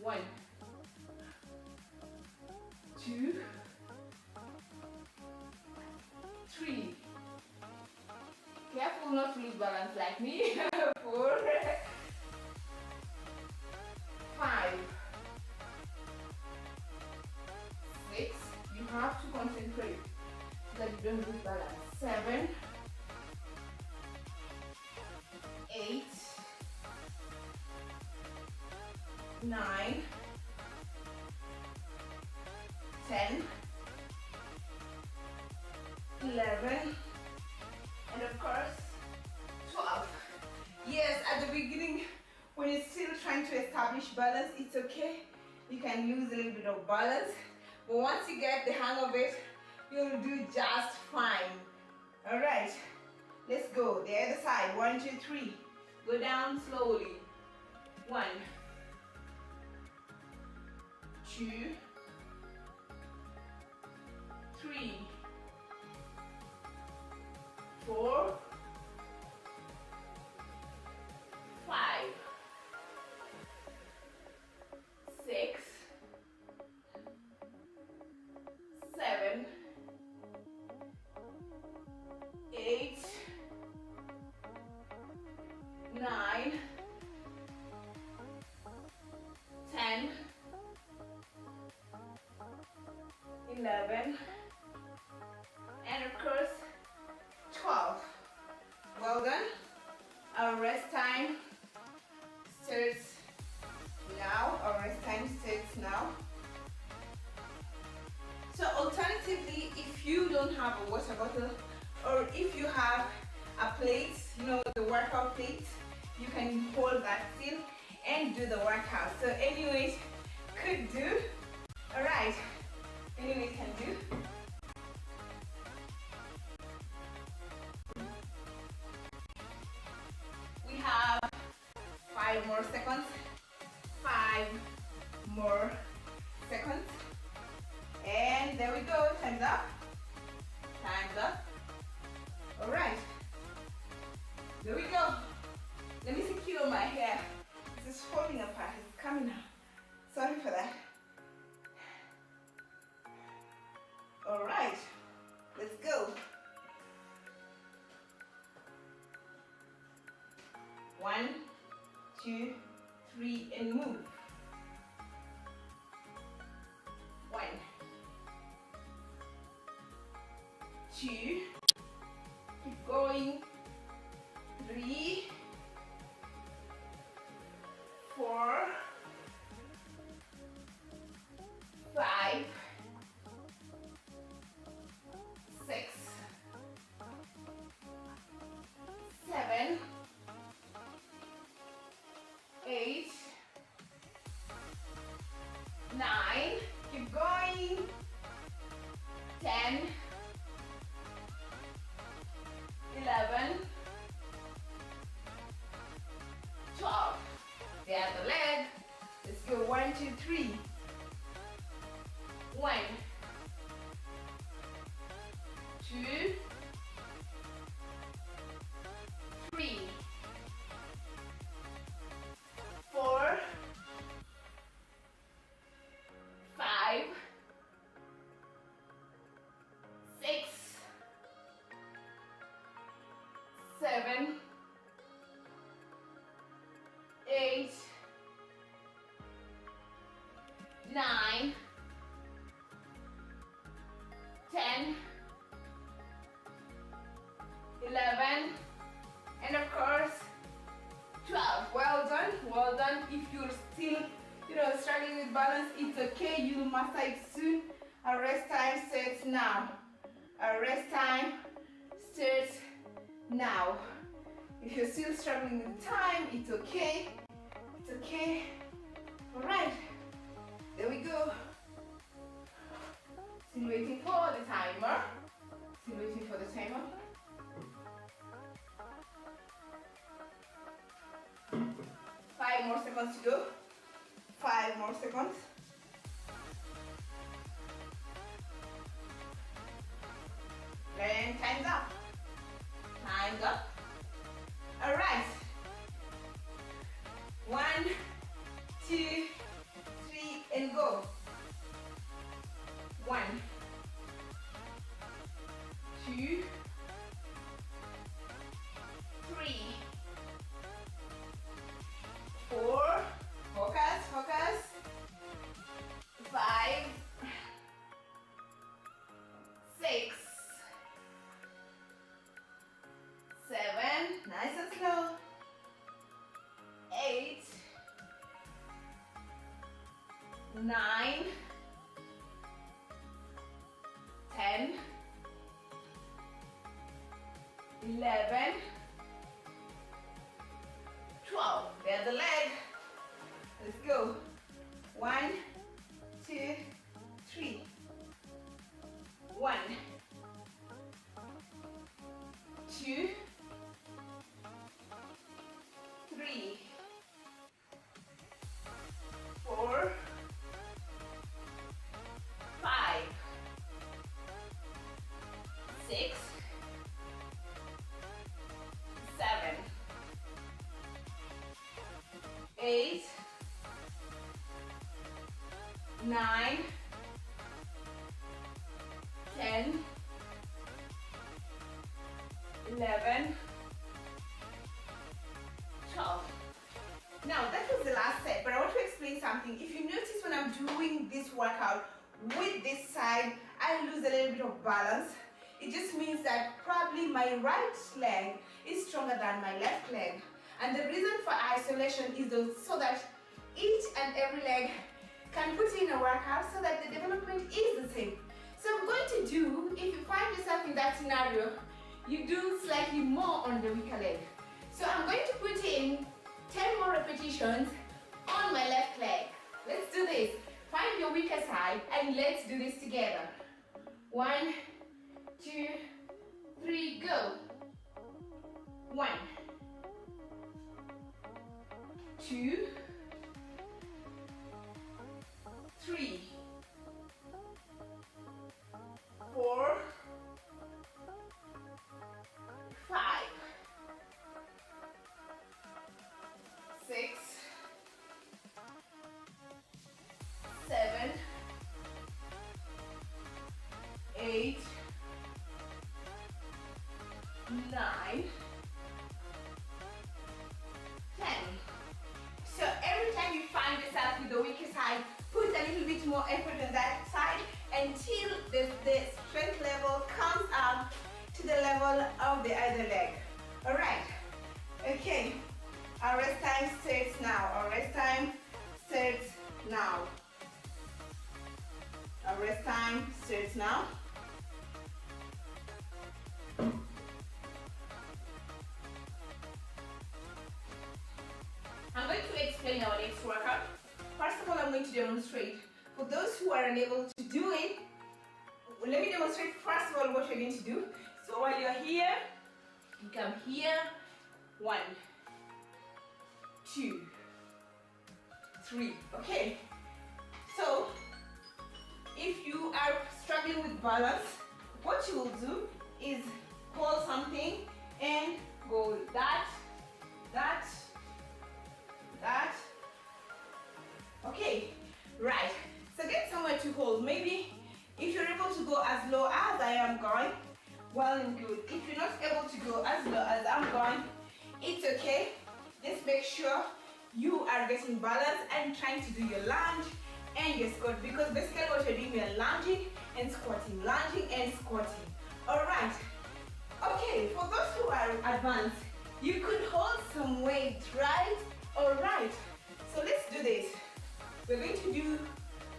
1, 2, 3. Careful not to lose balance like me. 4, 5, 6. You have to concentrate so that you don't lose balance. 7, 8, 9, 10, 11, and of course 12. Yes, at the beginning when you're still trying to establish balance, it's okay, you can lose a little bit of balance, but once you get the hang of it, you'll do just fine. All right, let's go the other side. 1, 2, 3. Go down slowly. 1, 2, 3, 4, 5, 6, 7, 8, 9, 10, 11, and of course 12. Well done. Our rest time starts now. So alternatively, if you don't have a water bottle, or if you have a plate, the workout plate, you can hold that still and do the workout. So anyways, could do. All right, anyways, can do. We have 5 more seconds. 5 more seconds. And there we go. Time's up. Time's up. All right. There we go. Let me secure my hair. This is falling apart. It's coming out. Sorry for that. All right. Let's go. 1, 2, 3, and move. 1, 2, keep going. 3, 4, 5, 6, 7, 8, 9, keep going. 10, 11, 12. The other leg. Let's go. 1, 2, 3. 1, 2, 3, 4, 5, 6, 7, 8, 9, 10, 11, and of course 12. Well done, well done. If you're still struggling with balance, it's okay, you'll master it soon. Our rest time starts now. Our rest time starts now. If you're still struggling with time, it's okay. It's okay. All right, there we go. Still waiting for the timer. Still waiting for the timer. 5 more seconds to go. 5 more seconds. And time's up. Time's up. All right. 1, 2, 9, 10, 11, 12. The other leg. Let's go. 1, 2, 3. 1, 2, 3, 4, 5, 6, 7, 8, 9, 10, 11, 12. Now that was the last set, but I want to explain something. If you notice when I'm doing this workout with this side, I lose a little bit of balance. It just means that probably my right leg is stronger than my left leg. And the reason for isolation is so that each and every leg can put in a workout so that the development is the same. So I'm going to do, if you find yourself in that scenario, you do slightly more on the weaker leg. So I'm going to put in 10 more repetitions on my left leg. Let's do this. Find your weaker side and let's do this together. 1, 2, 3, go. 1, 2, 3, 4, 5, 6, 7, 8, 9, 10. So every time you find yourself with the weaker side, put a little bit more effort on that side until the strength level comes up to the level of the other leg. Alright, okay, our rest time starts now. Our rest time starts now. Our rest time starts now. I'm going to explain our next workout. First of all, I'm going to demonstrate. For those who are unable to do it, let me demonstrate first of all what you're going to do. So while you're here, you come here. 1, 2, 3. Okay. So if you are struggling with balance, what you will do is hold something and go that, that, that. Okay, right. So get somewhere to hold. Maybe if you're able to go as low as I am going, well and good. If you're not able to go as low as I'm going, it's okay. Just make sure you are getting balance and trying to do your lunge and your squat, because basically what you're doing, you're lunging and squatting, lunging and squatting. Alright. Okay, for those who are advanced, you could hold some weight, right? Alright. So let's do this. We're going to do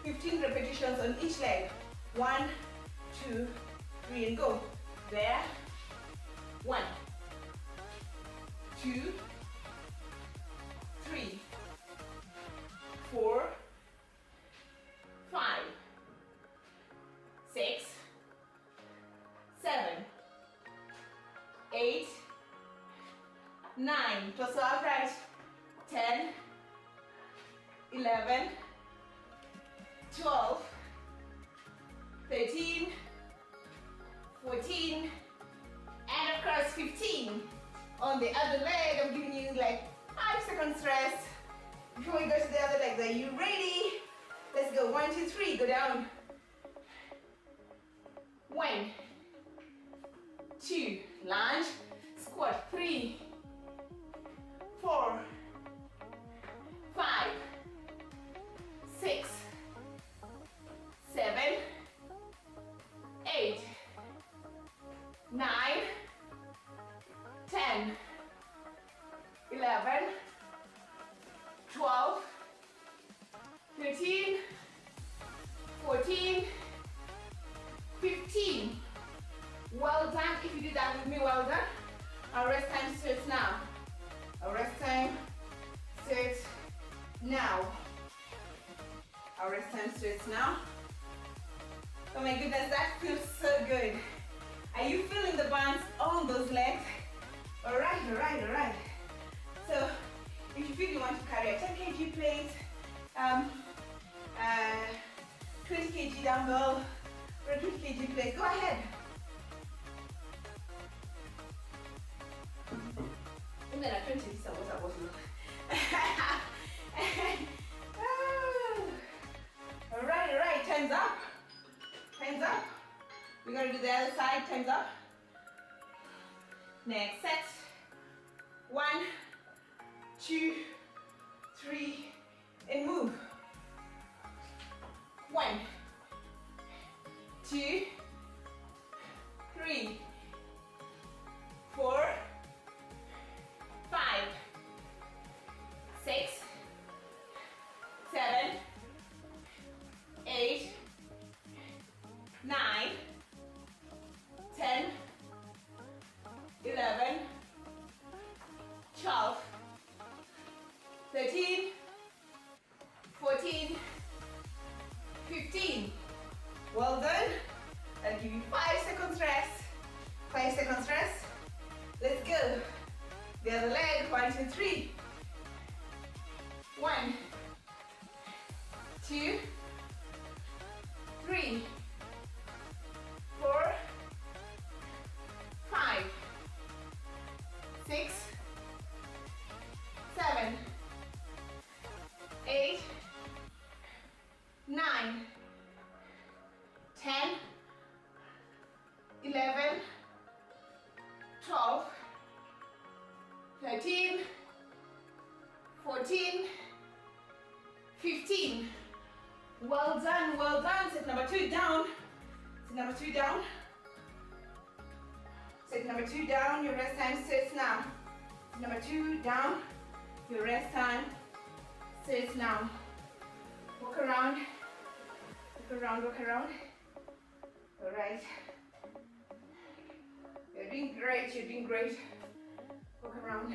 15 repetitions on each leg. 1, 2, 3, and go. There. 1, 2, 3, 4, 5, 6, 7, 8, 9. Torso upright. 10, 11, 12, 13, 14, and of course 15. On the other leg, I'm giving you like 5 seconds rest before we go to the other leg. Are you ready? Let's go. 1, 2, 3. Go down. 1, 2. Lunge. Squat. 3, 4, 5, 6, 7, 8, 9, 10, 11, 12, 13, now. Our rest time starts now. Oh my goodness, that feels so good. Are you feeling the burns on those legs? All right, all right, all right. So if you feel you want to carry a 10 kg plate, 20 kg dumbbell, or a 20 kg plate, go ahead. And then a 20 is what I was all right, time's up. Time's up. We're gonna do the other side, time's up. Next set. 1, 2, 3, and move. 1, 2, 3, 4, 5, 6, 7, 8, 9, 10, 11, 12, 13, 14, 15. Well done. I'll give you 5 seconds rest. 5 seconds rest. Let's go. The other leg. 1, 2, 3. 1, 2, 3, 4, 5, 6, 7, 8, 9, 10, 11, 12, 13, 14, 15. Well done, well done. Set number 2 down. Set number 2 down. Set number 2 down. Your rest time starts now. Set number 2 down. Your rest time starts now. Walk around. Walk around, walk around. All right. You're doing great, you're doing great. Walk around.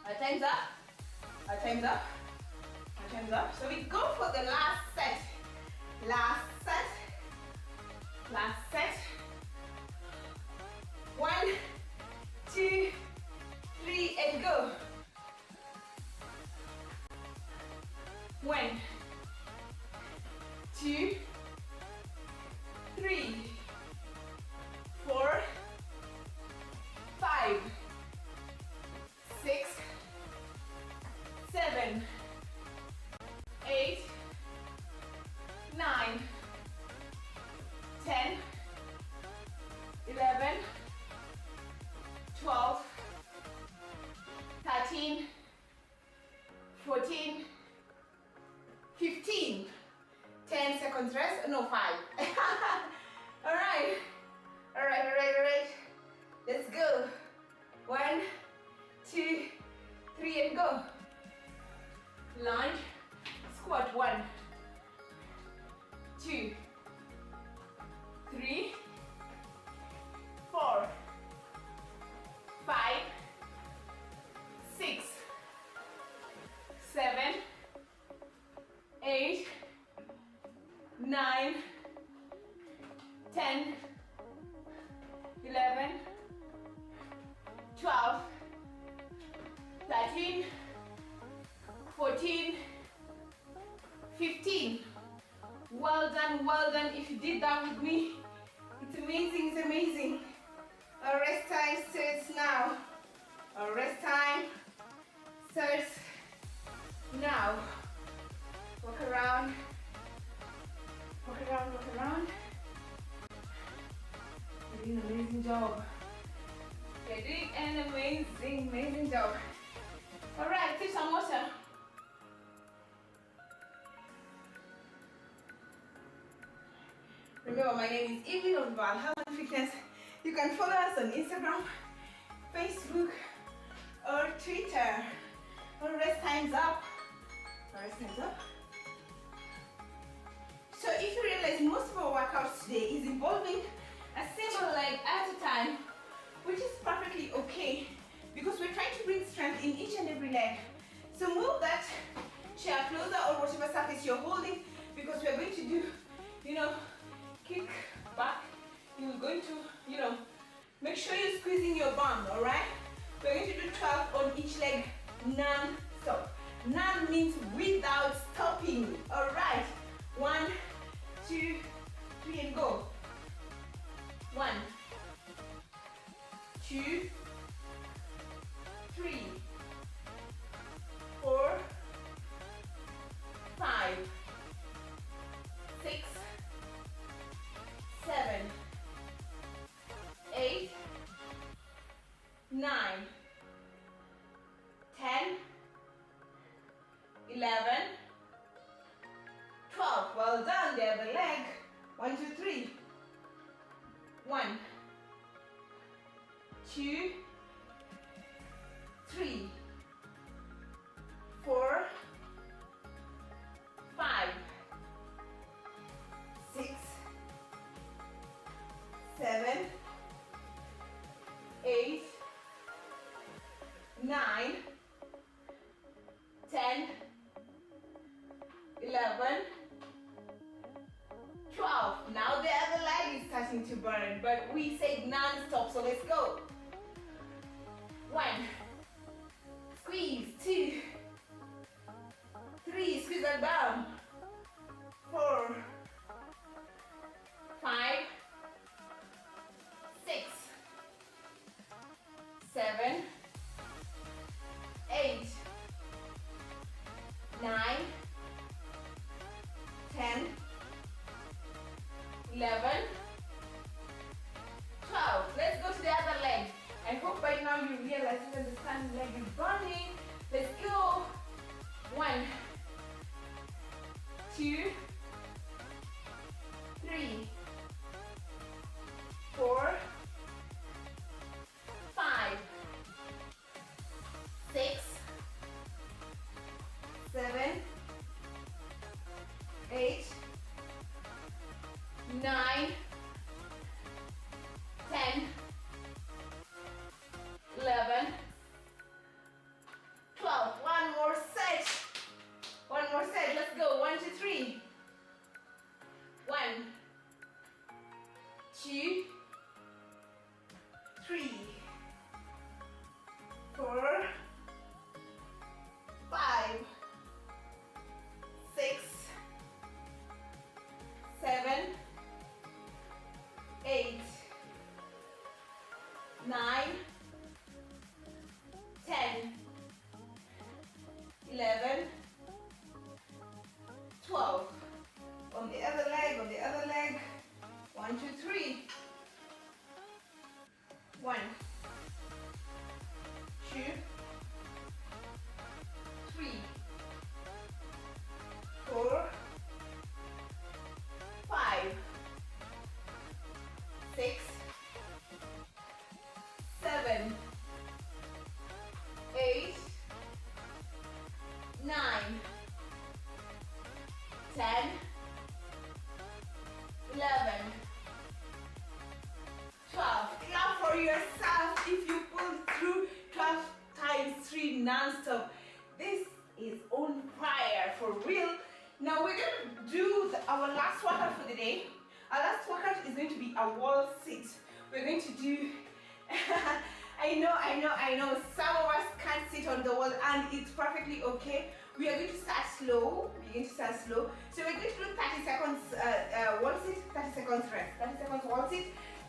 Our time's up. Our time's up. Our time's up. So we go for the last set. Last set. Last set. 1, 2, 3, and go. 1, 2, 3, 4, 5, 6, 7, 8, 9, 10, 11, 12, 13, 14, 15. 10 seconds rest. No, 5. All right. All right, all right, all right. Let's go. 1, 2, 3, and go. Lunge, squat. 1, 2, 3, 4, 5, 6, 7, 8, 9, 10, 11, 12, 13, 14, 15. Well done, well done. If you did that with me, it's amazing, it's amazing. Our rest time starts now. Our rest time starts now. Walk around. Walk around, walk around. You're doing an amazing job. You're doing an amazing, amazing job. All right, take some water. Remember, my name is Evie of Val Health and Fitness. You can follow us on Instagram, Facebook or Twitter. Or rest time's up. Rest time's up. So if you realize most of our workouts today is involving a single leg at a time, which is perfectly okay because we're trying to bring strength in each and every leg. So move that chair closer or whatever surface you're holding, because we're going to do, kick back. You're going to, make sure you're squeezing your bum, all right? We're going to do 12 on each leg, non-stop. Non means without stopping, all right? 1, 2, 3, and go. 1, 2, 3, 4, 5, 6, 7, 8, 9, 10, 11, 12. Well done. The other leg. 1, 2, 3. 1, 2, 3, 4, 5, 6, 7, 8, 9, 10, 11, 12. Now the other leg is starting to burn, but we said non-stop, so let's go. 1, squeeze. 2, 3, squeeze that bum. 4, 5, 6, 7, 8, 9, 10, 11, 12. Let's go to the other leg. I hope by now you realize that the standing leg is burning. Let's go. 1, 2, 3, 4, 5, 6, 7, 8, 9, 10, 11, 12. One more set. One more set. Let's go. 1, 2, 3. 1, 2, 3, 4, 5, 6, 7, 8, 9, 10, 11, 12. On the other leg, on the other leg. 1, 2, 3. 1, 2, 3, 4, 5, 6, 7, 8, 9, 10, 11, 12. Clap for yourself if you pulled through 12 times 3 non-stop. This is on fire for real. Now we're going to do our last workout for the day. Our last workout is going to be a wall sit. We're going to do I know some of us can't sit on the wall, and it's perfectly okay. We are going to start slow. So we're going to do 30 seconds wall sit, 30 seconds rest, 30 seconds wall sit,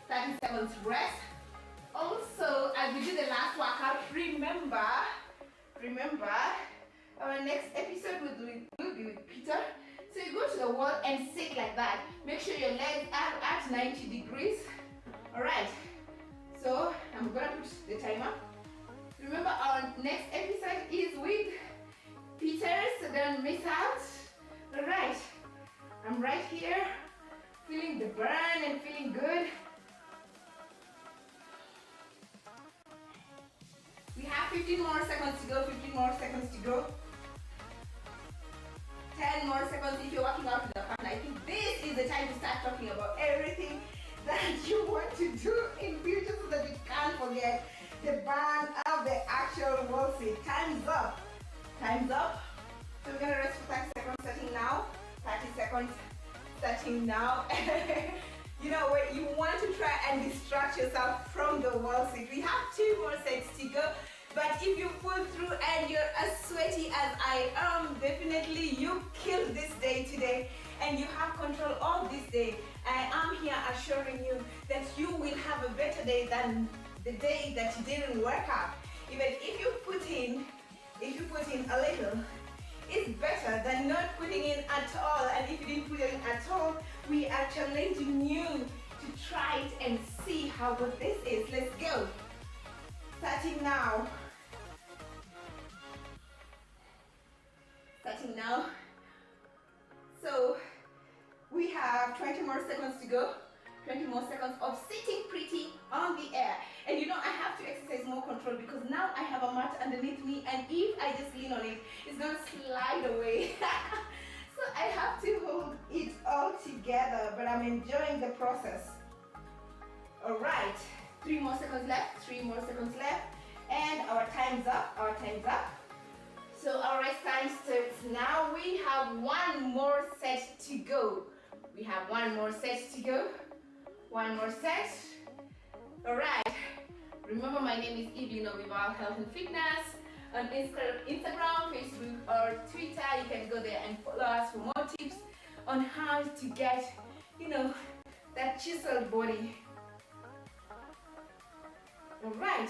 30 seconds rest. Also, as we do the last workout, remember our next episode will be with Peter. So you go to the wall and sit like that. Make sure your legs are at 90 degrees. Alright, so I'm gonna put the timer. Remember, our next episode is with Peter, so don't miss out. Alright, I'm right here, feeling the burn and feeling good. 15 more seconds to go, 15 more seconds to go. 10 more seconds if you're working out with a partner. I think this is the time to start talking about everything that you want to do in future so that you can't forget the burn of the actual wall sit. Time's up. Time's up. So we're gonna rest for 30 seconds starting now. 30 seconds starting now. You know what? You want to try and distract yourself from the wall sit. We have 2 more sets to go. But if you pull through and you're as sweaty as I am, definitely you killed this day today and you have control of this day. I am here assuring you that you will have a better day than the day that you didn't work out. Even if you put in a little, it's better than not putting in at all. And if you didn't put in at all, we are challenging you to try it and see how good this is. Let's go. Starting now. Starting now. So we have 20 more seconds to go. 20 more seconds of sitting pretty on the air. And you know, I have to exercise more control because now I have a mat underneath me, and if I just lean on it, it's gonna slide away. So I have to hold it all together, but I'm enjoying the process. All right, 3 more seconds left, 3 more seconds left, and our time's up, our time's up. So our rest time starts now. We have 1 more set to go. We have 1 more set to go. 1 more set. All right. Remember, my name is Evelyn of Vival Health and Fitness. On Instagram, Facebook, or Twitter, you can go there and follow us for more tips on how to get, you know, that chiseled body. All right.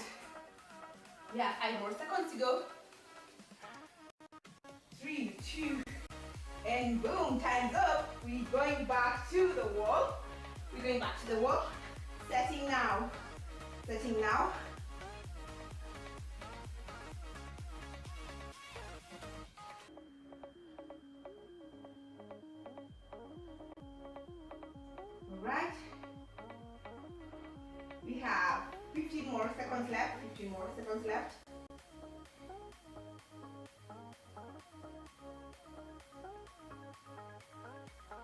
We have 5 more seconds to go. 3, 2, and boom, time's up. We're going back to the wall. We're going back to the wall. Setting now. Setting now. All right. We have 15 more seconds left. 15 more seconds left.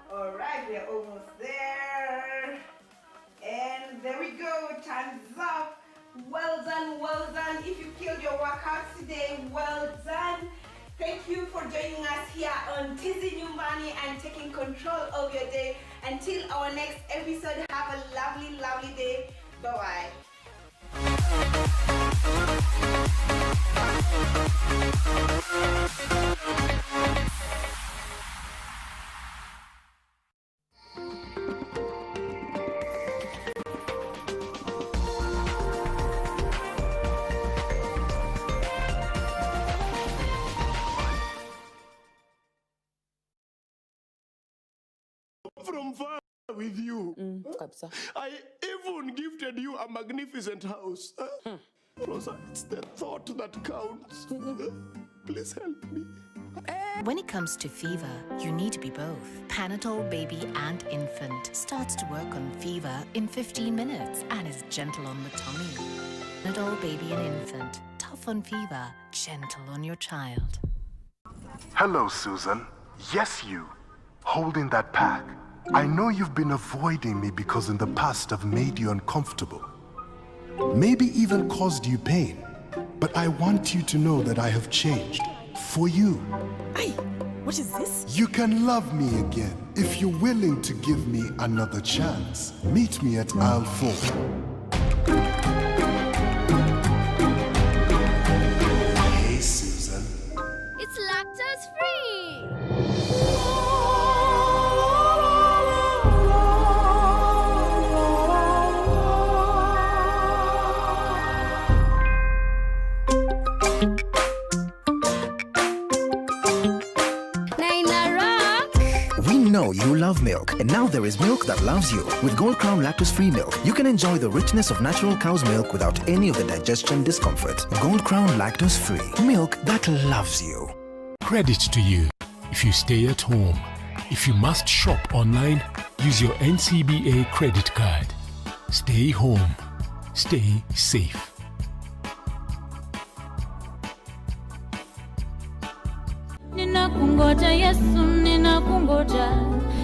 All right, we are almost there. And there we go, time's up. Well done, well done. If you killed your workouts today, well done. Thank you for joining us here on Tizi Nyumbani and taking control of your day. Until our next episode, have a lovely, lovely day. Bye-bye. From far with you. I even gifted you a magnificent house. Rosa, it's the thought that counts. Please help me. When it comes to fever, you need to be both. Panadol Baby and Infant starts to work on fever in 15 minutes and is gentle on the tummy. Panadol Baby and Infant, tough on fever, gentle on your child. Hello, Susan. Yes, you. Holding that pack. I know you've been avoiding me because in the past I've made you uncomfortable. Maybe even caused you pain. But I want you to know that I have changed. For you. Hey, what is this? You can love me again if you're willing to give me another chance. Meet me at aisle 4. Hey, Susan. It's lactose free! You love milk, and now there is milk that loves you. With Gold Crown lactose-free milk, you can enjoy the richness of natural cow's milk without any of the digestion discomfort. Gold Crown lactose-free milk that loves you. Credit to you if you stay at home. If you must shop online, use your NCBA credit card. Stay home. Stay safe. ninakungoja Yesu, ninakungoja,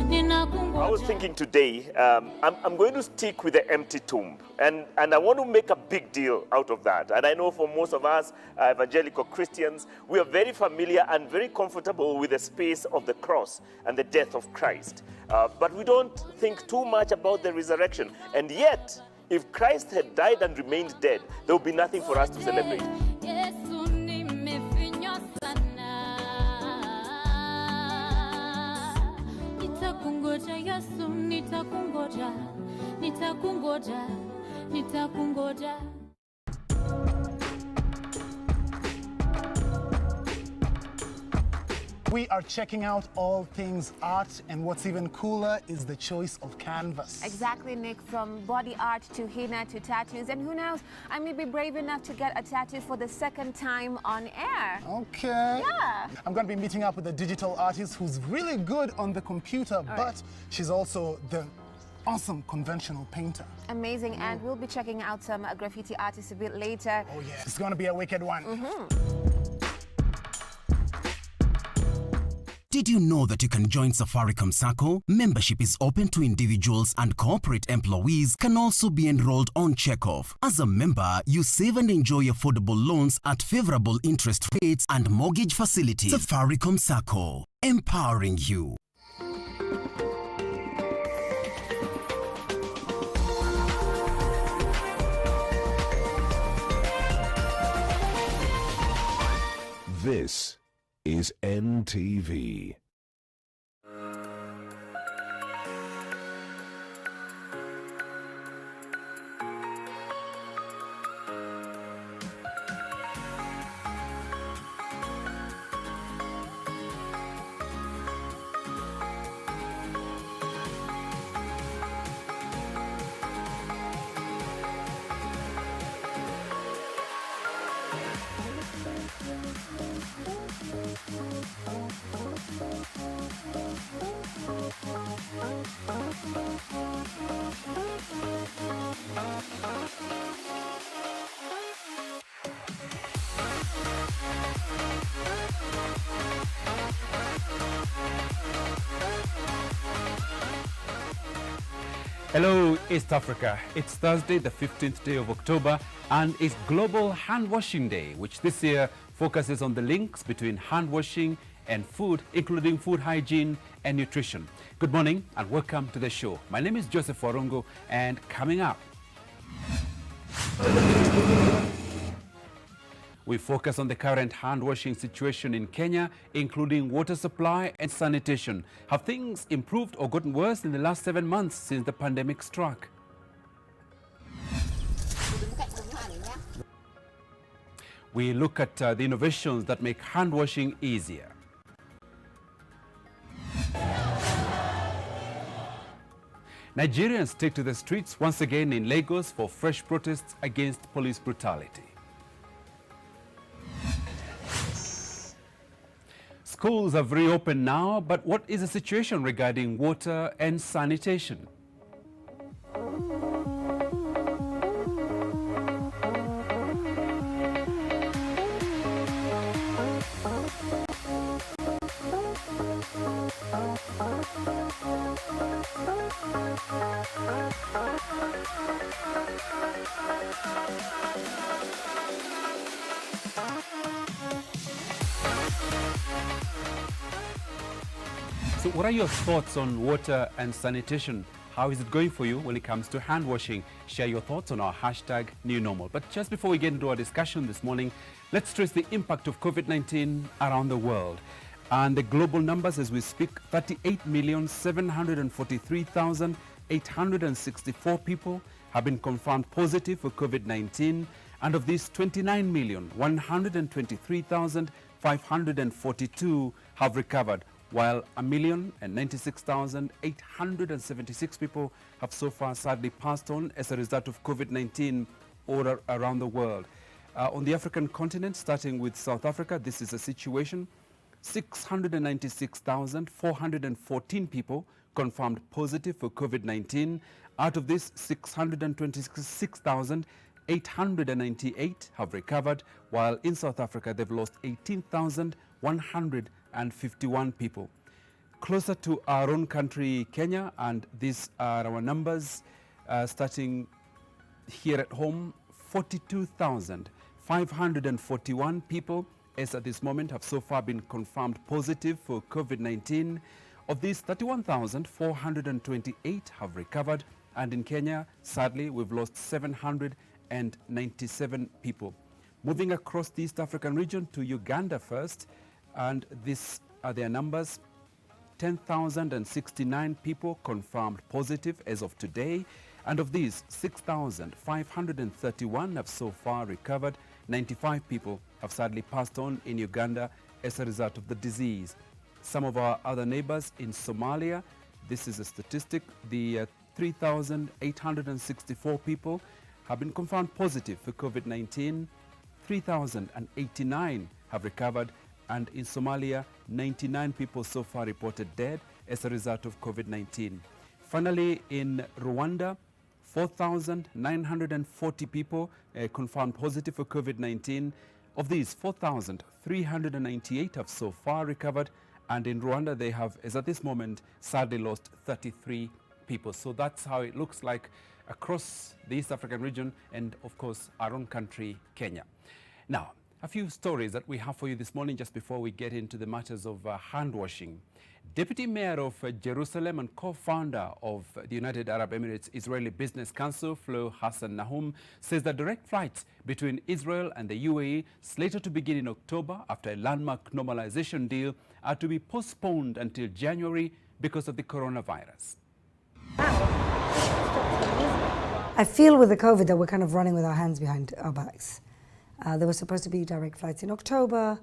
ninakungoja. I was thinking today, I'm going to stick with the empty tomb, and I want to make a big deal out of that. And I know for most of us evangelical Christians, we are very familiar and very comfortable with the space of the cross and the death of Christ. But we don't think too much about the resurrection. And yet, if Christ had died and remained dead, there would be nothing for us to celebrate. Yesu nimefinywa sana. Nitakungoja Yesu, nitakungoja, nitakungoja, nitakungoja. We are checking out all things art, and what's even cooler is the choice of canvas. Exactly, Nick, from body art to henna to tattoos, and who knows, I may be brave enough to get a tattoo for the second time on air. Okay. Yeah. I'm going to be meeting up with a digital artist who's really good on the computer, but she's also the awesome conventional painter. Amazing, and we'll be checking out some graffiti artists a bit later. Oh yeah, it's going to be a wicked one. Did you know that you can join Safaricom Sacco? Membership is open to individuals, and corporate employees can also be enrolled on checkoff. As a member, you save and enjoy affordable loans at favorable interest rates and mortgage facilities. Safaricom Sacco, empowering you. This is NTV. Hello, East Africa. It's Thursday, the 15th day of October, and it's Global Hand Washing Day, which this year focuses on the links between hand washing and food, including food hygiene and nutrition. Good morning and welcome to the show. My name is Joseph Warungu, and coming up, we focus on the current hand-washing situation in Kenya, including water supply and sanitation. Have things improved or gotten worse in the last 7 months since the pandemic struck? We look at the innovations that make hand-washing easier. Nigerians take to the streets once again in Lagos for fresh protests against police brutality. Schools have reopened now, but what is the situation regarding water and sanitation? So what are your thoughts on water and sanitation? How is it going for you when it comes to hand washing? Share your thoughts on our hashtag #NewNormal. But just before we get into our discussion this morning, let's trace the impact of COVID-19 around the world. And the global numbers as we speak, 38,743,864 people have been confirmed positive for COVID-19. And of these, 29,123,542 have recovered, while 1,096,876 people have so far sadly passed on as a result of COVID-19 all around the world. On the African continent, starting with South Africa, this is a situation. 696,414 people confirmed positive for COVID-19. Out of this, 626,898 have recovered, while in South Africa they've lost 18,000 151 people. Closer to our own country, Kenya, and these are our numbers starting here at home. 42,541 people as at this moment have so far been confirmed positive for COVID-19. Of these, 31,428 have recovered, and in Kenya, sadly, we've lost 797 people. Moving across the East African region to Uganda first, and these are their numbers. 10,069 people confirmed positive as of today, and of these, 6,531 have so far recovered. 95 people have sadly passed on in Uganda as a result of the disease. Some of our other neighbors in Somalia, this is a statistic, the 3,864 people have been confirmed positive for COVID-19. 3,089 have recovered, and in Somalia, 99 people so far reported dead as a result of COVID-19. Finally, in Rwanda, 4,940 people confirmed positive for COVID-19. Of these, 4,398 have so far recovered, and in Rwanda they have, as at this moment, sadly lost 33 people. So that's how it looks like across the East African region and, of course, our own country, Kenya. Now, a few stories that we have for you this morning just before we get into the matters of hand washing. Deputy Mayor of Jerusalem and co-founder of the United Arab Emirates Israeli Business Council, Flo Hassan Nahum, says that direct flights between Israel and the UAE, slated to begin in October after a landmark normalization deal, are to be postponed until January because of the coronavirus. I feel with the COVID that we're kind of running with our hands behind our backs. There were supposed to be direct flights in October,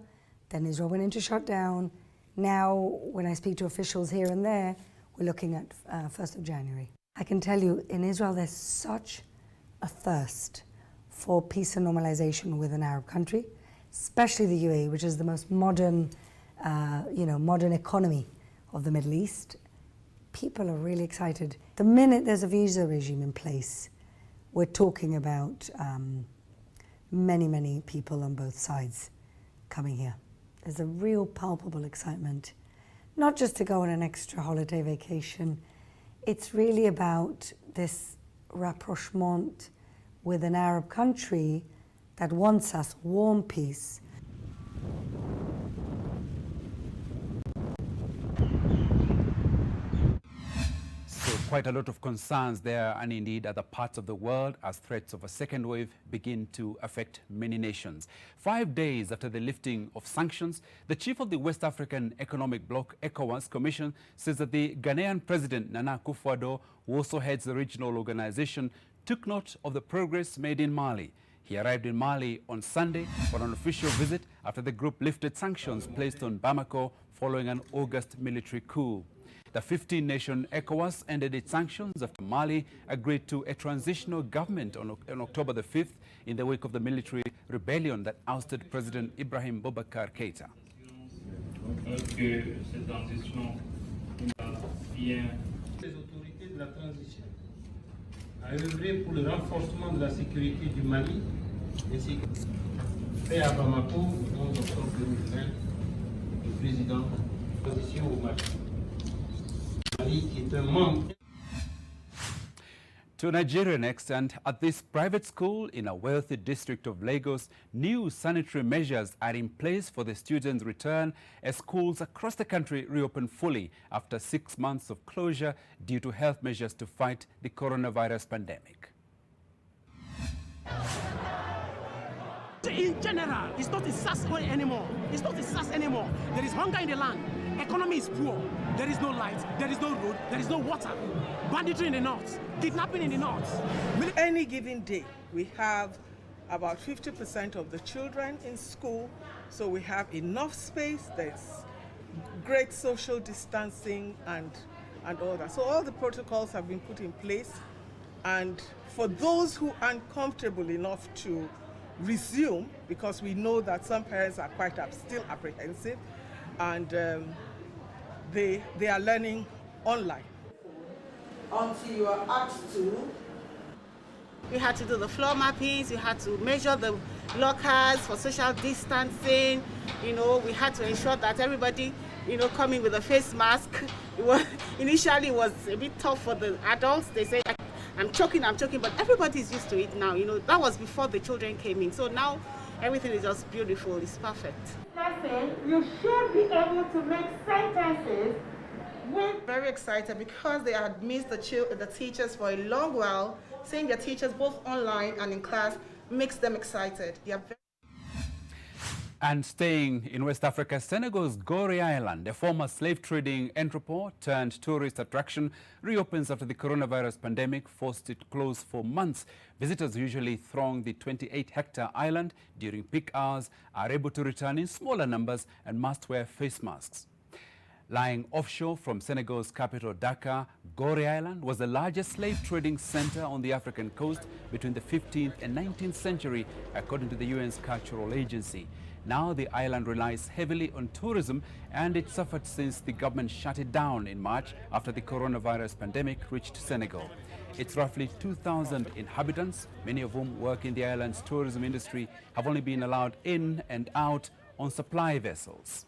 then Israel went into shutdown. Now, when I speak to officials here and there, we're looking at 1st of January. I can tell you, in Israel, there's such a thirst for peace and normalization with an Arab country, especially the UAE, which is the most modern, modern economy of the Middle East. People are really excited. The minute there's a visa regime in place, we're talking about many people on both sides coming here. There's a real palpable excitement, not just to go on an extra holiday vacation. It's really about this rapprochement with an Arab country that wants us warm peace. Quite a lot of concerns there, and indeed other parts of the world, as threats of a second wave begin to affect many nations. 5 days after the lifting of sanctions, the chief of the West African Economic Bloc, ECOWAS Commission, says that the Ghanaian president, Nana Akufo-Addo, who also heads the regional organization, took note of the progress made in Mali. He arrived in Mali on Sunday for an official visit after the group lifted sanctions placed on Bamako following an August military coup. The 15-nation ECOWAS ended its sanctions after Mali agreed to a transitional government on October the 5th in the wake of the military rebellion that ousted President Ibrahim Boubacar Keïta. Les autorités de la transition a œuvré pour le renforcement de la sécurité du Mali ainsi que fait à Bamako le 11 octobre 2020 le président de la transition au Mali. To Nigeria next, and at this private school in a wealthy district of Lagos, new sanitary measures are in place for the students' return as schools across the country reopen fully after 6 months of closure due to health measures to fight the coronavirus pandemic. In general, it's not a SARS anymore. It's not a SARS anymore. There is hunger in the land. Economy is poor. There is no light. There is no road. There is no water. Banditry in the north. Kidnapping in the north. Any given day, we have about 50% of the children in school. So we have enough space. There's great social distancing and all that. So all the protocols have been put in place. And for those who aren't comfortable enough to resume, because we know that some parents are quite still apprehensive, and they are learning online. Until you are asked to. We had to do the floor mappings, you had to measure the lockers for social distancing, You know, we had to ensure that everybody, you know, coming with a face mask. Initially it was a bit tough for the adults. They say, I'm choking, but everybody's used to it now. You know, that was before the children came in. So now everything is just beautiful. It's perfect. You should be able to make sentences. Very excited because they had missed the teachers for a long while. Seeing their teachers both online and in class makes them excited. They are very And staying in West Africa, Senegal's Gorée Island, a former slave trading entrepot turned tourist attraction, reopens after the coronavirus pandemic forced it closed for months. Visitors usually throng the 28-hectare island during peak hours, are able to return in smaller numbers and must wear face masks. Lying offshore from Senegal's capital Dakar, Gorée Island was the largest slave trading center on the African coast between the 15th and 19th century, according to the UN's cultural agency. Now the island relies heavily on tourism, and it suffered since the government shut it down in March after the coronavirus pandemic reached Senegal. It's roughly 2,000 inhabitants, many of whom work in the island's tourism industry, have only been allowed in and out on supply vessels.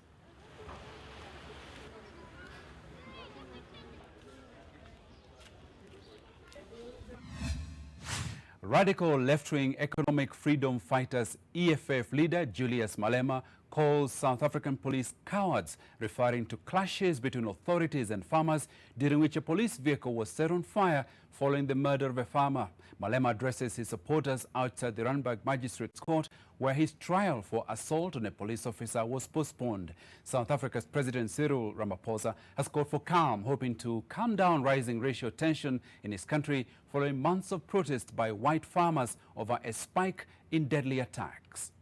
Radical left-wing economic freedom fighters EFF leader Julius Malema calls South African police cowards, referring to clashes between authorities and farmers during which a police vehicle was set on fire following the murder of a farmer. Malema addresses his supporters outside the Randburg Magistrates Court, where his trial for assault on a police officer was postponed. South Africa's President Cyril Ramaphosa has called for calm, hoping to calm down rising racial tension in his country following months of protest by white farmers over a spike in deadly attacks.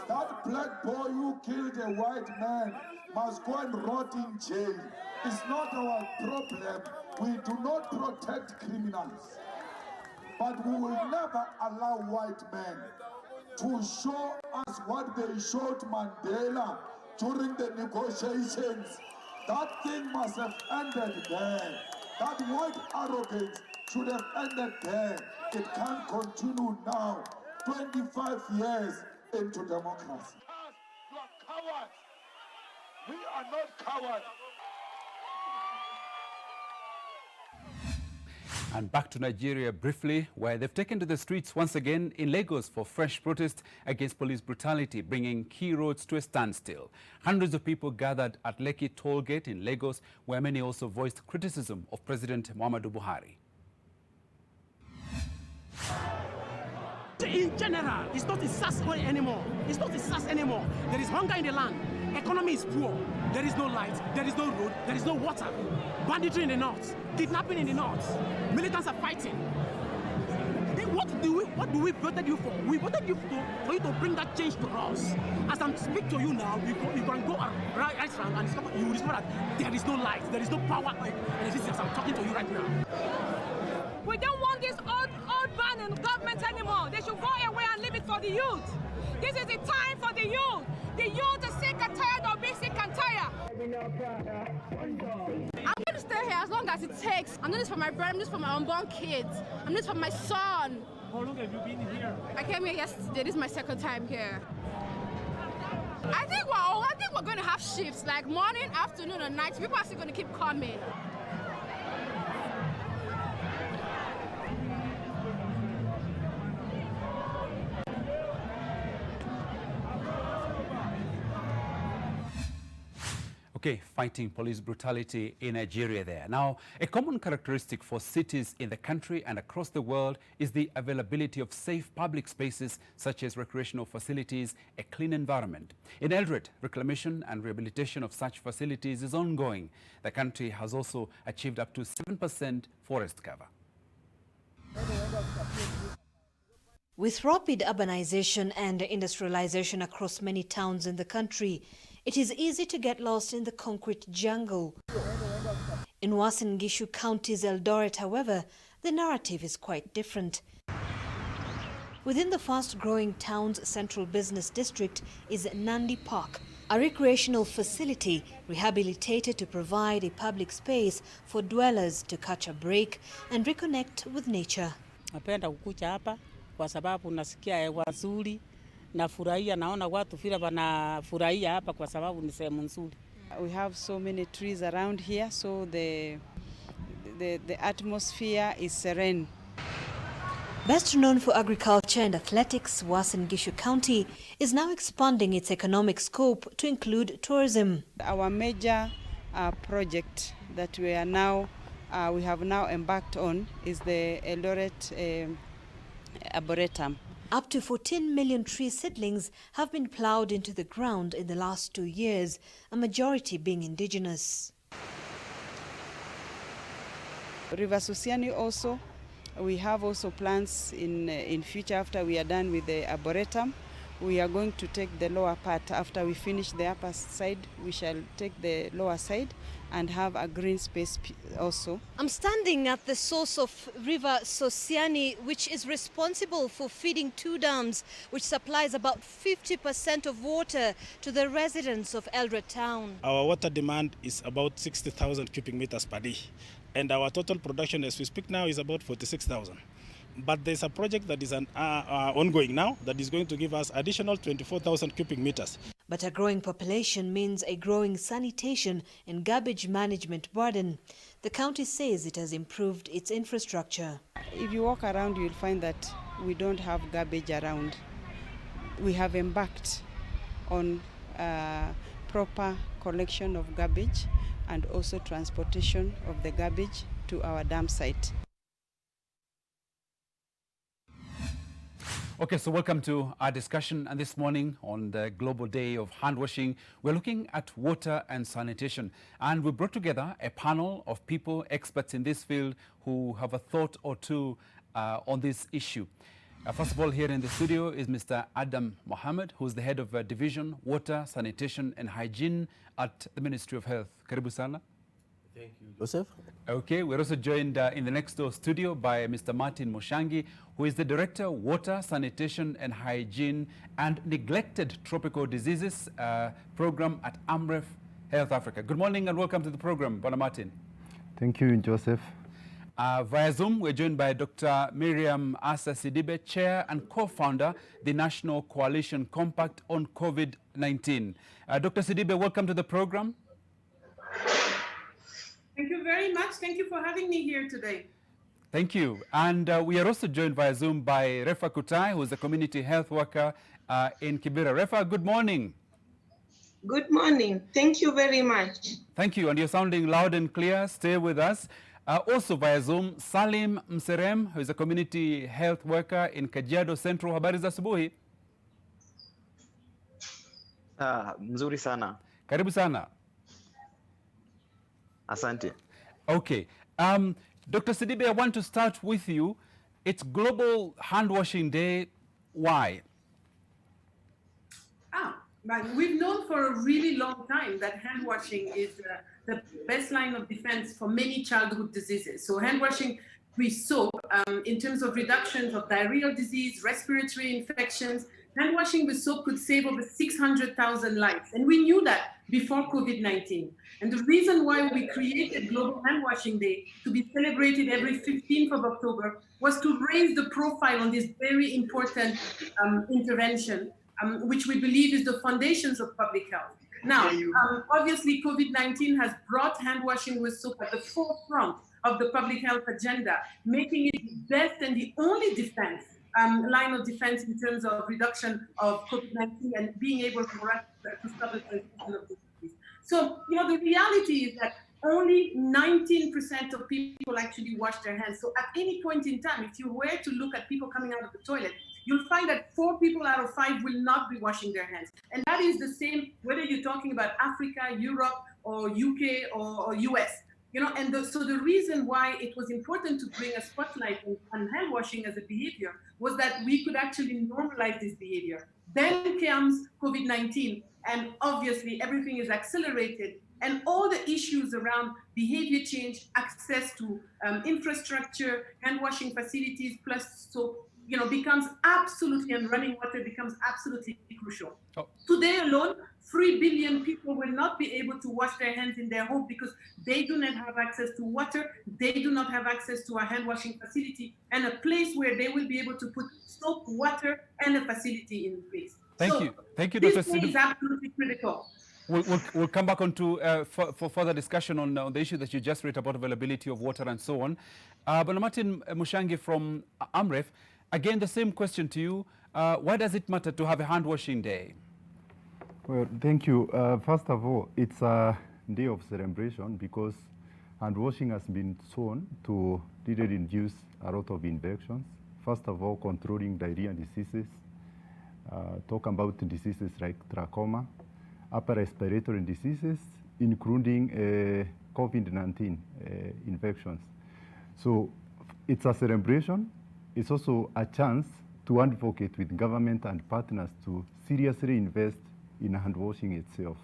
That black boy who killed a white man must go and rot in jail. It's not our problem. We do not protect criminals. But we will never allow white men to show us what they showed Mandela during the negotiations. That thing must have ended there. That white arrogance should have ended there. It can't continue now, 25 years into democracy. You are cowards. We are not cowards. And back to Nigeria briefly, where they've taken to the streets once again in Lagos for fresh protest against police brutality, bringing key roads to a standstill. Hundreds of people gathered at Lekki toll gate in Lagos, where many also voiced criticism of President Muhammadu Buhari. In general, it's not a SARS anymore. It's not a SARS anymore. There is hunger in the land. Economy is poor. There is no light. There is no road. There is no water. Banditry in the north. Kidnapping in the north. Militants are fighting. What do we voted you for? We voted you for you to bring that change to us. As I'm speaking to you now, you can go right around and you discover that there is no light. There is no power. And as I'm talking to you right now. We don't want this old ban in government anymore. They should go away and leave it for the youth. This is the time for the youth. The youth is sick and tired of being sick and tired. I'm going to stay here as long as it takes. I'm doing this for my brother, I'm doing this for my unborn kids. I'm doing this for my son. How long have you been here? I came here yesterday. This is my second time here. I think we're going to have shifts, like morning, afternoon, and night. People are still going to keep coming. Okay, fighting police brutality in Nigeria there. Now, a common characteristic for cities in the country and across the world is the availability of safe public spaces such as recreational facilities, a clean environment. In Eldoret, reclamation and rehabilitation of such facilities is ongoing. The country has also achieved up to 7% forest cover. With rapid urbanization and industrialization across many towns in the country, it is easy to get lost in the concrete jungle. In Uasin Gishu County's Eldoret, however, the narrative is quite different. Within the fast-growing town's central business district is Nandi Park, a recreational facility rehabilitated to provide a public space for dwellers to catch a break and reconnect with nature. Napenda kukuja hapa kwa sababu nasikia hewa nzuri nafurahia, naona watu vile wanafurahia hapa kwa sababu ni sehemu nzuri. We have so many trees around here, so the atmosphere is serene. Best known for agriculture and athletics, Uasin Gishu County is now expanding its economic scope to include tourism. Our major project that we have now embarked on is the Eldoret Arboretum. Up to 14 million tree seedlings have been ploughed into the ground in the last 2 years, a majority being indigenous. River Susiani also, we have also plans in future after we are done with the Arboretum. We are going to take the lower part. After we finish the upper side, we shall take the lower side and have a green space also. I'm standing at the source of River Sosiani, which is responsible for feeding 2 dams, which supplies about 50% of water to the residents of Eldoret town. Our water demand is about 60,000 cubic meters per day, and our total production as we speak now is about 46,000. But there's a project that is ongoing now that is going to give us additional 24,000 cubic meters. But a growing population means a growing sanitation and garbage management burden. The county says it has improved its infrastructure. If you walk around, you'll find that we don't have garbage around. We have embarked on proper collection of garbage and also transportation of the garbage to our dam site. Okay, so welcome to our discussion, and this morning on the Global Day of Hand Washing, we're looking at water and sanitation, and we brought together a panel of people, experts in this field, who have a thought or two on this issue. First of all, here in the studio is Mr. Adam Mohammed, who's the head of Division Water, Sanitation and Hygiene at the Ministry of Health. Karibu sana. Thank you, Joseph. Okay, we're also joined in the next door studio by Mr. Martin Moshangi, who is the Director, Water, Sanitation and Hygiene and Neglected Tropical Diseases Program at AMREF Health Africa. Good morning and welcome to the program, Bwana Martin. Thank you, Joseph. Via Zoom, we're joined by Dr. Miriam Asa Sidibe, Chair and Co-Founder, the National Coalition Compact on COVID-19. Dr. Sidibe, welcome to the program. Thank you very much. Thank you for having me here today. Thank you. And we are also joined via Zoom by Refa Kutai, who is a community health worker in Kibera. Refa, good morning. Good morning. Thank you very much. Thank you. And you're sounding loud and clear. Stay with us. Also via Zoom, Salim Mserem, who is a community health worker in Kajiado Central. Habari za asubuhi. Mzuri sana. Karibu sana. Asante. Okay. Dr. Sidibe, I want to start with you. It's Global Hand Washing Day. Why? We've known for a really long time that hand washing is the best line of defense for many childhood diseases. So hand washing with soap, in terms of reductions of diarrheal disease, respiratory infections, hand washing with soap could save over 600,000 lives. And we knew that before COVID-19. And the reason why we created Global Hand Washing Day to be celebrated every 15th of October was to raise the profile on this very important intervention, which we believe is the foundations of public health. Now, obviously, COVID-19 has brought hand washing with soap at the forefront of the public health agenda, making it the best and the only defense, line of defense in terms of reduction of COVID-19 and being able to stop the transmission of disease. So, the reality is that only 19% of people actually wash their hands. So at any point in time, if you were to look at people coming out of the toilet, you'll find that 4 people out of 5 will not be washing their hands. And that is the same, whether you're talking about Africa, Europe, or UK, or US. So the reason why it was important to bring a spotlight on hand washing as a behavior was that we could actually normalize this behavior. Then comes COVID-19, and obviously everything is accelerated, and all the issues around behavior change, access to infrastructure, hand washing facilities, plus soap, becomes absolutely, and running water becomes absolutely crucial. Today alone, 3 billion people will not be able to wash their hands in their home because they do not have access to water, they do not have access to a hand washing facility, and a place where they will be able to put soap, water, and a facility in place. Thank you, Dr. This day Sidhu. is absolutely critical. We'll come back on to for further discussion on the issue that you just raised about availability of water and so on. But Martin Mushangi from AMREF, again the same question to you. Why does it matter to have a hand washing day? Well, thank you. First of all, it's a day of celebration because hand washing has been shown to really reduce a lot of infections. First of all, controlling diarrhea diseases. Talk about diseases like trachoma, upper respiratory diseases, including COVID-19 infections. So it's a celebration. It's also a chance to advocate with government and partners to seriously invest in hand washing itself.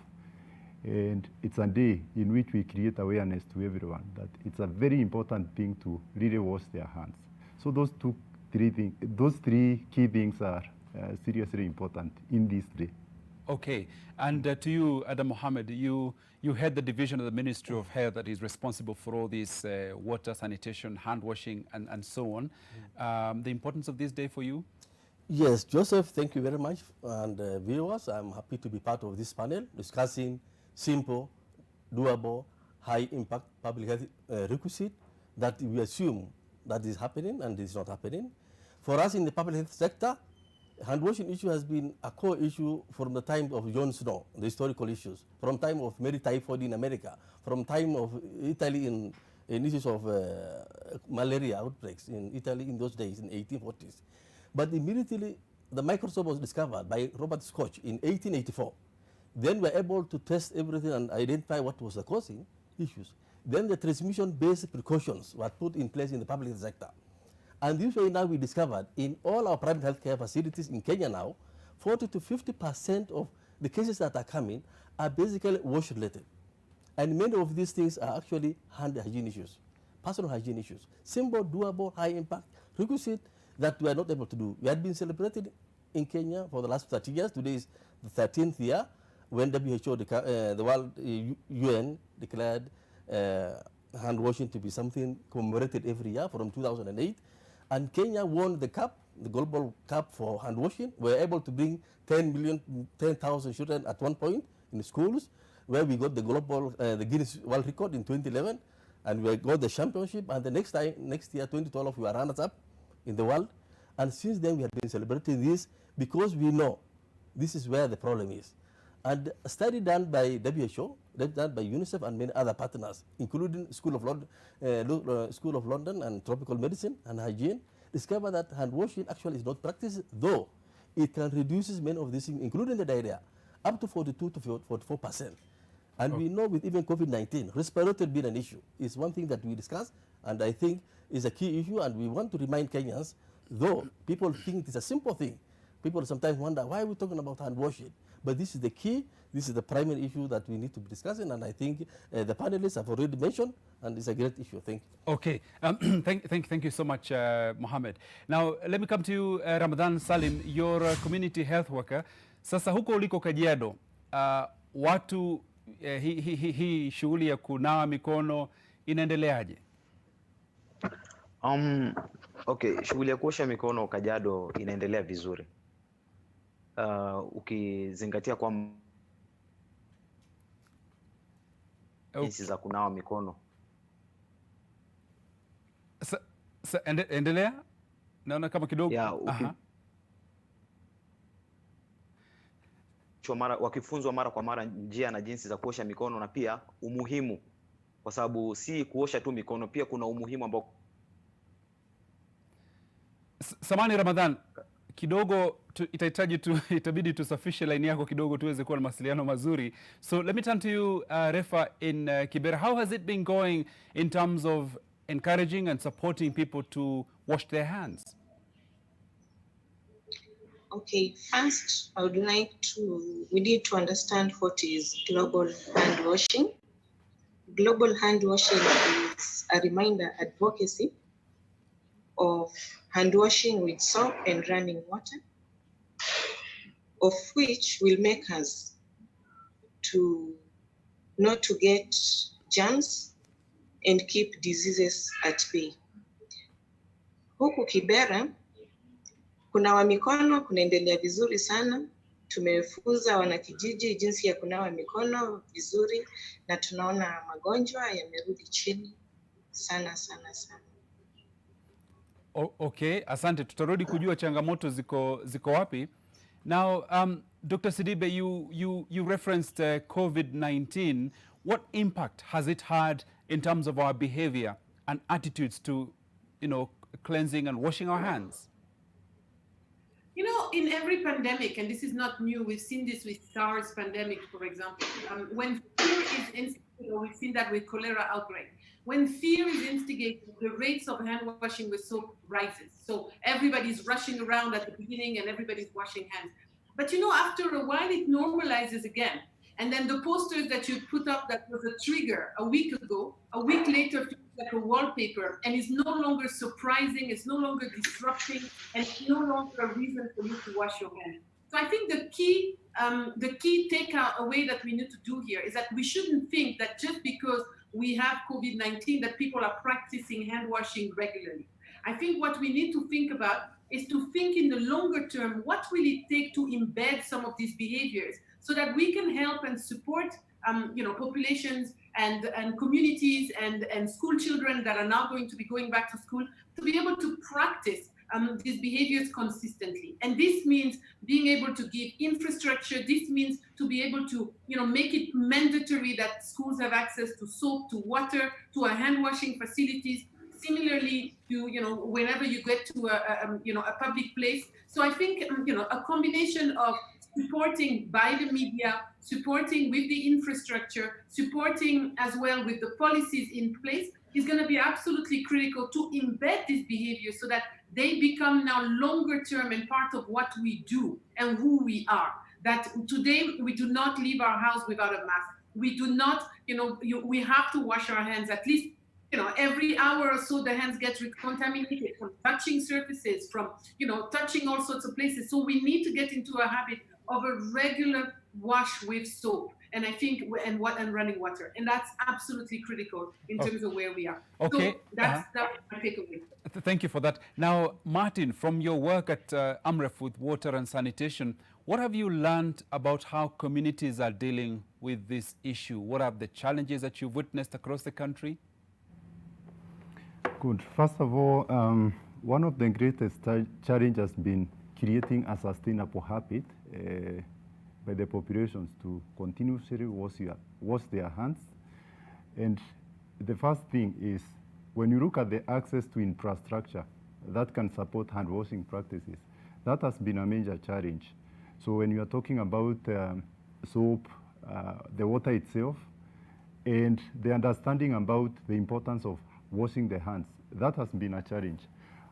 And it's a day in which we create awareness to everyone that it's a very important thing to really wash their hands. So those three key things are seriously important in this day. Okay, and to you, Adam Mohammed, you head the division of the Ministry of Health that is responsible for all these water, sanitation, hand washing, and so on. The importance of this day for you? Yes, Joseph, thank you very much. And viewers, I'm happy to be part of this panel discussing simple, doable, high-impact public health requisite that we assume that is happening and is not happening. For us in the public health sector, hand washing issue has been a core issue from the time of John Snow, the historical issues, from time of Mary Typhoid in America, from time of Italy in issues of malaria outbreaks in Italy in those days, in 1840s. But immediately, the microscope was discovered by Robert Koch in 1884. Then we were able to test everything and identify what was the causing issues. Then the transmission-based precautions were put in place in the public sector. And this way now we discovered in all our private healthcare facilities in Kenya now, 40 to 50% of the cases that are coming are basically wash-related. And many of these things are actually hand hygiene issues, personal hygiene issues, simple, doable, high-impact, requisite that we are not able to do. We had been celebrated in Kenya for the last 30 years. Today is the 13th year when WHO, the World UN declared hand washing to be something commemorated every year from 2008. And Kenya won the cup, the global cup for hand washing. We were able to bring 10,000 children at one point in the schools, where we got the global, the Guinness World Record in 2011, and we got the championship. And the next year, 2012, we were runners-up in the world. And since then, we have been celebrating this because we know this is where the problem is. And a study done by WHO, done by UNICEF and many other partners, including School of London and Tropical Medicine and Hygiene, discovered that hand washing actually is not practiced, though it can reduce many of these things, including the diarrhea, up to 42 to 44%. And we know with even COVID-19, respiratory being an issue is one thing that we discuss, and I think is a key issue, and we want to remind Kenyans, though people think it's a simple thing, people sometimes wonder, why are we talking about hand washing? But this is the key, this is the primary issue that we need to be discussing, and I think the panelists have already mentioned, and it's a great issue. Thank you. Okay, thank you so much, Mohammed. Now, let me come to you, Ramadan Salim, your community health worker. Sasa huko uliko Kajiado, watu hii shughuli ya kunawa mikono inaendeleaje? Okay, shughuli ya kuosha mikono Kajiado inaendelea vizuri. Ukizingatia kwa jinsi za kunawa mikono. Endelea? Naona kama kidogo. Wakifunzwa mara kwa mara njia na jinsi za kuosha mikono, na pia umuhimu, kwa sababu si kuosha tu mikono, pia kuna umuhimu ambao. Samani Ramadhan, kidogo itabidi tusafishe line yako kidogo tuweze kuwa na mawasiliano mazuri. So let me turn to you, Refa in Kibera. How has it been going in terms of encouraging and supporting people to wash their hands? Okay, first I would like we need to understand what is global hand washing. Global hand washing is a reminder advocacy of hand washing with soap and running water, of which will make us not to get germs and keep diseases at bay. Huku Kibera, kunawa mikono kunaendelea vizuri sana. Tumefunza wanakijiji jinsi ya kunawa mikono vizuri na tunaona magonjwa yamerudi chini sana sana sana. Okay, asante. Tutarudi kujua changamoto ziko wapi. Now, Dr. Sidibe, you referenced COVID-19. What impact has it had in terms of our behavior and attitudes to, cleansing and washing our hands? In every pandemic, and this is not new, we've seen this with SARS pandemic, for example. When fear is instigated, we've seen that with cholera outbreak. When fear is instigated, the rates of hand washing with soap rises. So everybody's rushing around at the beginning and everybody's washing hands. But after a while, it normalizes again. And then the posters that you put up that was a trigger a week ago, a week later, feels like a wallpaper, and is no longer surprising, it's no longer disrupting, and it's no longer a reason for you to wash your hands. So I think the key takeaway that we need to do here is that we shouldn't think that just because we have COVID-19 that people are practicing hand washing regularly. I think what we need to think about is to think in the longer term, what will it take to embed some of these behaviors so that we can help and support populations and communities and school children that are now going to be going back to school to be able to practice these behaviors consistently. And this means being able to give infrastructure. This means to be able to make it mandatory that schools have access to soap, to water, to hand washing facilities. Similarly, whenever you get to a public place. So I think a combination of supporting by the media, supporting with the infrastructure, supporting as well with the policies in place is going to be absolutely critical to embed this behavior so that they become now longer term and part of what we do and who we are. That today we do not leave our house without a mask. We do not, we have to wash our hands at least every hour or so. The hands get contaminated from touching surfaces, from touching all sorts of places. So we need to get into a habit of a regular wash with soap, and I think and running water, and that's absolutely critical in terms of where we are. Okay, so that's my takeaway. Thank you for that. Now, Martin, from your work at AMREF with water and sanitation, what have you learned about how communities are dealing with this issue? What are the challenges that you've witnessed across the country? Good. First of all, one of the greatest challenges has been creating a sustainable habit by the populations to continuously wash their hands. And the first thing is, when you look at the access to infrastructure that can support hand washing practices, that has been a major challenge. So when you are talking about soap, the water itself, and the understanding about the importance of washing the hands, that has been a challenge.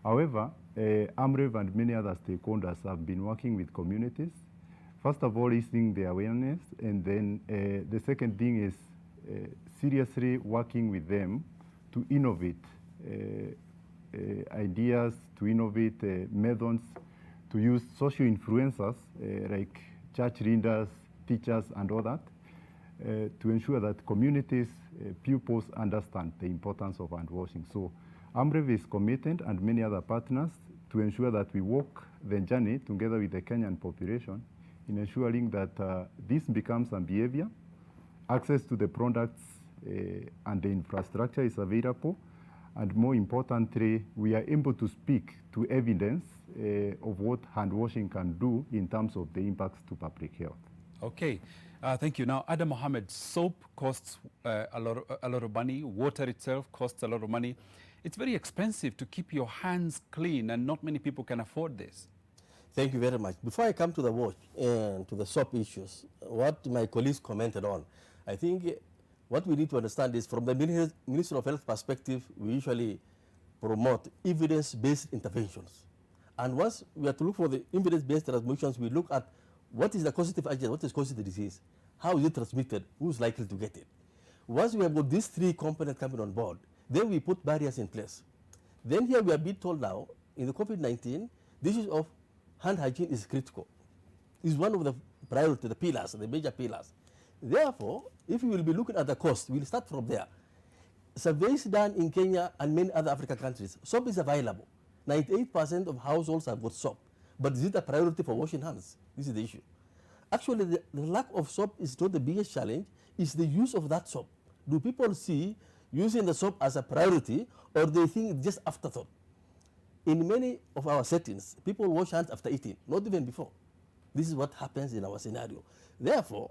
However, AMREF and many other stakeholders have been working with communities. First of all, raising the awareness, and then the second thing is seriously working with them to innovate ideas, to innovate methods, to use social influencers like church leaders, teachers, and all that, to ensure that communities, pupils understand the importance of hand washing. So AMREF is committed, and many other partners, to ensure that we walk the journey together with the Kenyan population in ensuring that this becomes a behavior, access to the products and the infrastructure is available, and more importantly, we are able to speak to evidence of what hand washing can do in terms of the impacts to public health. Okay, thank you. Now, Adam Mohammed, soap costs a lot of money. Water itself costs a lot of money. It's very expensive to keep your hands clean, and not many people can afford this. Thank you very much. Before I come to the wash and to the soap issues, what my colleagues commented on, I think what we need to understand is, from the Ministry of Health perspective, we usually promote evidence-based interventions. And once we have to look for the evidence-based transmissions, we look at what is the causative agent, what is causing the disease, how is it transmitted, who is likely to get it. Once we have got these three components coming on board, then we put barriers in place. Then here we are being told now, in the COVID-19, the issue of hand hygiene is critical. It's one of the priority, the pillars, the major pillars. Therefore, if we will be looking at the cost, we'll start from there. Surveys done in Kenya and many other African countries, soap is available. 98% of households have got soap. But is it a priority for washing hands? This is the issue. Actually, the lack of soap is not the biggest challenge, it's the use of that soap. Do people see using the soap as a priority, or they think it's just afterthought? In many of our settings, people wash hands after eating, not even before. This is what happens in our scenario. Therefore,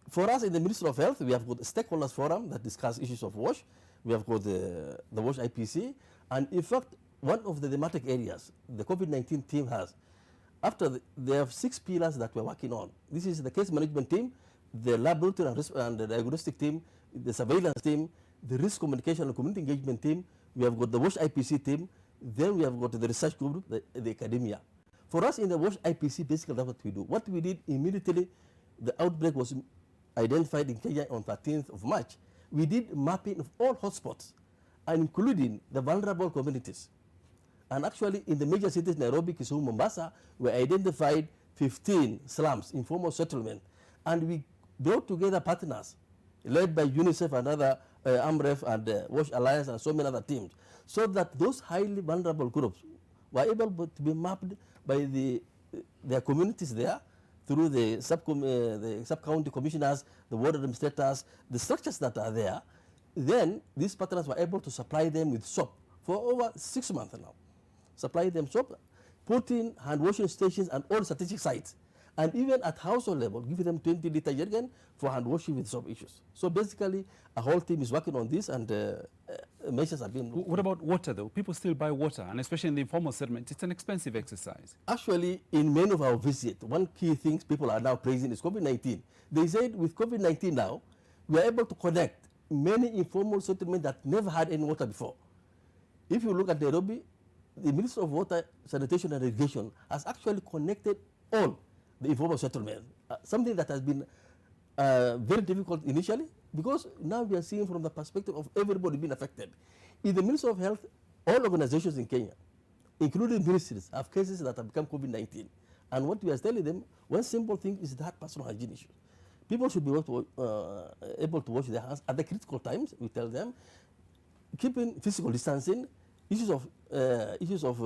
for us in the Ministry of Health, we have got a stakeholders forum that discuss issues of WASH. We have got the WASH IPC. And in fact, one of the thematic areas the COVID-19 team has, they have 6 pillars that we're working on. This is the case management team, the laboratory and the diagnostic team, the surveillance team, the risk communication and community engagement team. We have got the WASH IPC team. Then we have got the research group, the academia. For us in the WASH IPC, basically that's what we do. What we did immediately, the outbreak was identified in Kenya on 13th of March. We did mapping of all hotspots, and including the vulnerable communities. And actually in the major cities, Nairobi, Kisumu, Mombasa, we identified 15 slums, informal settlement. And we brought together partners led by UNICEF and other AMREF and WASH Alliance and so many other teams, so that those highly vulnerable groups were able to be mapped by their communities there through the sub-county commissioners, the ward administrators, the structures that are there. Then these partners were able to supply them with soap for over 6 months now. Supply them soap, put in hand washing stations and all strategic sites. And even at household level, give them 20-liter jerrycan for hand washing with soap issues. So basically, a whole team is working on this, and measures have been. What about water, though? People still buy water, and especially in the informal settlement, it's an expensive exercise. Actually, in many of our visits, one key thing people are now praising is COVID-19. They said with COVID-19 now, we are able to connect many informal settlements that never had any water before. If you look at Nairobi, the Ministry of Water, Sanitation and Irrigation has actually connected all the informal settlement, something that has been very difficult initially, because now we are seeing from the perspective of everybody being affected. In the Ministry of Health, all organizations in Kenya, including ministries, have cases that have become COVID-19. And what we are telling them, one simple thing is that personal hygiene issue. People should be able to wash their hands at the critical times. We tell them, keeping physical distancing, issues of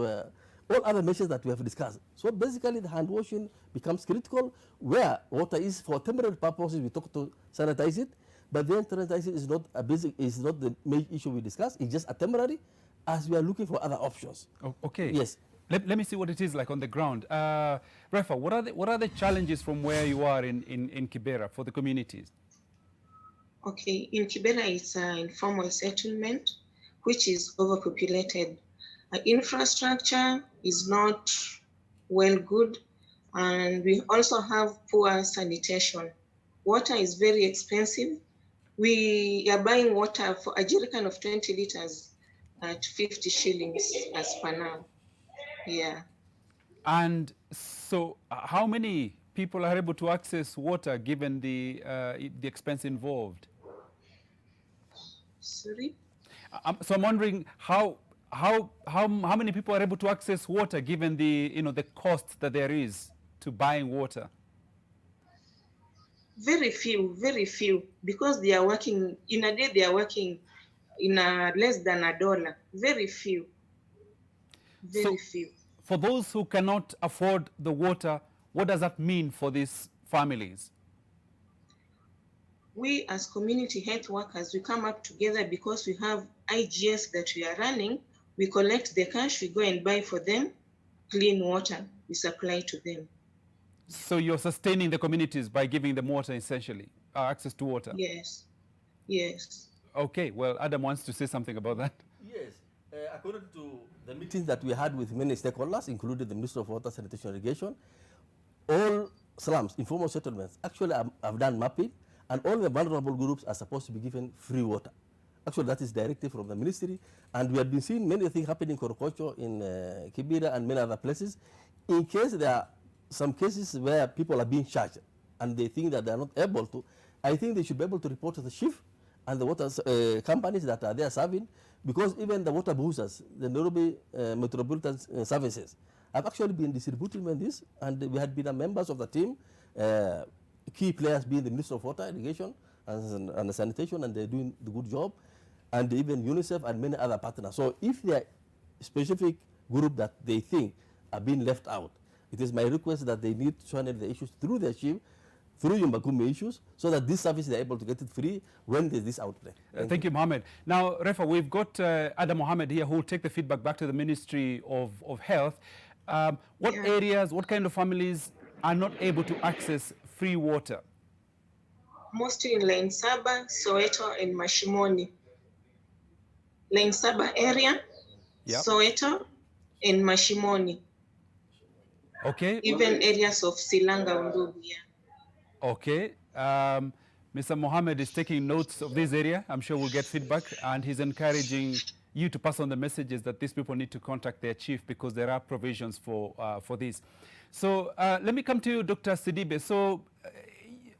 all other measures that we have discussed. So basically, the hand washing becomes critical. Where water is for temporary purposes, we talk to sanitize it, but then sanitizing is not the main issue we discuss. It's just a temporary, as we are looking for other options. Okay. Yes. Let me see what it is like on the ground. Refa, what are the challenges from where you are in Kibera for the communities? Okay, in Kibera, it's an informal settlement, which is overpopulated. Infrastructure is not well good, and we also have poor sanitation. Water is very expensive. We are buying water for a jerrycan of 20 liters at 50 shillings as per now. Yeah. And so how many people are able to access water given the expense involved? Sorry? So I'm wondering how many people are able to access water given the the cost that there is to buying water? Very few, because they are working in a day. They are working in less than $1. Very few. Very few. For those who cannot afford the water, what does that mean for these families? We as community health workers, we come up together because we have IGS that we are running. We collect the cash, we go and buy for them clean water, we supply to them. So you're sustaining the communities by giving them water, essentially, access to water? Yes, yes. Okay, well, Adam wants to say something about that. Yes, according to the meetings that we had with many stakeholders, including the Minister of Water, Sanitation and Irrigation, all slums, informal settlements, actually have done mapping, and all the vulnerable groups are supposed to be given free water. Actually, that is directive from the ministry, and we have been seeing many things happening in Korokocho, in Kibera, and many other places. In case there are some cases where people are being charged, and they think that they are not able to, I think they should be able to report to the chief and the water companies that are there serving, because even the water boosters, the Nairobi Metropolitan Services, have actually been distributing this, and we had been members of the team, key players being the Minister of Water, Irrigation, and Sanitation, and they're doing the good job, and even UNICEF and many other partners. So if there are specific group that they think are being left out, it is my request that they need to channel the issues through their chief through Yumbakumi issues so that this service, they're able to get it free when there's this outbreak. Thank you, Mohammed. Now, Refa, we've got Adam Mohammed here who will take the feedback back to the Ministry of Health. What areas, what kind of families are not able to access free water? Mostly in Lane Saba, Soweto, and Mashimoni. Lane Saba area, Soweto, and Mashimoni. Okay. Even areas of Silanga, Undugu, Okay. Mr. Mohammed is taking notes of this area. I'm sure we'll get feedback, and he's encouraging you to pass on the messages that these people need to contact their chief because there are provisions for this. So let me come to you, Dr. Sidibe. So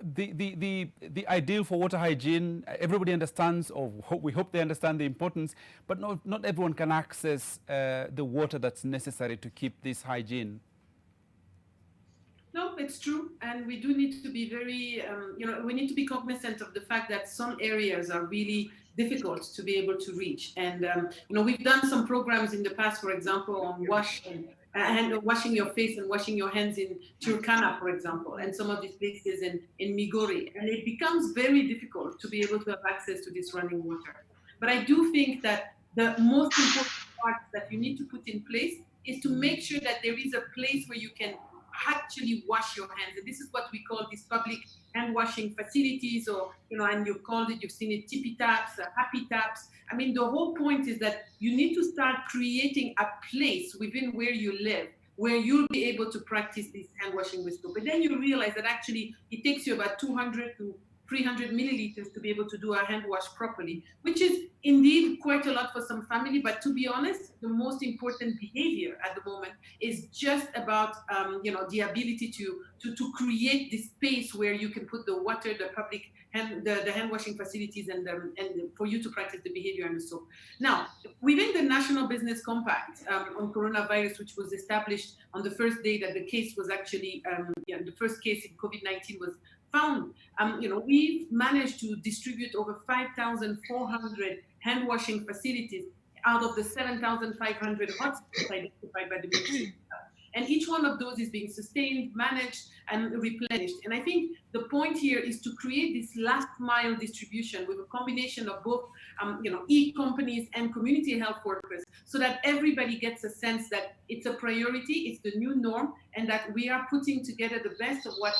the ideal for water hygiene, everybody understands, or we hope they understand the importance, but not everyone can access the water that's necessary to keep this hygiene. No, it's true, and we do need to be very, we need to be cognizant of the fact that some areas are really difficult to be able to reach. And we've done some programs in the past, for example, on washing your face and washing your hands in Turkana, for example, and some of these places in Migori. And it becomes very difficult to be able to have access to this running water. But I do think that the most important part that you need to put in place is to make sure that there is a place where you can actually wash your hands. And this is what we call these public hand washing facilities, or, and you've called it, you've seen it, tippy taps, happy taps. I mean, the whole point is that you need to start creating a place within where you live where you'll be able to practice this hand washing with soap. And then you realize that actually it takes you about 200 to 300 milliliters to be able to do a hand wash properly, which is indeed quite a lot for some family. But to be honest, the most important behavior at the moment is just about, the ability to create this space where you can put the water, the public the hand washing facilities, and for you to practice the behavior and the soap. Now, within the National Business Compact on coronavirus, which was established on the first day that the case was actually, the first case in COVID-19 was found, we've managed to distribute over 5,400 hand washing facilities out of the 7,500 hotspots identified by the Ministry. And each one of those is being sustained, managed, and replenished. And I think the point here is to create this last mile distribution with a combination of both, e-companies and community health workers, so that everybody gets a sense that it's a priority, it's the new norm, and that we are putting together the best of what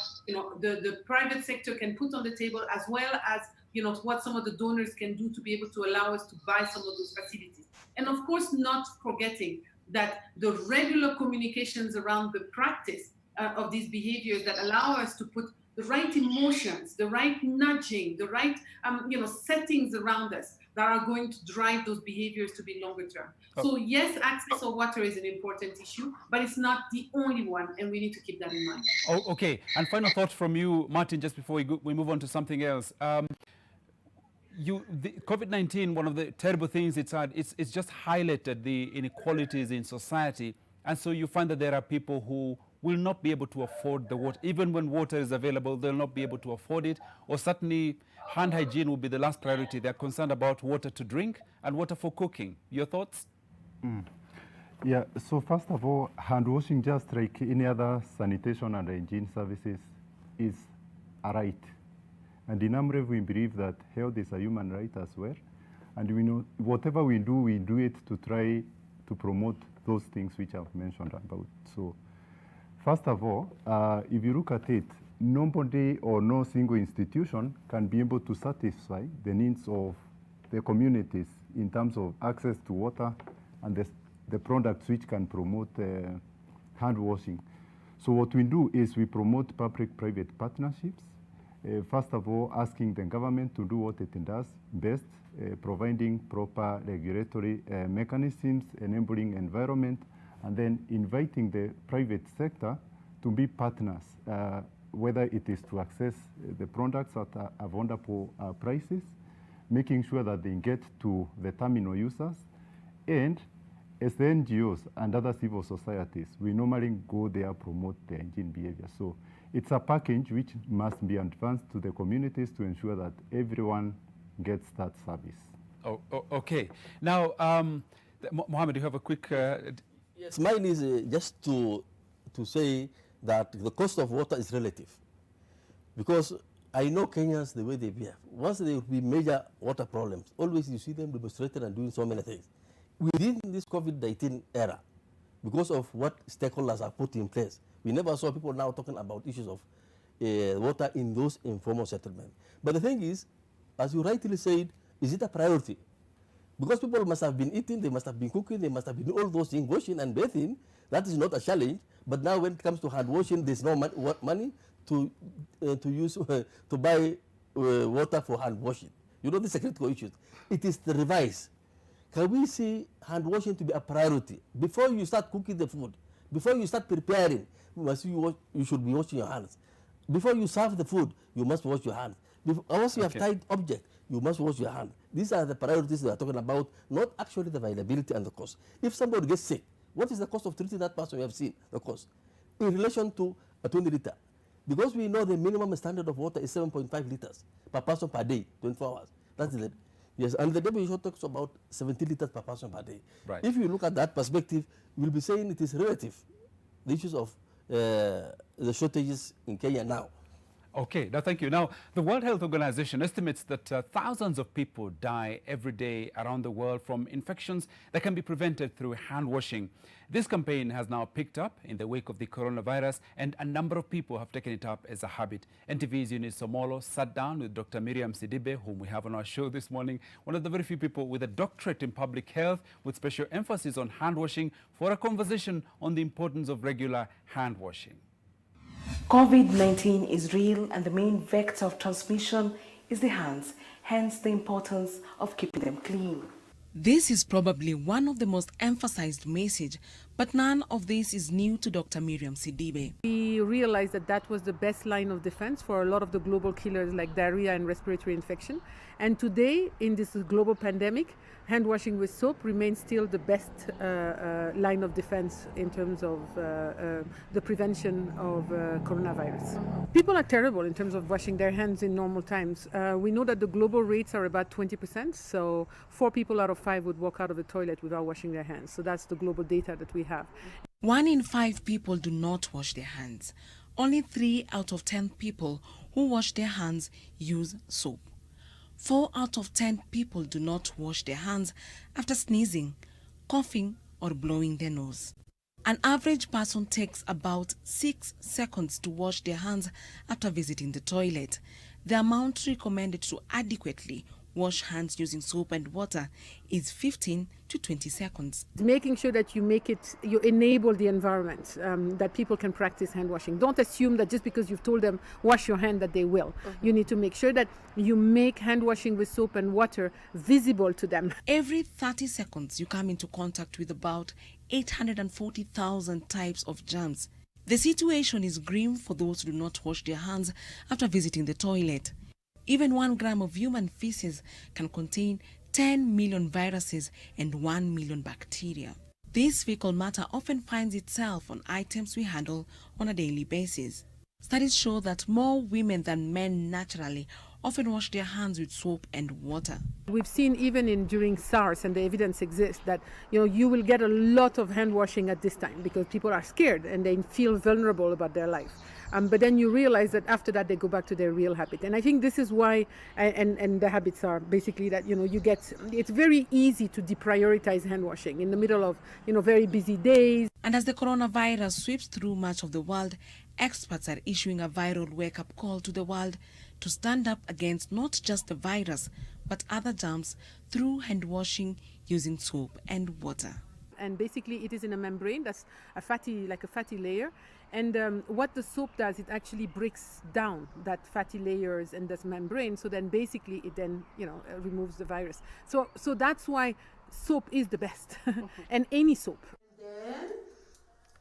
the private sector can put on the table, as well as what some of the donors can do to be able to allow us to buy some of those facilities. And of course, not forgetting that the regular communications around the practice of these behaviors that allow us to put the right emotions, the right nudging, the right settings around us that are going to drive those behaviors to be longer term. So yes, access to water is an important issue, but it's not the only one, and we need to keep that in mind. Oh, okay. And final thought from you, Martin, just before we move on to something else. COVID-19, one of the terrible things it's just highlighted the inequalities in society. And so you find that there are people who will not be able to afford the water. Even when water is available, they'll not be able to afford it. Or certainly hand hygiene will be the last priority. They're concerned about water to drink and water for cooking. Your thoughts? Yeah, so first of all, hand washing, just like any other sanitation and hygiene services, is a right. And in AMREV, we believe that health is a human right as well. And we know whatever we do it to try to promote those things which I've mentioned about. So first of all, if you look at it, nobody or no single institution can be able to satisfy the needs of the communities in terms of access to water and the products which can promote hand washing. So what we do is we promote public-private partnerships. First of all, asking the government to do what it does best, providing proper regulatory mechanisms, enabling environment, and then inviting the private sector to be partners, whether it is to access the products at affordable prices, making sure that they get to the terminal users, and as the NGOs and other civil societies, we normally go there promote the hygiene behavior. So it's a package which must be advanced to the communities to ensure that everyone gets that service. Oh, okay. Now, Mohammed, you have a quick... Yes, mine is just to say that the cost of water is relative. Because I know Kenyans the way they behave. Once there will be major water problems, always you see them demonstrating and doing so many things. Within this COVID-19 era, because of what stakeholders have put in place, we never saw people now talking about issues of water in those informal settlements. But the thing is, as you rightly said, is it a priority? Because people must have been eating, they must have been cooking, they must have been all those things, washing and bathing. That is not a challenge. But now when it comes to hand washing, there's no money to use to buy water for hand washing. You know, this is a critical issue. It is the revise. Can we see hand washing to be a priority? Before you start cooking the food, before you start preparing, you should be washing your hands. Before you serve the food, you must wash your hands. Once you have tied object, you must wash your hands. These are the priorities we are talking about, not actually the availability and the cost. If somebody gets sick, what is the cost of treating that person? We have seen the cost in relation to a 20 liter. Because we know the minimum standard of water is 7.5 liters per person per day, 24 hours. That's it. Yes, and the WHO talks about 70 liters per person per day. Right. If you look at that perspective, you'll be saying it is relative, the issues of the shortages in Kenya now. Okay, now thank you. Now, the World Health Organization estimates that thousands of people die every day around the world from infections that can be prevented through hand washing. This campaign has now picked up in the wake of the coronavirus, and a number of people have taken it up as a habit. NTV's Eunice Somolo sat down with Dr. Miriam Sidibe, whom we have on our show this morning, one of the very few people with a doctorate in public health with special emphasis on hand washing, for a conversation on the importance of regular hand washing. COVID-19 is real, and the main vector of transmission is the hands, hence the importance of keeping them clean. This is probably one of the most emphasized message, but none of this is new to Dr. Miriam Sidibe. We realized that that was the best line of defense for a lot of the global killers like diarrhea and respiratory infection. And today, in this global pandemic, hand washing with soap remains still the best line of defense in terms of the prevention of coronavirus. People are terrible in terms of washing their hands in normal times. We know that the global rates are about 20%, so 4 people out of 5 would walk out of the toilet without washing their hands. So that's the global data that we have. 1 in 5 people do not wash their hands. Only 3 out of 10 people who wash their hands use soap. 4 out of 10 people do not wash their hands after sneezing, coughing, or blowing their nose. An average person takes about 6 seconds to wash their hands after visiting the toilet. The amount recommended to adequately wash hands using soap and water is 15 to 20 seconds. Making sure that you enable the environment, that people can practice hand washing. Don't assume that just because you've told them wash your hand that they will. You need to make sure that you make hand washing with soap and water visible to them. Every 30 seconds you come into contact with about 840,000 types of germs. The situation is grim for those who do not wash their hands after visiting the toilet. Even 1 gram of human feces can contain 10 million viruses and 1 million bacteria. This fecal matter often finds itself on items we handle on a daily basis. Studies show that more women than men naturally often wash their hands with soap and water. We've seen even during SARS, and the evidence exists, that you will get a lot of hand washing at this time because people are scared and they feel vulnerable about their life. But then you realize that after that they go back to their real habit. And I think this is why, and the habits are basically that, it's very easy to deprioritize hand washing in the middle of, very busy days. And as the coronavirus sweeps through much of the world, experts are issuing a viral wake-up call to the world to stand up against not just the virus, but other germs through hand washing using soap and water. And basically it is in a membrane that's like a fatty layer. And what the soap does, it actually breaks down that fatty layers in this membrane. So then basically it then, removes the virus. So that's why soap is the best, and any soap.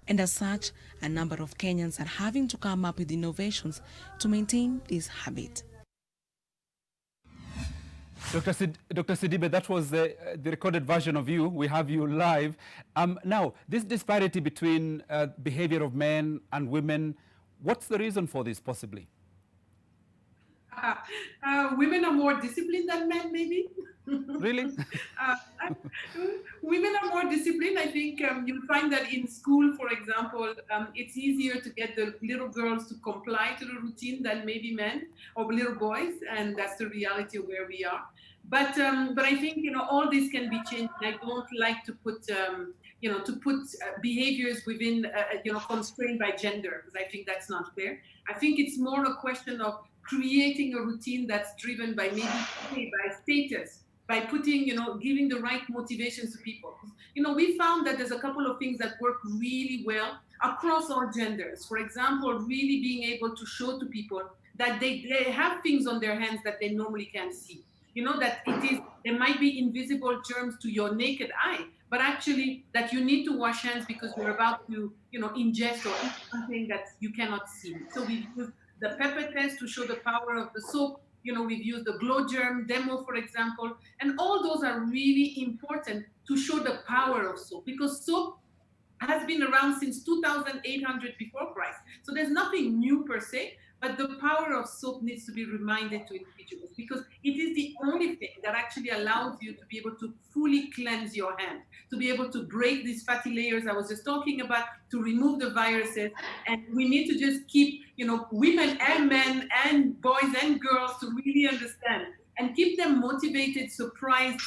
And as such, a number of Kenyans are having to come up with innovations to maintain this habit. Dr. Sidibe, that was the recorded version of you. We have you live. Now, this disparity between behavior of men and women, what's the reason for this, possibly? Women are more disciplined than men, maybe. Really? Women are more disciplined. I think you'll find that in school, for example, it's easier to get the little girls to comply to the routine than maybe men or little boys, and that's the reality of where we are. But I think all this can be changed. I don't like to put behaviors within constrained by gender, because I think that's not fair. I think it's more a question of creating a routine that's driven by maybe by status, by putting, giving the right motivations to people. We found that there's a couple of things that work really well across all genders. For example, really being able to show to people that they have things on their hands that they normally can't see. That there might be invisible germs to your naked eye, but actually that you need to wash hands because you're about to, ingest or eat something that you cannot see. So we use the pepper test to show the power of the soap. We've used the glow germ demo, for example, and all those are really important to show the power of soap, because soap has been around since 2800 before Christ. So there's nothing new per se, but the power of soap needs to be reminded to individuals, because it is the only thing that actually allows you to be able to fully cleanse your hand, to be able to break these fatty layers I was just talking about, to remove the viruses. And we need to just keep, women and men and boys and girls to really understand and keep them motivated, surprised,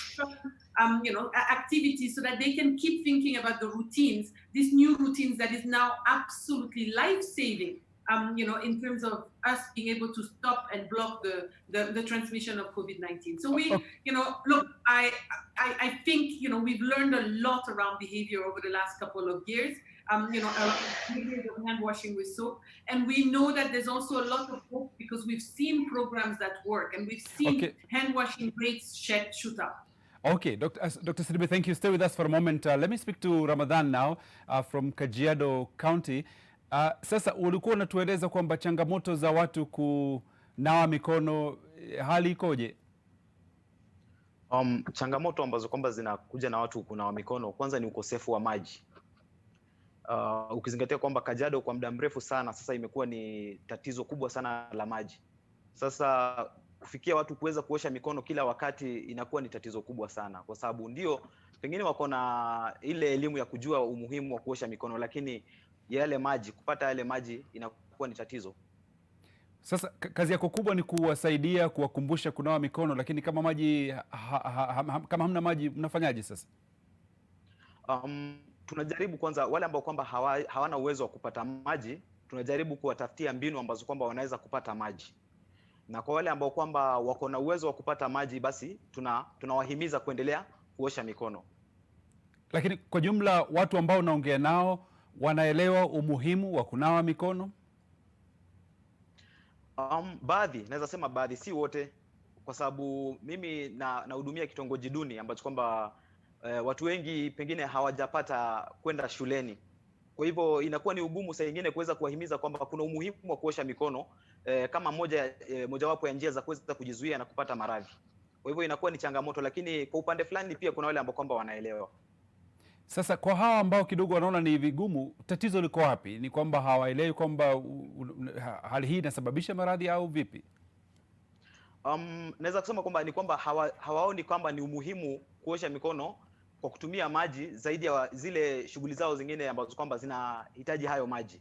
activities, so that they can keep thinking about the routines, these new routines that is now absolutely life-saving, in terms of us being able to stop and block the transmission of COVID-19. So we, look, I think, we've learned a lot around behavior over the last couple of years, around behavior of hand washing with soap. And we know that there's also a lot of hope, because we've seen programs that work, and we've seen hand washing rates shoot up. Okay, Dr. Sidibe, thank you. Stay with us for a moment. Let me speak to Ramadan now from Kajiado County. Sasa ulikuwa unatueleza kwamba changamoto za watu kunawa mikono, hali ikoje? Changamoto ambazo kwamba zinakuja na watu kunawa mikono, kwanza ni ukosefu wa maji. Ukizingatia kwamba Kajiado kwa muda mrefu sana sasa imekuwa ni tatizo kubwa sana la maji. Sasa kufikia watu kuweza kuosha mikono kila wakati inakuwa ni tatizo kubwa sana, kwa sababu ndio pengine wako na ile elimu ya kujua umuhimu wa kuosha mikono, lakini kupata yale maji inakuwa ni tatizo. Sasa kazi yako kubwa ni kuwasaidia, kuwakumbusha kunawa mikono, lakini kama maji kama hamna maji mnafanyaje sasa? Tunajaribu kwanza, wale ambao kwamba hawana uwezo wa kupata maji, tunajaribu kuwatafutia mbinu ambazo kwamba wanaweza kupata maji. Na kwa wale ambao kwamba wako na uwezo wa kupata maji, basi tunawahimiza kuendelea kuosha mikono. Lakini kwa jumla watu ambao unaongea nao wanaelewa umuhimu wa kunawa mikono? Baadhi, naweza sema baadhi, si wote, kwa sababu mimi nahudumia kitongoji duni ambacho kwamba watu wengi pengine hawajapata kwenda shuleni. Kwa hivyo inakuwa ni ugumu saa nyingine kuweza kuwahimiza kwamba kuna umuhimu wa kuosha mikono kama mojawapo ya njia za kuweza kujizuia na kupata maradhi. Kwa hivyo inakuwa ni changamoto, lakini kwa upande fulani pia kuna wale ambao kwamba wanaelewa. Sasa kwa hawa ambao kidogo wanaona ni vigumu, tatizo liko wapi? Ni kwamba hawaelewi kwamba hali hii inasababisha maradhi au vipi? Naweza kusema kwamba ni kwamba hawaoni kwamba ni umuhimu kuosha mikono kwa kutumia maji zaidi ya zile shughuli zao zingine ambazo kwamba zinahitaji hayo maji.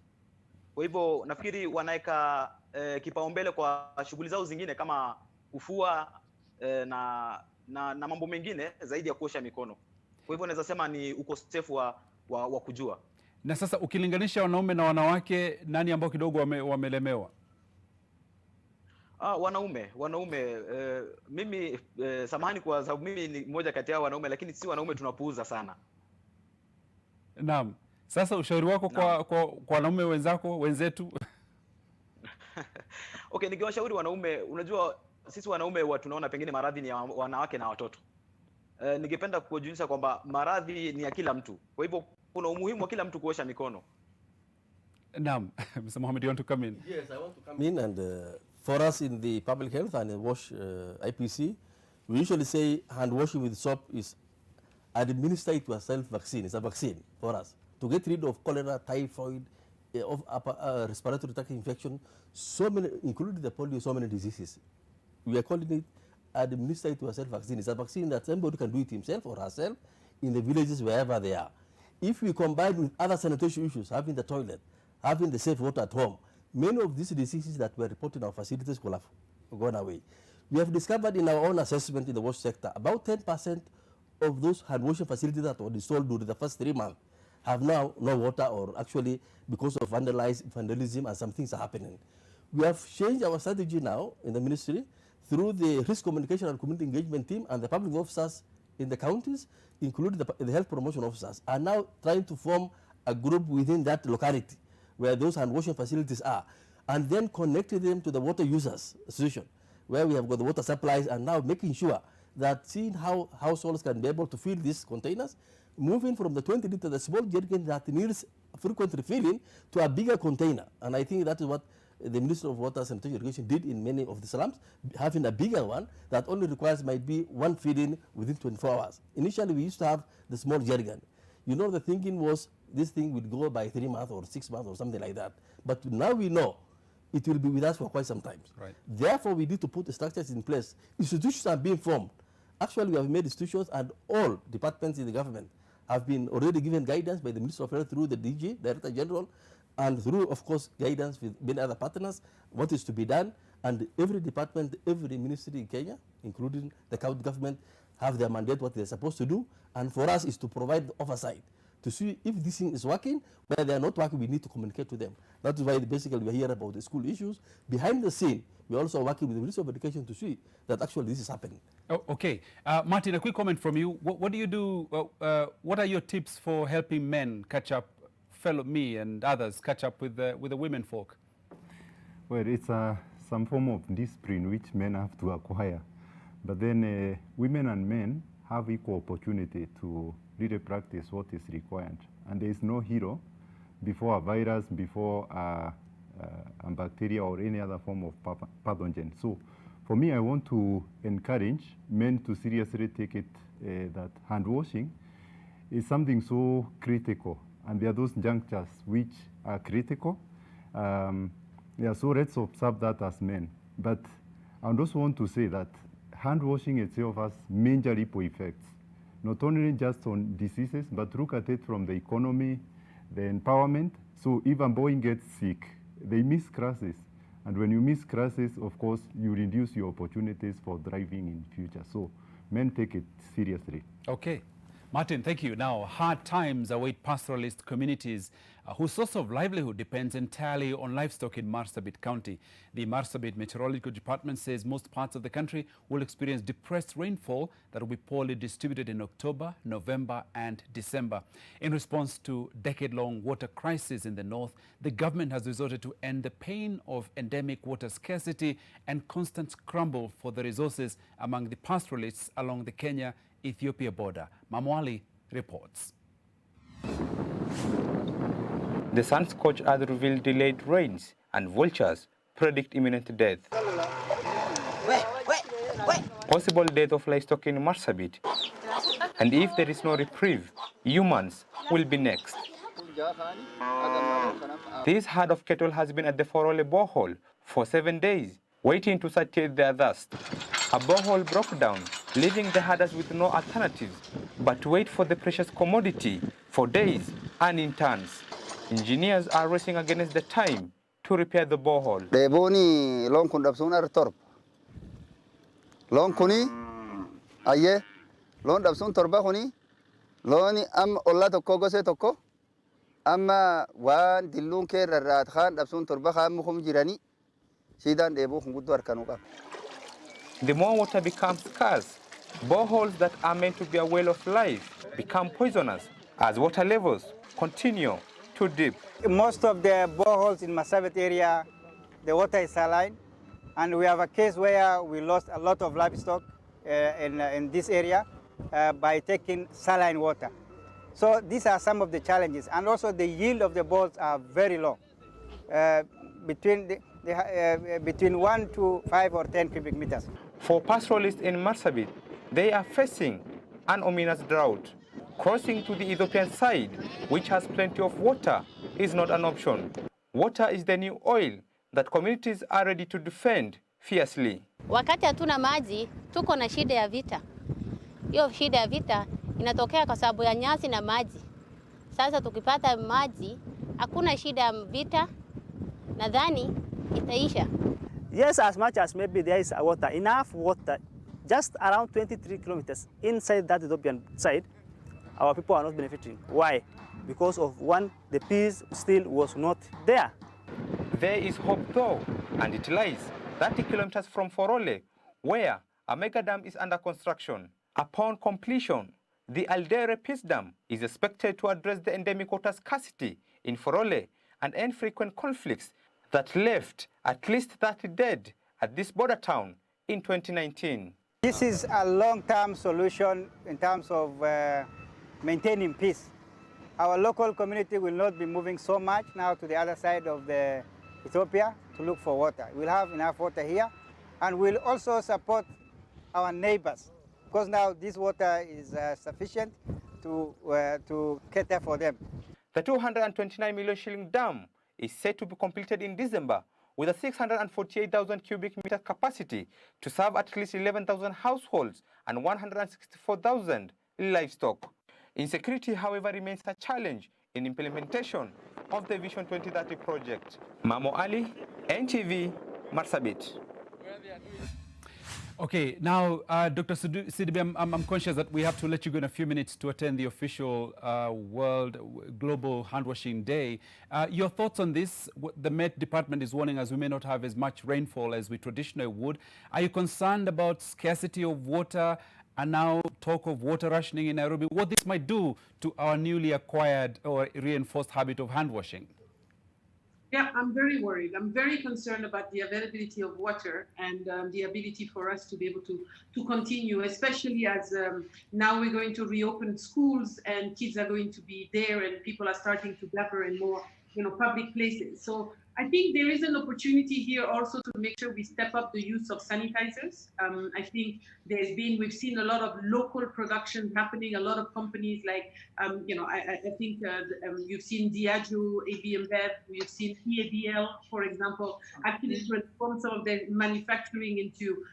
Kwa hivyo nafikiri wanaweka kipaumbele kwa shughuli zao zingine kama kufua na mambo mengine zaidi ya kuosha mikono. Kwa hivyo naweza sema ni ukosefu wa kujua. Na sasa ukilinganisha wanaume na wanawake, nani ambao kidogo wamelemewa? Wanaume mimi samahani kwa sababu mimi ni mmoja kati ya wanaume, lakini si wanaume tunapuuza sana. Naam. Sasa ushauri wako kwa wanaume wenzetu? Okay, nikiwashauri wanaume, unajua sisi wanaume tunaona pengine maradhi ni ya wanawake na watoto. Ningependa kujulisha kwamba maradhi ni ya kila mtu. Kwa hivyo kuna umuhimu wa kila mtu kuosha mikono. Naam. Mr. Mohammed, you want to come in? Yes, I want to come in, and for us in the public health and wash IPC, we usually say hand washing with soap is administered to a self-vaccine. It's a vaccine for us to get rid of cholera, typhoid, of upper respiratory tract infection, so many, including the polio, so many diseases. We are calling it administer it to a self-vaccine. It's a vaccine that somebody can do it himself or herself in the villages wherever they are. If we combine with other sanitation issues, having the toilet, having the safe water at home, many of these diseases that were reported in our facilities will have gone away. We have discovered in our own assessment in the wash sector, about 10% of those hand washing facilities that were installed during the first 3 months have now no water, or actually because of vandalism and some things are happening. We have changed our strategy now in the ministry through the risk communication and community engagement team, and the public officers in the counties, including the health promotion officers, are now trying to form a group within that locality where those hand washing facilities are, and then connecting them to the water users association, where we have got the water supplies, and now making sure that seeing how households can be able to fill these containers, moving from the 20 liter, the small jerrycan that needs frequent refilling, to a bigger container. And I think that is what the Minister of Water and Sanitation Irrigation did in many of the slums, having a bigger one that only requires might be one feeding within 24 hours. Initially, we used to have the small jerrycan. You know, the thinking was this thing would go by 3 months or 6 months or something like that. But now we know it will be with us for quite some time. Right. Therefore, we need to put the structures in place. Institutions are being formed. Actually, we have made institutions, and all departments in the government have been already given guidance by the Minister of Health through the DG, Director General, and through, of course, guidance with many other partners, what is to be done. And every department, every ministry in Kenya, including the county government, have their mandate, what they're supposed to do. And for us is to provide the oversight to see if this thing is working. Where they are not working, we need to communicate to them. That is why basically we are here about the school issues. Behind the scene, we are also working with the Ministry of Education to see that actually this is happening. Oh, okay. Martin, a quick comment from you. What do you do? What are your tips for helping men catch up, me and others, catch up with the women folk? Well, it's some form of discipline which men have to acquire. But then women and men have equal opportunity to really practice what is required. And there is no hero before a virus, before a bacteria or any other form of pathogen. So for me, I want to encourage men to seriously take it that hand washing is something so critical. And there are those junctures which are critical. Yeah, so let's observe that as men. But I also want to say that hand washing itself has major ripple effects, not only just on diseases, but look at it from the economy, the empowerment. So if a boy gets sick, they miss classes. And when you miss classes, of course, you reduce your opportunities for thriving in future. So men take it seriously. Okay. Martin, thank you. Now, hard times await pastoralist communities whose source of livelihood depends entirely on livestock in Marsabit County. The Marsabit Meteorological Department says most parts of the country will experience depressed rainfall that will be poorly distributed in October, November and December. In response to decade-long water crisis in the north, the government has resorted to end the pain of endemic water scarcity and constant scramble for the resources among the pastoralists along the Kenya-Ethiopia border. Mamwali reports. The sun-scorched earth revealed delayed rains, and vultures predict imminent death. Possible death of livestock in Marsabit. And if there is no reprieve, humans will be next. This herd of cattle has been at the Forole borehole for 7 days, waiting to satiate their thirst. A borehole broke down, leaving the herders with no alternatives but to wait for the precious commodity for days and in turns. Engineers are racing against the time to repair the borehole. Deboni long kundapsun torp. Long kuni aye long dapsun torba kuni loni am olla tokko gose tokko amma wan dillun ke rarat khan dapsun torba kham khum jirani sidan debu khungudu arkanu qab. The more water becomes scarce, boreholes that are meant to be a well of life become poisonous as water levels continue too deep. Most of the boreholes in Marsabit area, the water is saline, and we have a case where we lost a lot of livestock in this area by taking saline water. So these are some of the challenges, and also the yield of the boreholes are very low, between 1 to 5 or 10 cubic meters. For pastoralists in Marsabit, they are facing an ominous drought. Crossing to the Ethiopian side, which has plenty of water, is not an option. Water is the new oil that communities are ready to defend fiercely. Wakati hatuna maji, tuko na shida ya vita. Hiyo shida ya vita inatokea kwa sababu ya nyasi na maji. Sasa tukipata maji, hakuna shida ya vita, nadhani itaisha. Yes, as much as maybe there is water, enough water, just around 23 kilometers inside that Ethiopian side, our people are not benefiting. Why? Because of one, the peace still was not there. There is hope though, and it lies 30 kilometers from Forole, where a mega dam is under construction. Upon completion, the Aldere Peace Dam is expected to address the endemic water scarcity in Forole and end frequent conflicts that left at least 30 dead at this border town in 2019. This is a long-term solution in terms of maintaining peace. Our local community will not be moving so much now to the other side of the Ethiopia to look for water. We'll have enough water here, and we'll also support our neighbors, because now this water is sufficient to cater for them. The 229 million shilling dam is set to be completed in December with a 648,000 cubic meter capacity to serve at least 11,000 households and 164,000 livestock. Insecurity, however, remains a challenge in implementation of the Vision 2030 project. Mamo Ali, NTV, Marsabit. Okay, now, Dr. Sidibe, I'm conscious that we have to let you go in a few minutes to attend the official World Global Handwashing Day. Your thoughts on this? The Met Department is warning us we may not have as much rainfall as we traditionally would. Are you concerned about scarcity of water and now talk of water rationing in Nairobi? What this might do to our newly acquired or reinforced habit of hand washing? Yeah, I'm very worried. I'm very concerned about the availability of water and the ability for us to be able to continue, especially as now we're going to reopen schools and kids are going to be there and people are starting to gather in more, public places. So I think there is an opportunity here also to make sure we step up the use of sanitizers. I think we've seen a lot of local production happening, a lot of companies like, I think you've seen Diageo, AB InBev, you've seen EADL, for example, actually transform some of their manufacturing into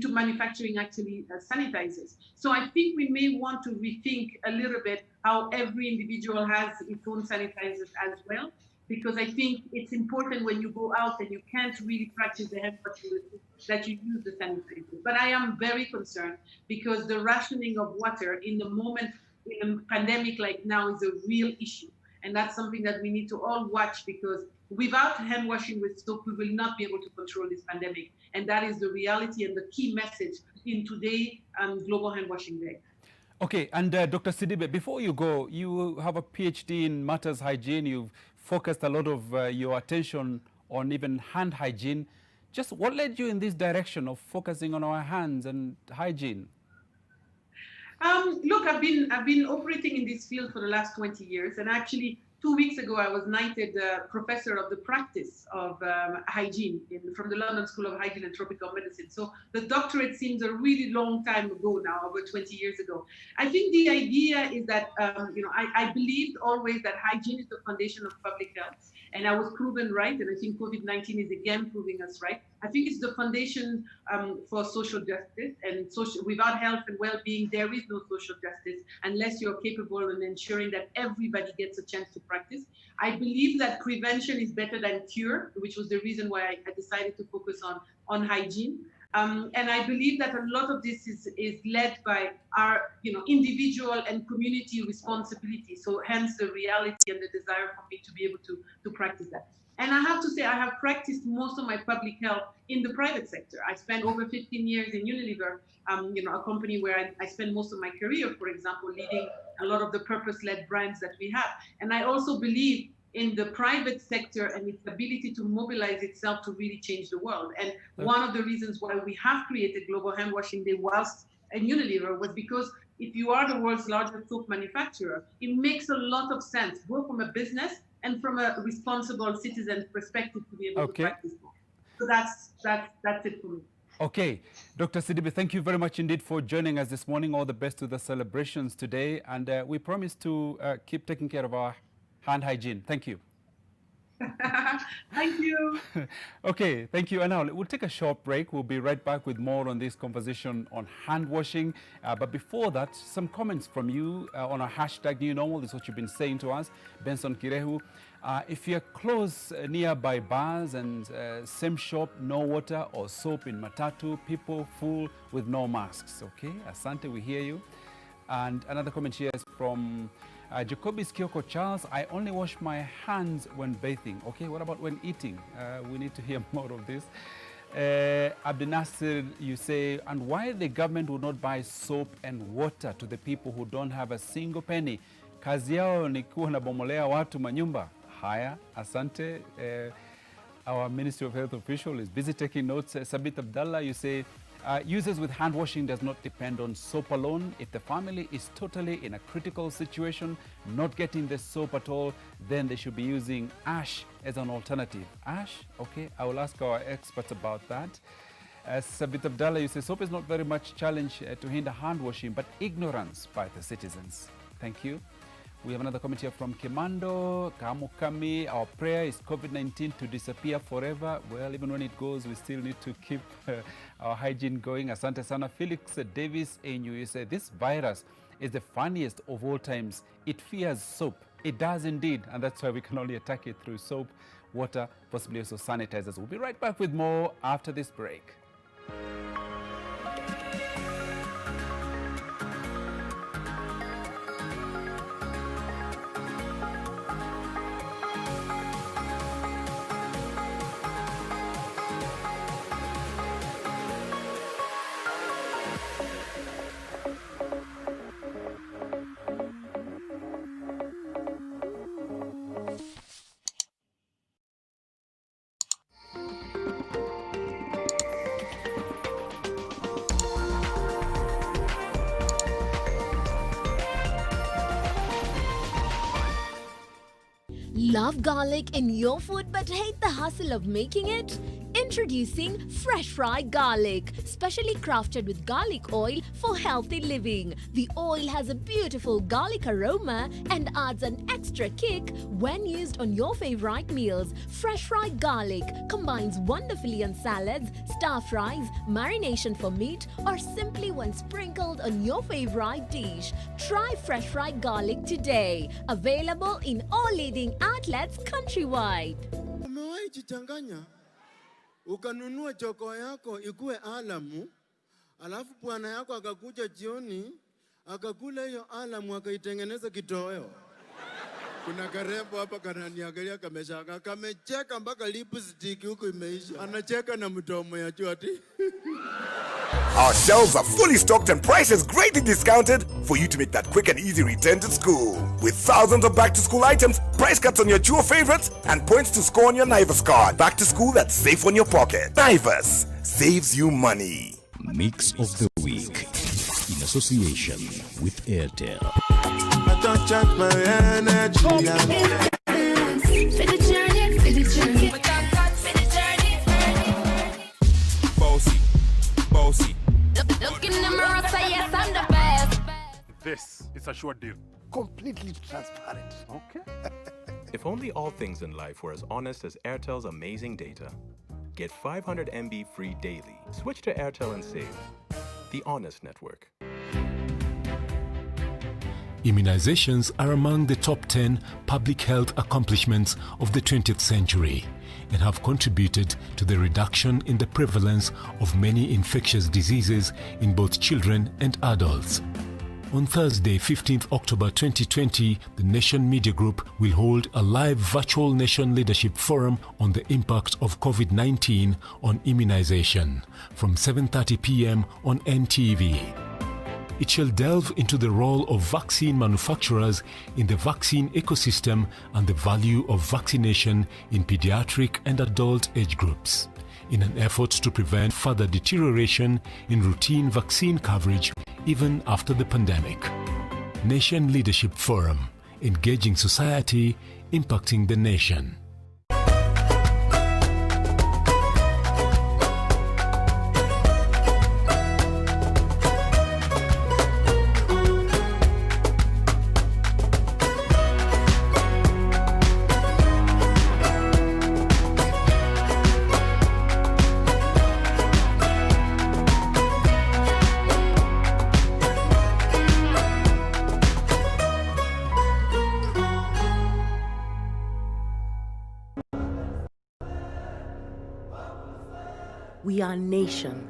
manufacturing actually sanitizers. So I think we may want to rethink a little bit how every individual has its own sanitizers as well, because I think it's important when you go out and you can't really practice the hand washing that you use the sanitizer. But I am very concerned because the rationing of water in the moment in a pandemic like now is a real issue. And that's something that we need to all watch, because without hand washing with soap, we will not be able to control this pandemic. And that is the reality and the key message in today's Global Hand Washing Day. Okay, and Dr. Sidibe, before you go, you have a PhD in matters hygiene. You've focused a lot of your attention on even hand hygiene. Just what led you in this direction of focusing on our hands and hygiene? Look, I've been operating in this field for the last 20 years, and actually 2 weeks ago I was knighted professor of the practice of hygiene from the London School of Hygiene and Tropical Medicine. So the doctorate seems a really long time ago now, over 20 years ago. I think the idea is that I believed always that hygiene is the foundation of public health, and I was proven right, and I think COVID-19 is again proving us right. I think it's the foundation for social justice, and without health and well-being, there is no social justice unless you're capable in ensuring that everybody gets a chance to practice. I believe that prevention is better than cure, which was the reason why I decided to focus on hygiene. And I believe that a lot of this is led by our individual and community responsibility. So hence the reality and the desire for me to be able to practice that. And I have to say, I have practiced most of my public health in the private sector. I spent over 15 years in Unilever, a company where I spent most of my career, for example, leading a lot of the purpose-led brands that we have. And I also believe in the private sector and its ability to mobilize itself to really change the world. And one of the reasons why we have created Global Hand Washing Day whilst in Unilever was because if you are the world's largest soap manufacturer, it makes a lot of sense, both from a business and from a responsible citizen perspective, to be able to practice more. So that's it for me. Okay, Dr. Sidibe, thank you very much indeed for joining us this morning. All the best to the celebrations today, and we promise to keep taking care of our hand hygiene. Thank you. Thank you. Okay, thank you. And now we'll take a short break. We'll be right back with more on this conversation on hand washing. But before that, some comments from you on our hashtag New Normal. This is what you've been saying to us. Benson Kirehu, if you're close nearby bars and same shop, no water or soap in matatu, people full with no masks. Okay, Asante, we hear you. And another comment here is from Jacobis Kyoko Charles. I only wash my hands when bathing. Okay, what about when eating? We need to hear more of this. Abdinasir, you say, and why the government will not buy soap and water to the people who don't have a single penny? Kazi yao ni kuwa na bomolea watu manyumba. Haya, asante. Our Ministry of Health official is busy taking notes. Sabit Abdallah, you say, users with hand washing does not depend on soap alone. If the family is totally in a critical situation, not getting the soap at all, then they should be using ash as an alternative. Ash? Okay, I will ask our experts about that. Sabit Abdallah, you say soap is not very much challenge to hinder hand washing, but ignorance by the citizens. Thank you. We have another comment here from Kimando Kamukami. Our prayer is COVID-19 to disappear forever. Well, even when it goes, we still need to keep our hygiene going. Asante sana. Felix Davis, you say this virus is the funniest of all times. It fears soap. It does indeed, and that's why we can only attack it through soap, water, possibly also sanitizers. We'll be right back with more after this break. Love garlic in your food but hate the hustle of making it? Introducing Fresh Fried Garlic, specially crafted with garlic oil for healthy living. The oil has a beautiful garlic aroma and adds an extra kick when used on your favorite meals. Fresh Fried Garlic combines wonderfully on salads, stir fries, marination for meat, or simply when sprinkled on your favorite dish. Try Fresh Fried Garlic today. Available in all leading outlets countrywide. Ukanunua choko yako ikuwe alamu, alafu bwana yako akakuja jioni, akakula hiyo alamu akaitengeneza kitoweo. Kuna karembo hapa kananiangalia kameshaka, kamecheka mpaka lipstick huko imeisha. Anacheka na mdomo ya choti. Our shelves are fully stocked and prices greatly discounted for you to make that quick and easy return to school. With thousands of back-to-school items, price cuts on your Chuo favorites, and points to score on your Naivas card. Back to school that's safe on your pocket. Naivas saves you money. Mix of the Week in association with Airtel. I don't charge my energy. Bossy. Look in the mirror, say yes, I'm the best. This is a sure deal. Completely transparent. Okay. If only all things in life were as honest as Airtel's amazing data. Get 500 MB free daily. Switch to Airtel and save. The Honest Network. Immunizations are among the top 10 public health accomplishments of the 20th century and have contributed to the reduction in the prevalence of many infectious diseases in both children and adults. On Thursday, 15th October 2020, the Nation Media Group will hold a live virtual Nation Leadership Forum on the impact of COVID-19 on immunization from 7:30 p.m. on NTV. It shall delve into the role of vaccine manufacturers in the vaccine ecosystem and the value of vaccination in pediatric and adult age groups, in an effort to prevent further deterioration in routine vaccine coverage even after the pandemic. Nation Leadership Forum, engaging society, impacting the nation. We are Nation,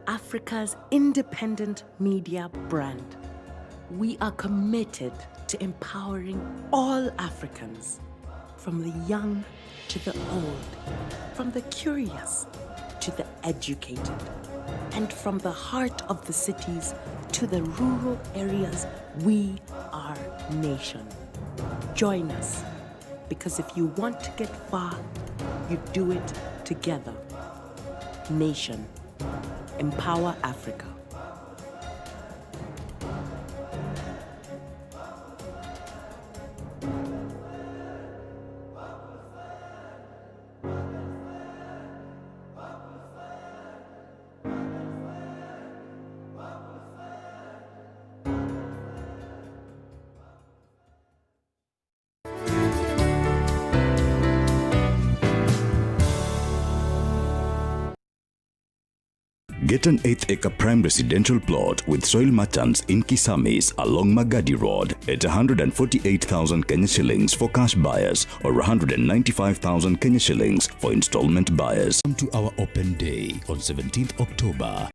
Africa's independent media brand. We are committed to empowering all Africans, from the young to the old, from the curious to the educated, and from the heart of the cities to the rural areas. We are Nation. Join us, because if you want to get far, you do it together. Nation. Empower Africa. Get an 8-acre prime residential plot with soil merchants in Kisamis along Magadi Road at 148,000 Kenya shillings for cash buyers or 195,000 Kenya shillings for installment buyers. Come to our open day on 17th October.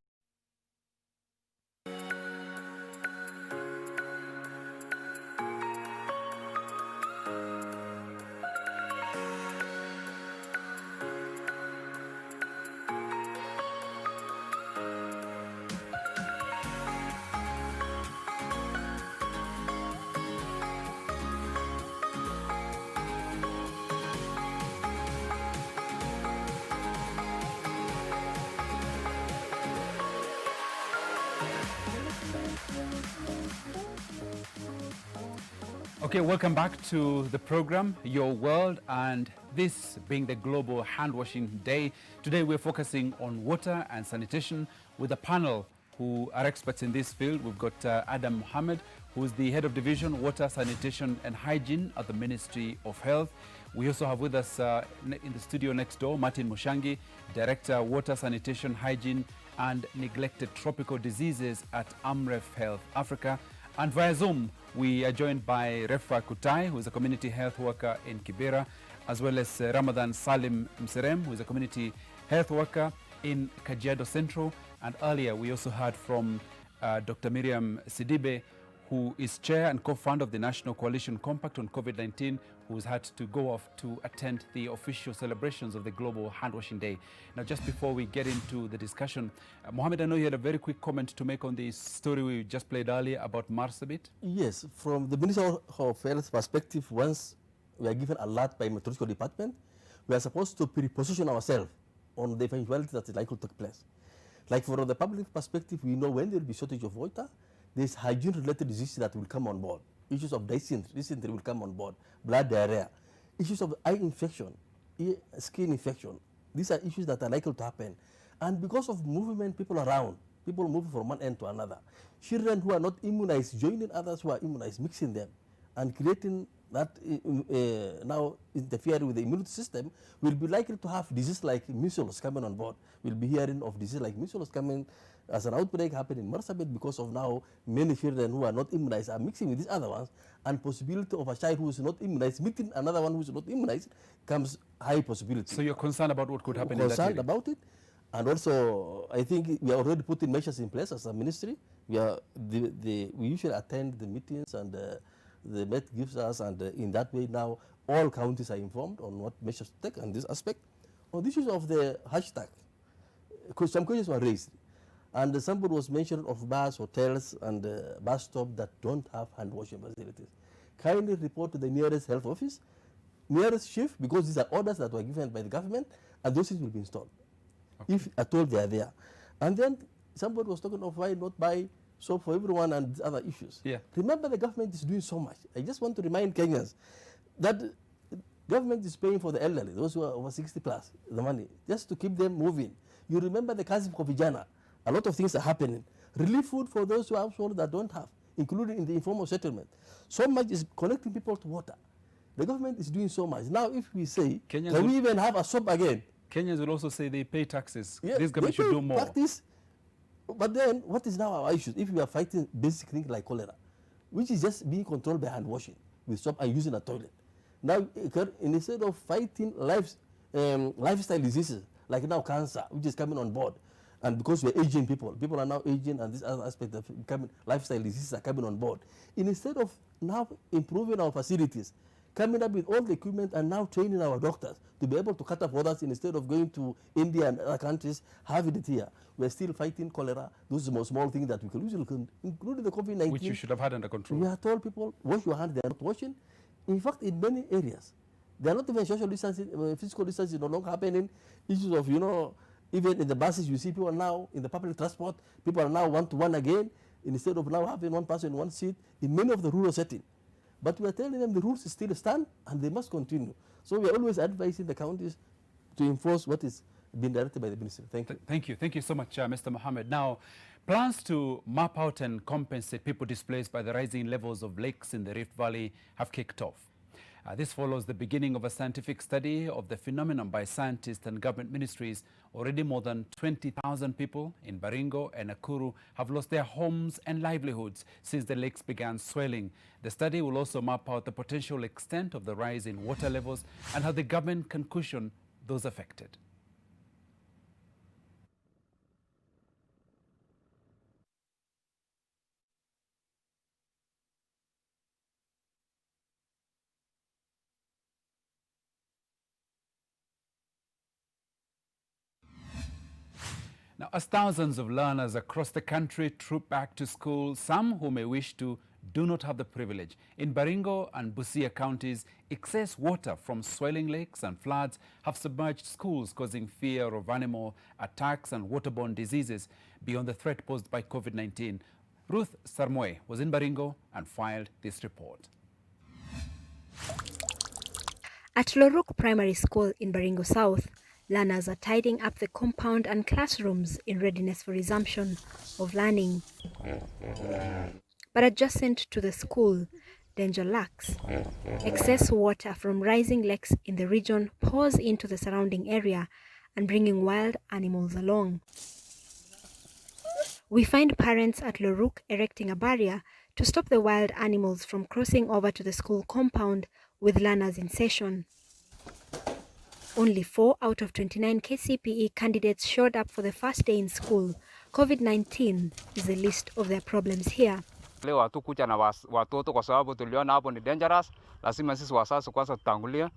Okay, welcome back to the program, Your World, and this being the Global Hand Washing Day. Today we're focusing on water and sanitation with a panel who are experts in this field. We've got Adam Mohammed, who's the Head of Division, Water, Sanitation and Hygiene at the Ministry of Health. We also have with us in the studio next door, Martin Mushangi, Director, Water, Sanitation, Hygiene and Neglected Tropical Diseases at Amref Health Africa. And via Zoom, we are joined by Refa Kutai, who is a community health worker in Kibera, as well as Ramadan Salim Mserem, who is a community health worker in Kajiado Central. And earlier, we also heard from Dr. Miriam Sidibe, who is chair and co-founder of the National Coalition Compact on COVID-19, who's had to go off to attend the official celebrations of the Global Hand Washing Day. Now, just before we get into the discussion, Mohammed, I know you had a very quick comment to make on the story we just played earlier about Marsabit. Yes, from the Ministry of Health perspective, once we are given a lot by Meteorological Department, we are supposed to pre-position ourselves on the eventuality that is likely to take place. Like from the public perspective, we know when there will be shortage of water, there's hygiene-related diseases that will come on board. Issues of dysentery will come on board, blood diarrhea, issues of eye infection, skin infection. These are issues that are likely to happen. And because of movement, people around, people move from one end to another. Children who are not immunized joining others who are immunized, mixing them, and creating that now interfering with the immunity system, will be likely to have disease like measles coming on board. We'll be hearing of disease like measles coming as an outbreak happening in Marsabit because of now many children who are not immunized are mixing with these other ones, and possibility of a child who is not immunized meeting another one who is not immunized comes high possibility. So you're concerned about what could happen in that area? Concerned about it. And also, I think we are already putting measures in place as a ministry. We usually attend the meetings and the Met gives us, and in that way now all counties are informed on what measures to take on this aspect. On the issues of the hashtag, because some questions were raised, and somebody was mentioned of bars, hotels, and bus stops that don't have hand washing facilities. Kindly report to the nearest health office, nearest chief, because these are orders that were given by the government, and those things will be installed. Okay. If at all they are there. And then somebody was talking of why not buy soap for everyone and other issues. Yeah. Remember, the government is doing so much. I just want to remind Kenyans that government is paying for the elderly, those who are over 60 plus, the money, just to keep them moving. You remember the Kazi Vijana, a lot of things are happening. Relief food for those who are households that don't have, including in the informal settlement. So much is connecting people to water. The government is doing so much. Now, if we say, can we even have a soap again? Kenyans will also say they pay taxes. Yeah, this government should do more. Practice. But then, what is now our issues? If we are fighting basic things like cholera, which is just being controlled by hand washing with soap and using a toilet. Now, instead of fighting lifestyle diseases like now cancer, which is coming on board. And because we're aging people are now aging, and this other aspect of becoming lifestyle diseases are coming on board. Instead of now improving our facilities, coming up with all the equipment and now training our doctors to be able to cut off others instead of going to India and other countries, having it here. We're still fighting cholera. Those are small things that we can usually, including the COVID-19. Which you should have had under control. We have told people, wash your hands, they are not washing. In fact, in many areas, they are not even social distancing, physical distancing no longer happening. Issues of, even in the buses, you see people now, in the public transport, people are now one-to-one again, instead of now having one person in one seat, in many of the rural settings. But we are telling them the rules still stand and they must continue. So we are always advising the counties to enforce what is being directed by the ministry. Thank you. Thank you. Thank you so much, Mr. Mohammed. Now, plans to map out and compensate people displaced by the rising levels of lakes in the Rift Valley have kicked off. This follows the beginning of a scientific study of the phenomenon by scientists and government ministries. Already more than 20,000 people in Baringo and Nakuru have lost their homes and livelihoods since the lakes began swelling. The study will also map out the potential extent of the rise in water levels and how the government can cushion those affected. Now, as thousands of learners across the country troop back to school, some who may wish to do not have the privilege. In Baringo and Busia counties, excess water from swelling lakes and floods have submerged schools, causing fear of animal attacks and waterborne diseases beyond the threat posed by COVID-19. Ruth Sarmoe was in Baringo and filed this report. At Loruk Primary School in Baringo South, learners are tidying up the compound and classrooms in readiness for resumption of learning. But adjacent to the school, danger lurks. Excess water from rising lakes in the region pours into the surrounding area and bringing wild animals along. We find parents at Loruk erecting a barrier to stop the wild animals from crossing over to the school compound with learners in session. Only 4 out of 29 KCPE candidates showed up for the first day in school. COVID-19 is a list of their problems here. Leo hatukuja na watoto kwa sababu tuliona hapo ni dangerous. Lazima sisi wazazi kwanza tutangulia,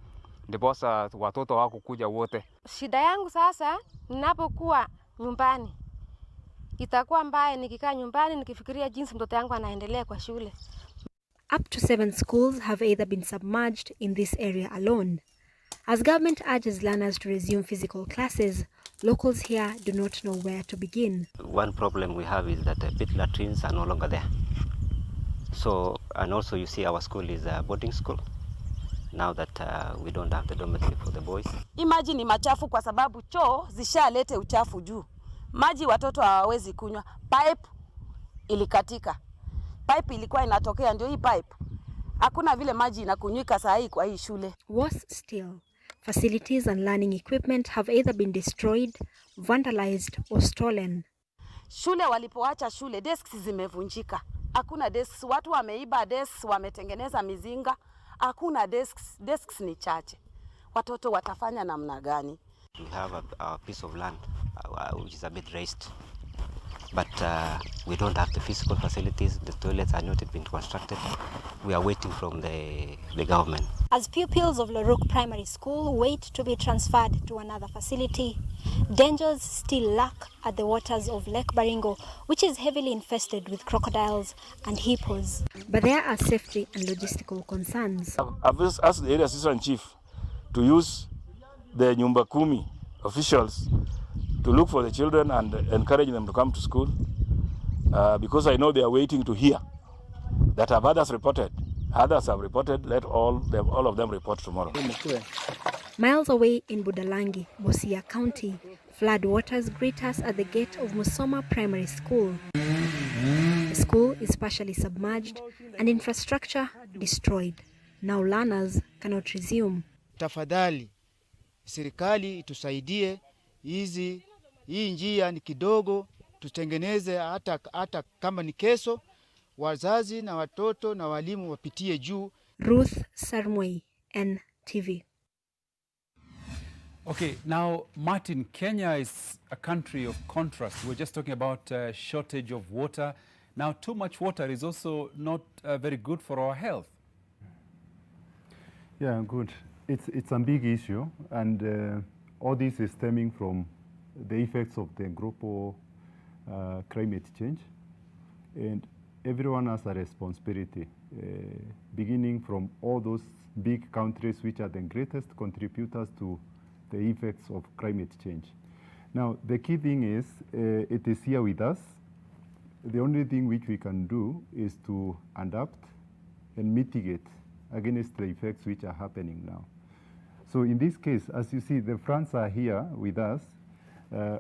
ndiposa watoto hawakukuja wote. Shida yangu sasa ninapokuwa nyumbani itakuwa mbaya nikikaa nyumbani nikifikiria jinsi mtoto yangu anaendelea kwa shule. Up to 7 schools have either been submerged in this area alone. As government urges learners to resume physical classes, locals here do not know where to begin. One problem we have is that the pit latrines are no longer there. So, and also you see our school is a boarding school. Now that we don't have the dormitory for the boys. Maji ni machafu kwa sababu choo zishalete uchafu juu. Maji watoto hawawezi kunywa. Pipe ilikatika. Pipe ilikuwa inatokea ndio hii pipe. Hakuna vile maji inakunywika saa hii kwa hii shule. Worse still, facilities and learning equipment have either been destroyed, vandalized or stolen. Shule walipoacha shule, desks zimevunjika. Hakuna desks, watu wameiba desks, wametengeneza mizinga. Hakuna desks ni chache. Watoto watafanya namna gani? We have a piece of land which is a bit raised. But we don't have the physical facilities. The toilets are not yet been constructed. We are waiting from the government. As pupils of Loruk Primary School wait to be transferred to another facility, dangers still lurk at the waters of Lake Baringo, which is heavily infested with crocodiles and hippos. But there are safety and logistical concerns. I've asked the area assistant chief to use the Nyumba Kumi officials to look for the children and encourage them to come to school, because I know they are waiting to hear that have others reported. Others have reported. Let all of them report tomorrow. Miles away in Budalangi, Busia County, flood waters greet us at the gate of Musoma Primary School. The school is partially submerged and infrastructure destroyed. Now learners cannot resume. Tafadhali, serikali itusaidie hii njia ni kidogo, tutengeneze hata kama ni kesho, wazazi na watoto na walimu wapitie juu. Ruth Sarmoe, NTV. Okay, now, Martin, Kenya is a country of contrast. We're just talking about shortage of water. Now, too much water is also not very good for our health. Yeah, good. It's a big issue, and all this is stemming from the effects of the global climate change. And everyone has a responsibility, beginning from all those big countries which are the greatest contributors to the effects of climate change. Now, the key thing is, it is here with us. The only thing which we can do is to adapt and mitigate against the effects which are happening now. So in this case, as you see, the fronts are here with us.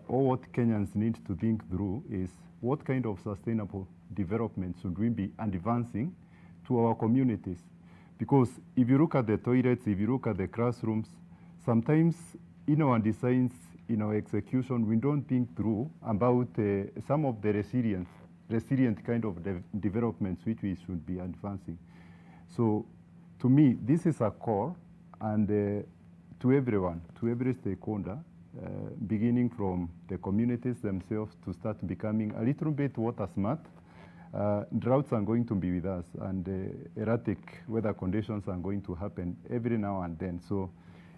All what Kenyans need to think through is what kind of sustainable development should we be advancing to our communities? Because if you look at the toilets, if you look at the classrooms, sometimes in our designs, in our execution, we don't think through about some of the resilient kind of developments which we should be advancing. So to me, this is a call, and to everyone, to every stakeholder, beginning from the communities themselves to start becoming a little bit water smart. Droughts are going to be with us, and erratic weather conditions are going to happen every now and then. So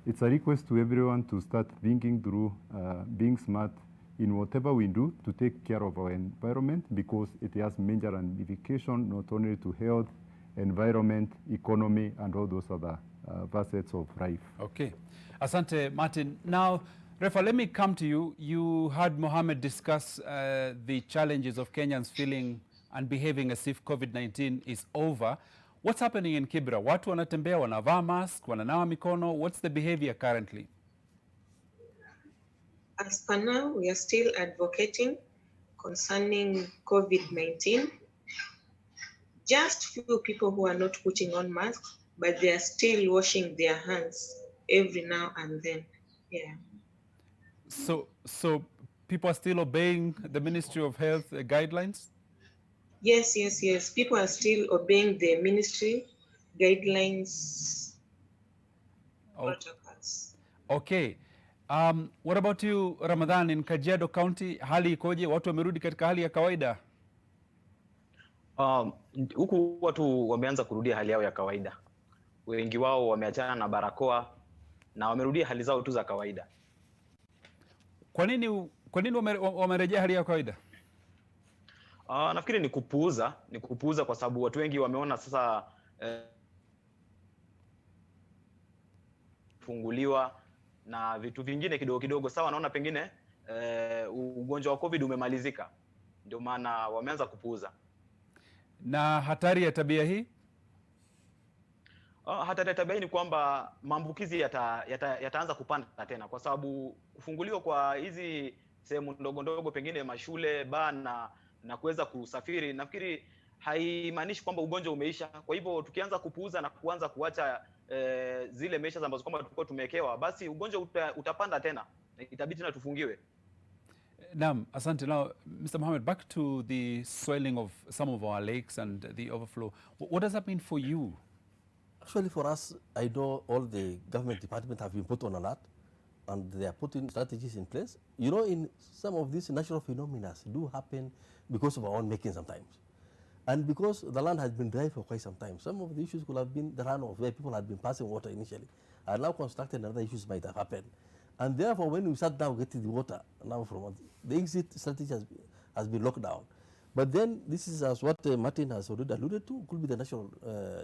it's a request to everyone to start thinking through being smart in whatever we do to take care of our environment, because it has major ramifications not only to health, environment, economy, and all those other facets of life. Okay. Asante, Martin. Now, Refa, let me come to you. You heard Mohammed discuss the challenges of Kenyans feeling and behaving as if COVID-19 is over. What's happening in Kibra? Watu wanatembea, wanavaa mask, wananawa mikono. What's the behavior currently? As per now, we are still advocating concerning COVID-19. Just few people who are not putting on masks, but they are still washing their hands every now and then. Yeah. So people are still obeying the Ministry of Health guidelines? Yes. People are still obeying the ministry guidelines, protocols. Okay. What about you, Ramadan, in Kajiado County? Hali ikoje? Watu wamerudi katika hali ya kawaida? Huku watu wameanza kurudia hali yao ya kawaida. Wengi wao wameachana na barakoa na wamerudia hali zao tu za kawaida. Kwa nini wamerejea hali ya kawaida? Nafikiri ni kupuuza kwa sababu watu wengi wameona sasa funguliwa na vitu vingine kidogo kidogo. Sawa, wanaona pengine ugonjwa wa COVID umemalizika. Ndio maana wameanza kupuuza. Na hatari ya tabia hii? Hatari ya tabia hii ni kwamba maambukizi yataanza kupanda tena, kwa sababu kufunguliwa kwa hizi sehemu ndogo ndogo, pengine mashule, baa na kuweza kusafiri, nafikiri haimaanishi kwamba ugonjwa umeisha. Kwa hivyo tukianza kupuuza na kuanza kuacha zile measures ambazo kwamba tulikuwa tumewekewa, basi ugonjwa utapanda tena, itabidi tena tufungiwe. Naam, asante. Now, Mr. Mohammed, back to the swelling of some of our lakes and the overflow. What does that mean for you? Actually, for us, I know all the government departments have been put on alert, and they are putting strategies in place. You know, in some of these natural phenomena do happen because of our own making sometimes. And because the land has been dry for quite some time, some of the issues could have been the runoff, where people had been passing water initially, and now constructed, and other issues might have happened. And therefore, when we start now getting the water, now from the exit strategy has been locked down. But then this is as what Martin has already alluded to, could be the natural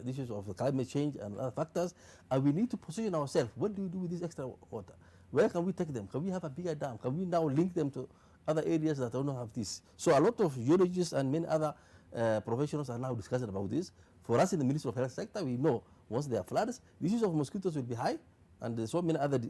issues of the climate change and other factors, and we need to position ourselves. What do we do with this extra water? Where can we take them? Can we have a bigger dam? Can we now link them to other areas that don't have this? So a lot of geologists and many other professionals are now discussing about this. For us in the Ministry of Health sector, we know once there are floods, the issues of mosquitoes will be high, and there's so many other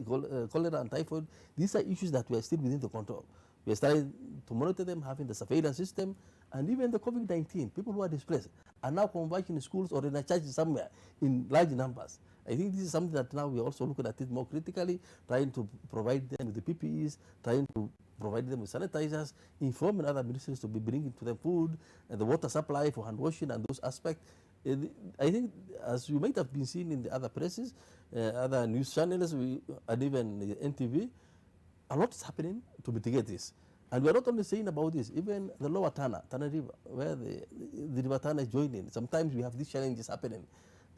cholera and typhoid. These are issues that we are still within the control. We are starting to monitor them, having the surveillance system, and even the COVID-19, people who are displaced are now converging in schools or in a church somewhere in large numbers. I think this is something that now we are also looking at it more critically, trying to provide them with the PPEs, trying to provide them with sanitizers, informing other ministries to be bringing to them food, and the water supply for hand washing and those aspects. I think, as you might have been seeing in the other presses, other news channels, and even NTV, a lot is happening to mitigate this. And we are not only saying about this, even the lower Tana River, where the River Tana is joining, sometimes we have these challenges happening.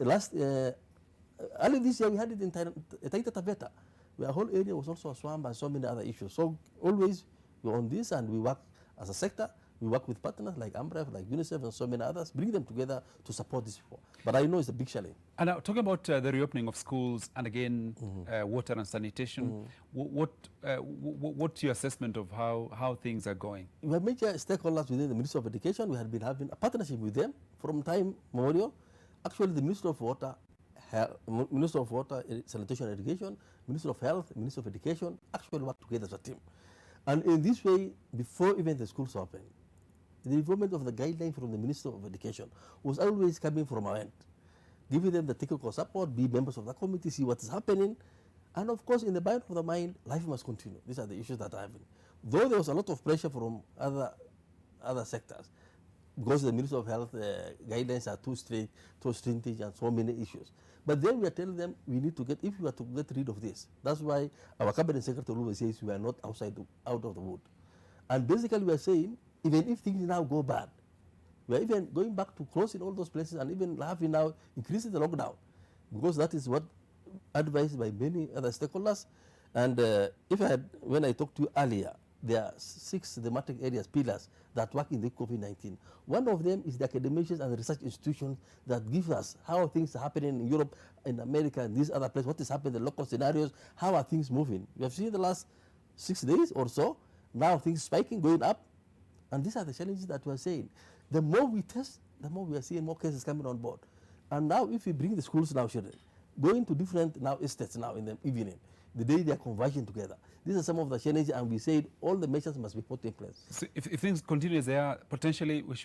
Early this year, we had it in Taita Taveta, where the whole area was also a swamp and so many other issues. So always we're on this, and we work as a sector. We work with partners like AMREF, like UNICEF, and so many others, bring them together to support this people. But I know it's a big challenge. And now, talking about the reopening of schools and again, water and sanitation, what's your assessment of how things are going? We have major stakeholders within the Ministry of Education. We have been having a partnership with them from time memorial. Actually, the Ministry of Water, Sanitation and Irrigation, Ministry of Health, Ministry of Education actually work together as a team. And in this way, before even the schools open, the development of the guideline from the Minister of Education was always coming from our end, giving them the technical support, be members of the committee, see what is happening. And of course, in the back of the mind, life must continue. These are the issues that are happening. Though there was a lot of pressure from other sectors, because the Minister of Health guidelines are too strict, too stringent, and so many issues. But then we are telling them we need to get, if we are to get rid of this, that's why our Cabinet Secretary always says we are not out of the wood. And basically we are saying, even if things now go bad, we are even going back to closing all those places and even having now increasing the lockdown, because that is what advised by many other stakeholders. And when I talked to you earlier, there are 6 thematic areas, pillars, that work in the COVID-19. One of them is the academics and research institutions that give us how things are happening in Europe, in America, and these other places, what is happening, the local scenarios, how are things moving. We have seen the last 6 days or so, now things spiking, going up, and these are the challenges that we are saying. The more we test, the more we are seeing more cases coming on board. And now if we bring the schools now, children, going to different now estates now in the evening, the day they are converging together. These are some of the challenges, and we said all the measures must be put in place. So if things continue as they are, potentially we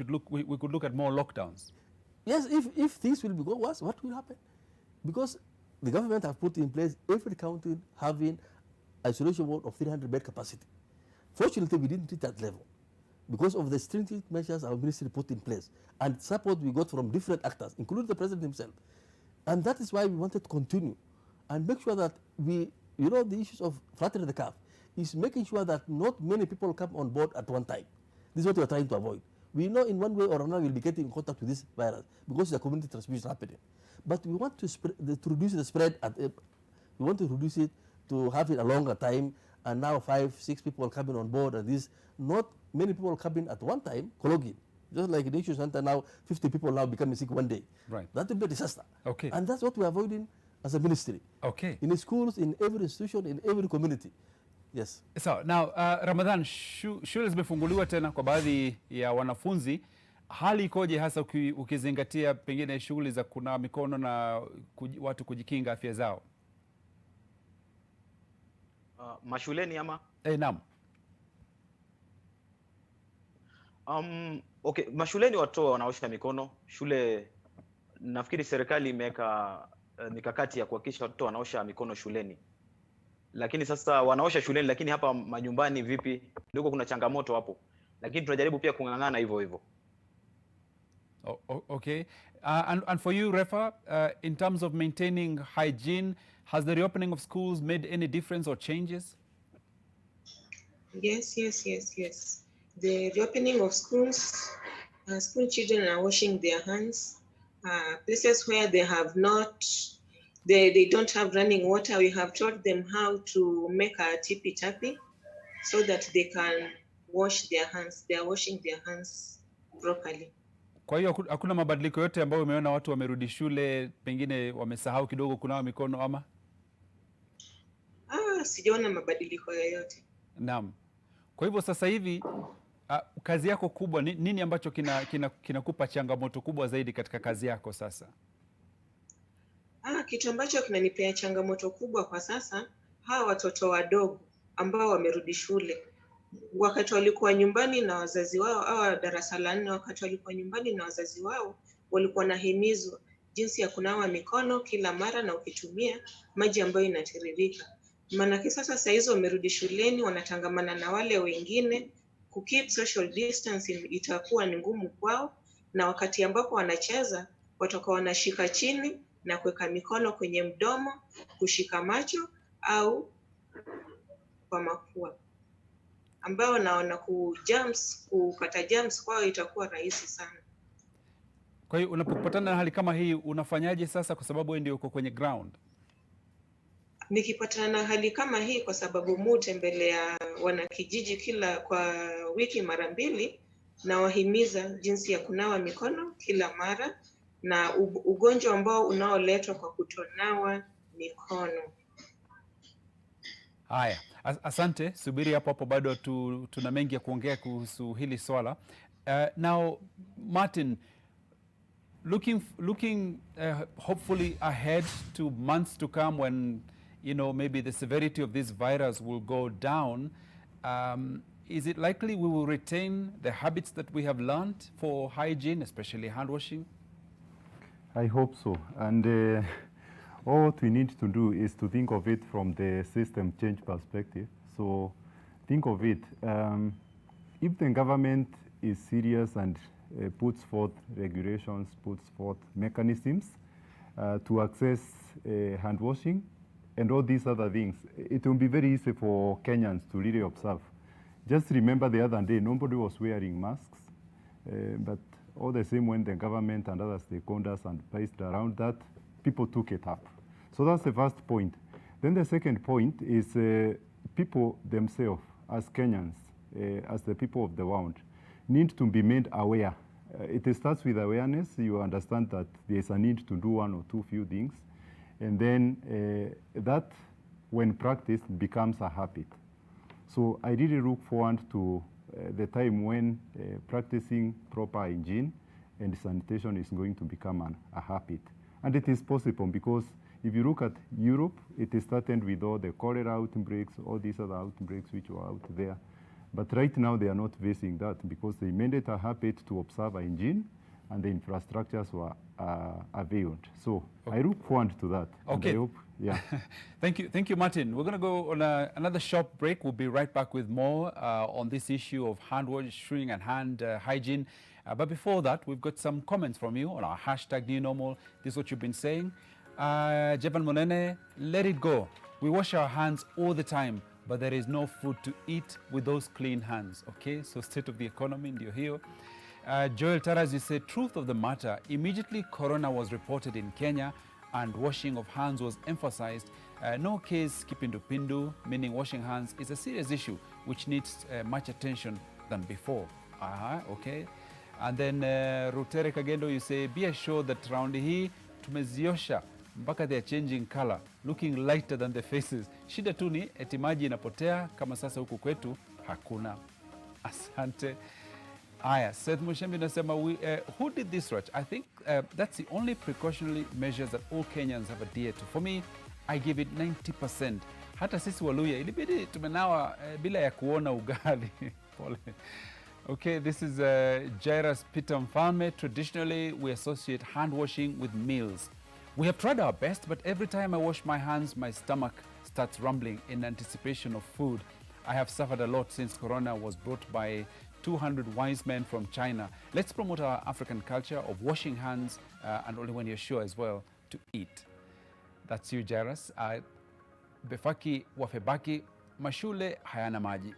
could look at more lockdowns. Yes, if things will go worse, what will happen? Because the government have put in place every county having isolation ward of 300 bed capacity. Fortunately, we didn't reach that level because of the stringent measures our ministry put in place and support we got from different actors, including the president himself. And that is why we wanted to continue and make sure that we, the issues of flattening the curve is making sure that not many people come on board at one time. This is what we are trying to avoid. We know in one way or another we'll be getting in contact with this virus because the community transmission happening. But we want to reduce the spread. We want to reduce it to have it a longer time. And now 5, 6 people coming on board, and this not many people coming at one time, colloquial. Just like in the issue center now, 50 people now becoming sick one day. Right. That will be a disaster. Okay. And that's what we are avoiding as a ministry. Okay. In the schools, in every institution, in every community. Yes. So now, Ramadhan, shule zimefunguliwa tena kwa baadhi ya wanafunzi. Hali ikoje hasa ukizingatia pengine shughuli za kunawa mikono na watu kujikinga afya zao? Mashuleni ama? Naam. Okay, mashuleni watoto wanaosha mikono. Shule, nafikiri serikali imeweka mikakati ya kuhakikisha watoto wanaosha mikono shuleni. Lakini sasa wanaosha shuleni, lakini hapa manyumbani vipi? Ndio kuna changamoto hapo. Lakini tunajaribu pia kung'ang'ana hivyo hivyo. Okay. And for you, Refa, in terms of maintaining hygiene, has the reopening of schools made any difference or changes? Yes. The reopening of schools, school children are washing their hands. Places where they have not, they don't have running water, we have taught them how to make a tipi so that they can wash their hands. They are washing their hands properly. Kwa hiyo hakuna mabadiliko yote ambayo umeona watu wamerudi shule pengine wamesahau kidogo kunawa mikono ama? Sijaona mabadiliko yoyote. Naam. Kwa hivyo sasa hivi kazi yako kubwa nini ambacho kinakupa changamoto kubwa zaidi katika kazi yako sasa? Kitu ambacho kinanipea changamoto kubwa kwa sasa, hawa watoto wadogo ambao wamerudi shule. Wakati walikuwa nyumbani na wazazi wao, au darasa la 4, wakati walikuwa nyumbani na wazazi wao, walikuwa nahimizwa jinsi ya kunawa mikono kila mara na ukitumia maji ambayo inatiririka. Maana sasa hizo wamerudi shuleni, wanatangamana na wale wengine, keep social distancing itakuwa ni ngumu kwao, na wakati ambapo wanacheza watakuwa wanashika chini na kuweka mikono kwenye mdomo, kushika macho au kwa mapua, ambao naona kupata germs kwao itakuwa rahisi sana. Kwa hiyo unapopatana na hali kama hii unafanyaje sasa, kwa sababu wewe ndio uko kwenye ground? Nikipatana na hali kama hii, kwa sababu mutembelea wanakijiji kwa wiki mara 2, na wahimiza jinsi ya kunawa mikono kila mara na ugonjwa ambao unaoletwa kwa kutonawa mikono. Haya, asante. Subiri hapo bado tuna mengi ya kuongea kuhusu hili swala. Now Martin, looking hopefully ahead to months to come when maybe the severity of this virus will go down, is it likely we will retain the habits that we have learned for hygiene, especially hand washing? I hope so. And all what we need to do is to think of it from the system change perspective. So think of it, if the government is serious and puts forth regulations, puts forth mechanisms to access hand washing and all these other things, it will be very easy for Kenyans to really observe. Just remember the other day, nobody was wearing masks, but all the same, when the government and other stakeholders advised around that, people took it up. So that's the first point. Then the second point is people themselves, as Kenyans, as the people of the world, need to be made aware. It starts with awareness. You understand that there's a need to do one or two few things. And then that, when practiced, becomes a habit. So I really look forward to the time when practicing proper hygiene and sanitation is going to become a habit. And it is possible because if you look at Europe, it started with all the cholera outbreaks, all these other outbreaks which were out there. But right now they are not facing that because they made it a habit to observe hygiene and the infrastructures were availed. So okay. I look forward to that. Okay. And I hope, yeah. Thank you, Martin. We're going to go on another short break. We'll be right back with more on this issue of hand washing and hand hygiene. But before that, we've got some comments from you on our hashtag #NewNormal. This is what you've been saying. Jevan Monene, let it go. We wash our hands all the time, but there is no food to eat with those clean hands. Okay, so state of the economy, ndio hiyo. Joel Taras, you say, truth of the matter, immediately corona was reported in Kenya and washing of hands was emphasized. No case kipindupindu, meaning washing hands, is a serious issue which needs much attention than before. Okay. And then Rutere Kagendo, you say, be assured that round hii tumeziosha mpaka they are changing color, looking lighter than the faces. Shida tu ni eti maji inapotea kama sasa huku kwetu hakuna. Asante. Aya, Seth Mushembi nasema, who did this, Rach? I think that's the only precautionary measures that all Kenyans have adhered to. For me, I give it 90%. Hata sisi Waluya ilibidi tumenawa bila ya kuona ugali. Pole. Okay, this is Jairus Peter Mfalme. Traditionally, we associate hand washing with meals. We have tried our best, but every time I wash my hands, my stomach starts rumbling in anticipation of food. I have suffered a lot since Corona was brought by 200 wise men from China. Let's promote our African culture of washing hands and only when you're sure as well to eat. That's you, Jairus. Befaki wafebaki, mashule hayana maji.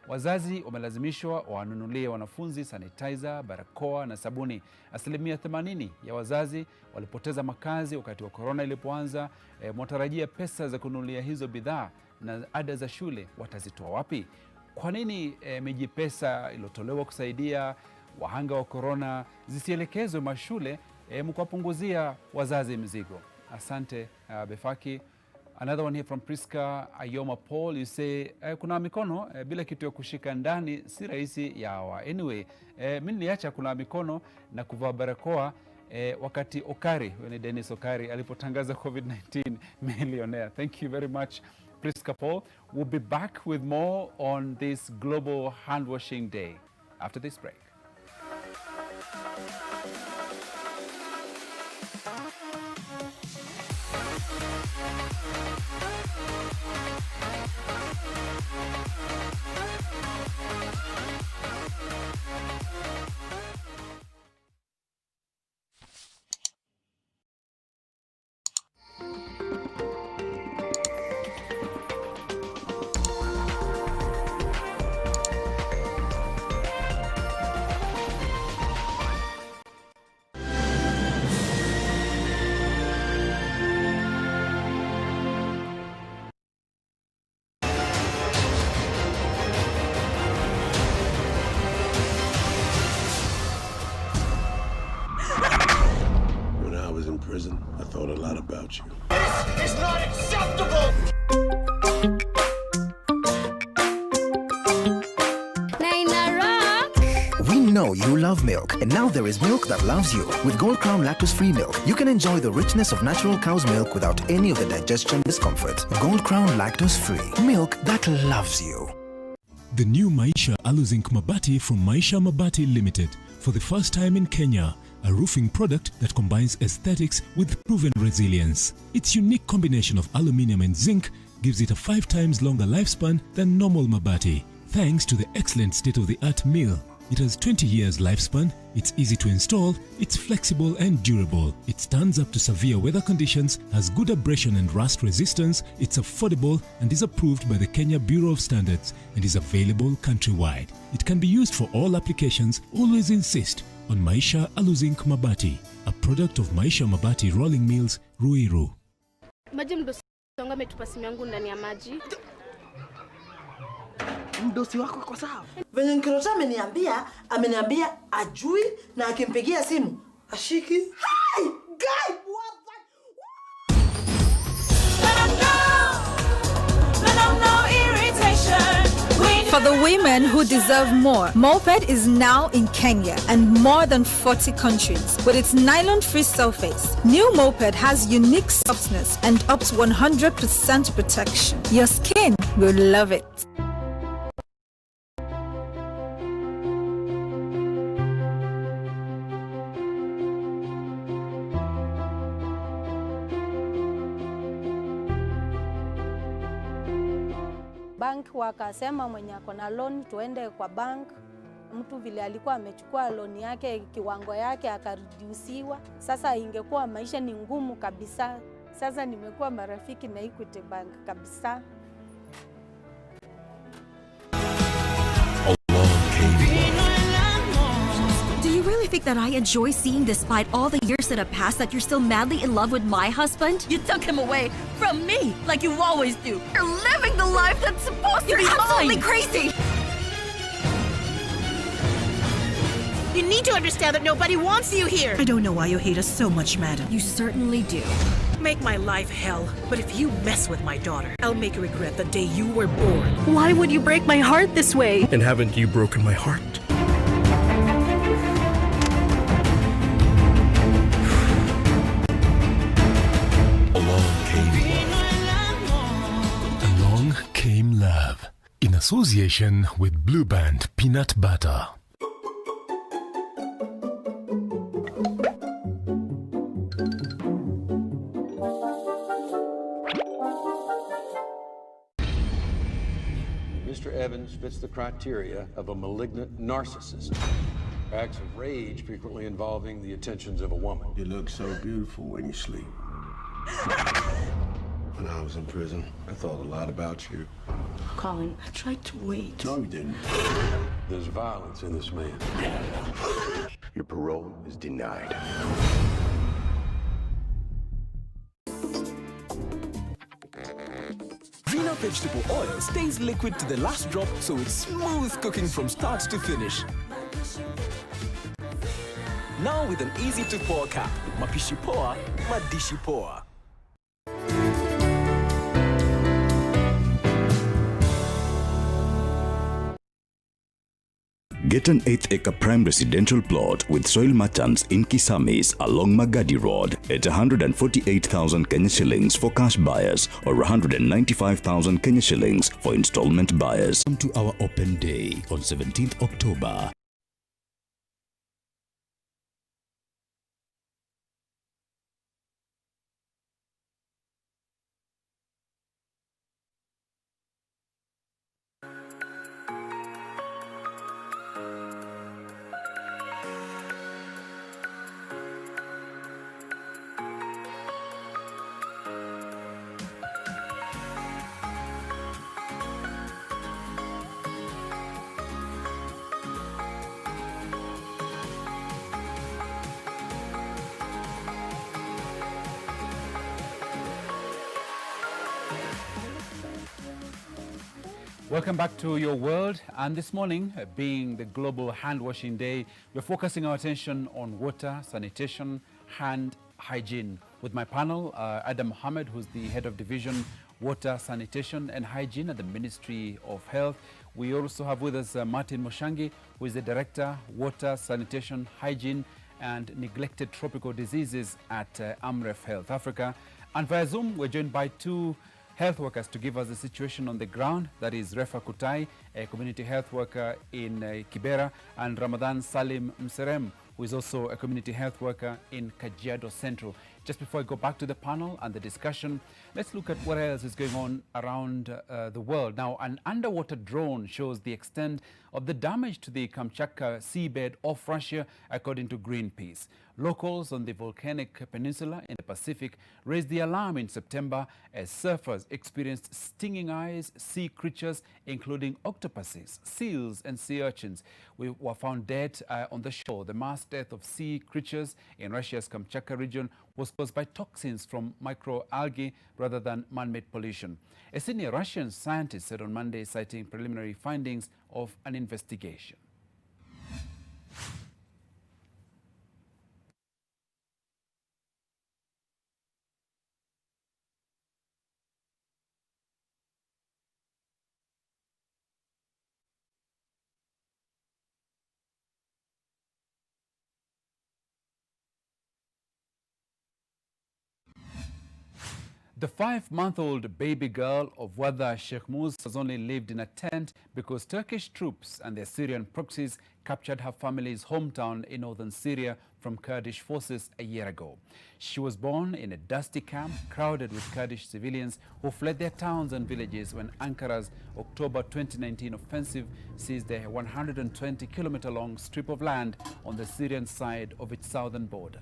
Wazazi wamelazimishwa wanunulie wanafunzi sanitizer, barakoa na sabuni. 80% ya wazazi walipoteza makazi wakati wa corona ilipoanza. Mwatarajia pesa za kununulia hizo bidhaa na ada za shule watazitoa wapi? Kwa nini miji pesa iliyotolewa kusaidia wahanga wa corona zisielekezwe mashule mkuwapunguzia wazazi mzigo? Asante Befaki. Another one here from Priska Ayoma Paul. You say, kuna mikono bila kitu ya kushika ndani si rahisi yawa. Anyway, mimi niliacha kuna mikono na kuvaa barakoa wakati Okari, when Dennis Okari alipotangaza COVID-19 millionaire. Thank you very much, Priska Paul. We'll be back with more on this Global Hand Washing Day after this break. about you. This is not acceptable! We know you love milk, and now there is milk that loves you. With Gold Crown lactose-free milk, you can enjoy the richness of natural cow's milk without any of the digestion discomfort. Gold Crown lactose-free, milk that loves you. The new Maisha Aluzinc Mabati from Maisha Mabati Limited. For the first time in Kenya, a roofing product that combines aesthetics with proven resilience. Its unique combination of aluminium and zinc gives it a 5 times longer lifespan than normal Mabati, thanks to the excellent state-of-the-art mill. It has 20 years lifespan, it's easy to install, it's flexible and durable. It stands up to severe weather conditions, has good abrasion and rust resistance, it's affordable and is approved by the Kenya Bureau of Standards and is available countrywide. It can be used for all applications. Always insist on Maisha Aluzinc Mabati, a product of Maisha Mabati Rolling Mills, Ruiru. Maji mdosi wangu ametupa simu yangu ndani ya maji. Mdosi wako kwa sawa. Venye Nkirota ameniambia ajui na akimpigia simu ashiki. Hi, guy, what For the women who deserve more, Moped is now in Kenya and more than 40 countries. With its nylon-free surface, new Moped has unique softness and up to 100% protection. Your skin will love it. Bank wakasema mwenye ako na loan tuende kwa bank. Mtu vile alikuwa amechukua loan yake kiwango yake akareduciwa. Sasa ingekuwa maisha ni ngumu kabisa. Sasa nimekuwa marafiki na Equity Bank kabisa. Do you really think that I enjoy seeing, despite all the years that have passed, that you're still madly in love with my husband? You took him away from me, like you always do. You're living the life that's supposed to be mine. You're absolutely crazy. You need to understand that nobody wants you here. I don't know why you hate us so much, madam. You certainly do. Make my life hell, but if you mess with my daughter, I'll make you regret the day you were born. Why would you break my heart this way? And haven't you broken my heart? Along Came Love, in association with Blue Band Peanut Butter. Mr. Evans fits the criteria of a malignant narcissist. Acts of rage frequently involving the attentions of a woman. You look so beautiful when you sleep. When I was in prison, I thought a lot about you. Colin, I tried to wait. No, you didn't. There's violence in this man. Your parole is denied. Greener vegetable oil stays liquid to the last drop, so it's smooth cooking from start to finish. Now with an easy-to-pour cap. Mapishi poa, madishi poa. Get an 8-acre prime residential plot with soil merchants in Kisamis along Magadi Road at 148,000 Kenya shillings for cash buyers or 195,000 Kenya shillings for installment buyers. Come to our open day on 17th October. Welcome back to Your World, and this morning, being the Global Hand Washing Day, we're focusing our attention on water, sanitation, hand hygiene. With my panel, Adam Mohammed, who's the head of division Water, Sanitation and Hygiene at the Ministry of Health. We also have with us Martin Moshangi, who is the Director, Water, Sanitation, Hygiene and Neglected Tropical Diseases at Amref Health Africa. And via Zoom, we're joined by two health workers to give us the situation on the ground. That is Refa Kutai, a community health worker in Kibera, and Ramadan Salim Mserem, who is also a community health worker in Kajiado Central. Just before I go back to the panel and the discussion, let's look at what else is going on around the world. Now, an underwater drone shows the extent of the damage to the Kamchatka seabed off Russia, according to Greenpeace. Locals on the volcanic peninsula in the Pacific raised the alarm in September as surfers experienced stinging eyes, sea creatures, including octopuses, seals and sea urchins, were found dead on the shore. The mass death of sea creatures in Russia's Kamchatka region was caused by toxins from microalgae rather than man-made pollution. A senior Russian scientist said on Monday, citing preliminary findings of an investigation. The 5-month-old baby girl of Wada Shekhmuz has only lived in a tent because Turkish troops and their Syrian proxies captured her family's hometown in northern Syria from Kurdish forces a year ago. She was born in a dusty camp crowded with Kurdish civilians who fled their towns and villages when Ankara's October 2019 offensive seized a 120-kilometer-long strip of land on the Syrian side of its southern border.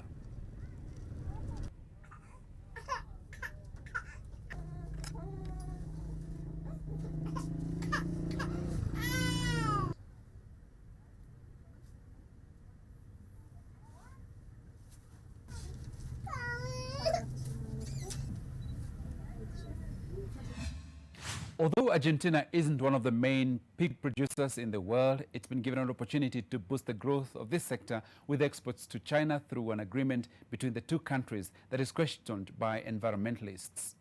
Although Argentina isn't one of the main pig producers in the world, it's been given an opportunity to boost the growth of this sector with exports to China through an agreement between the two countries that is questioned by environmentalists.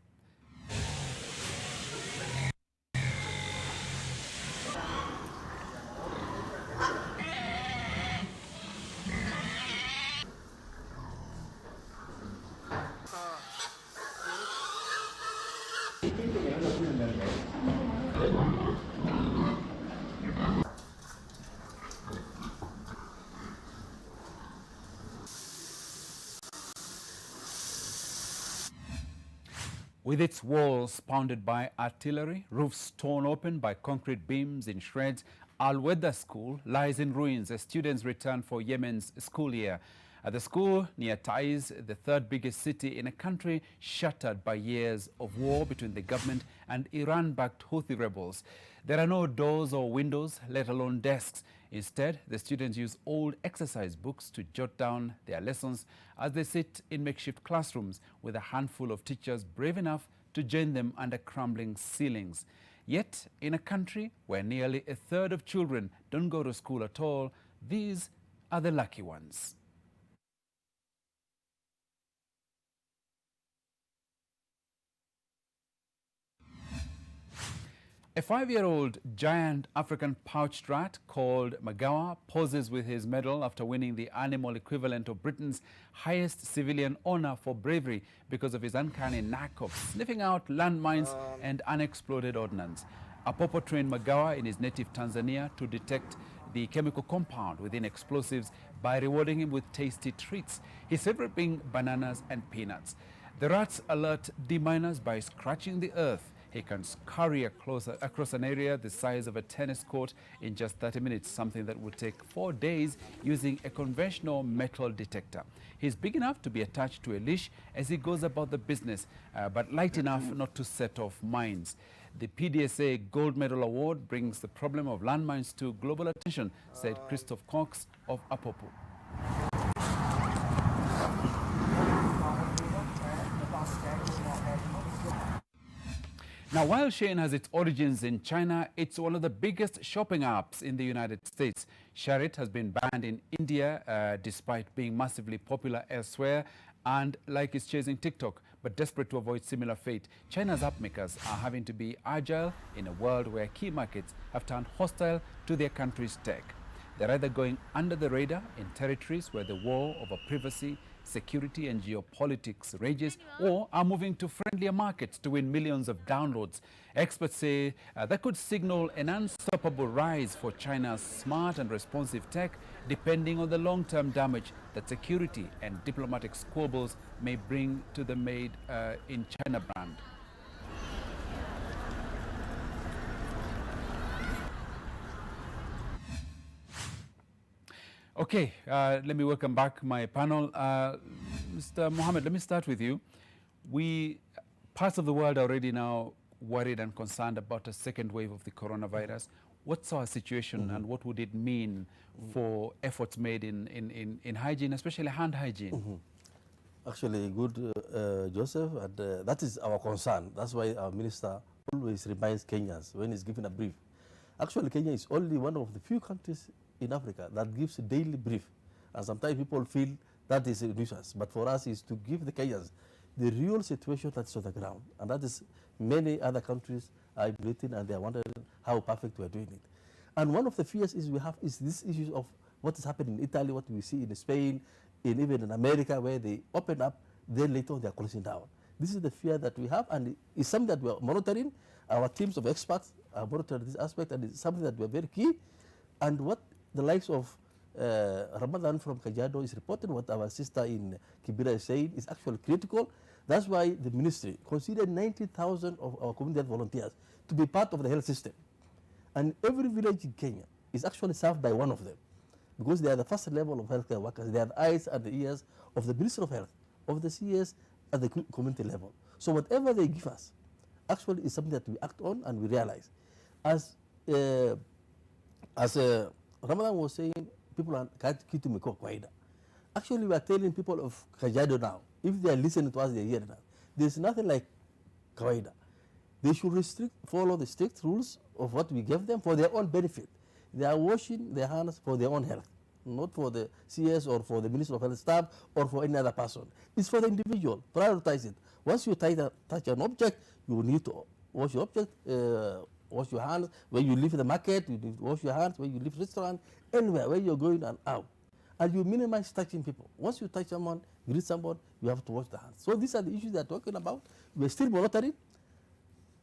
With its walls pounded by artillery, roofs torn open by concrete beams in shreds, Al-Weda School lies in ruins as students return for Yemen's school year. At the school near Taiz, the third biggest city in a country shattered by years of war between the government and Iran-backed Houthi rebels. There are no doors or windows, let alone desks. Instead, the students use old exercise books to jot down their lessons as they sit in makeshift classrooms with a handful of teachers brave enough to join them under crumbling ceilings. Yet, in a country where nearly a third of children don't go to school at all, these are the lucky ones. A 5-year-old giant African pouched rat called Magawa poses with his medal after winning the animal equivalent of Britain's highest civilian honor for bravery because of his uncanny knack of sniffing out landmines and unexploded ordnance. Apopo trained Magawa in his native Tanzania to detect the chemical compound within explosives by rewarding him with tasty treats, his favorite being bananas and peanuts. The rats alert deminers by scratching the earth. He can scurry across an area the size of a tennis court in just 30 minutes, something that would take 4 days using a conventional metal detector. He's big enough to be attached to a leash as he goes about the business, but light enough not to set off mines. The PDSA Gold Medal Award brings the problem of landmines to global attention, said Christoph Cox of Apopo. Now, while Shein has its origins in China, it's one of the biggest shopping apps in the United States. Sharit has been banned in India despite being massively popular elsewhere. And like it's chasing TikTok, but desperate to avoid similar fate, China's app makers are having to be agile in a world where key markets have turned hostile to their country's tech. They're either going under the radar in territories where the war over privacy, security and geopolitics rages, or are moving to friendlier markets to win millions of downloads. Experts say that could signal an unstoppable rise for China's smart and responsive tech, depending on the long-term damage that security and diplomatic squabbles may bring to the Made in China brand. Okay, let me welcome back my panel. Mr. Mohammed, let me start with you. Parts of the world are already now worried and concerned about a second wave of the coronavirus. What's our situation and what would it mean for efforts made in hygiene, especially hand hygiene? Actually, good, Joseph, and that is our concern. That's why our minister always reminds Kenyans when he's giving a brief. Actually, Kenya is only one of the few countries in Africa that gives a daily brief. And sometimes people feel that is a nuisance. But for us is to give the Kenyans the real situation that's on the ground. And that is many other countries are emulating and they are wondering how perfect we are doing it. And one of the fears we have is this issue of what is happening in Italy, what we see in Spain, even in America, where they open up, then later on they are closing down. This is the fear that we have, and it's something that we are monitoring. Our teams of experts are monitoring this aspect, and it's something that we are very key. And what the likes of Ramadan from Kajiado is reporting, what our sister in Kibera is saying, is actually critical. That's why the ministry considered 90,000 of our community health volunteers to be part of the health system. And every village in Kenya is actually served by one of them, because they are the first level of healthcare workers. They are the eyes and the ears of the Ministry of Health, of the CS at the community level. So whatever they give us actually is something that we act on and we realize. As Ramadan was saying, people are kitu miko kawaida. Actually, we are telling people of Kajiado now, if they are listening to us, they hear that. There's nothing like kawaida. They should follow the strict rules of what we give them for their own benefit. They are washing their hands for their own health, not for the CS or for the Minister of Health staff or for any other person. It's for the individual. Prioritize it. Once you touch an object, you need to wash your object, wash your hands. When you leave the market, you need to wash your hands. When you leave the restaurant, anywhere where you're going and out. And you minimize touching people. Once you touch someone, greet someone, you have to wash the hands. So these are the issues they're talking about. We're still monitoring.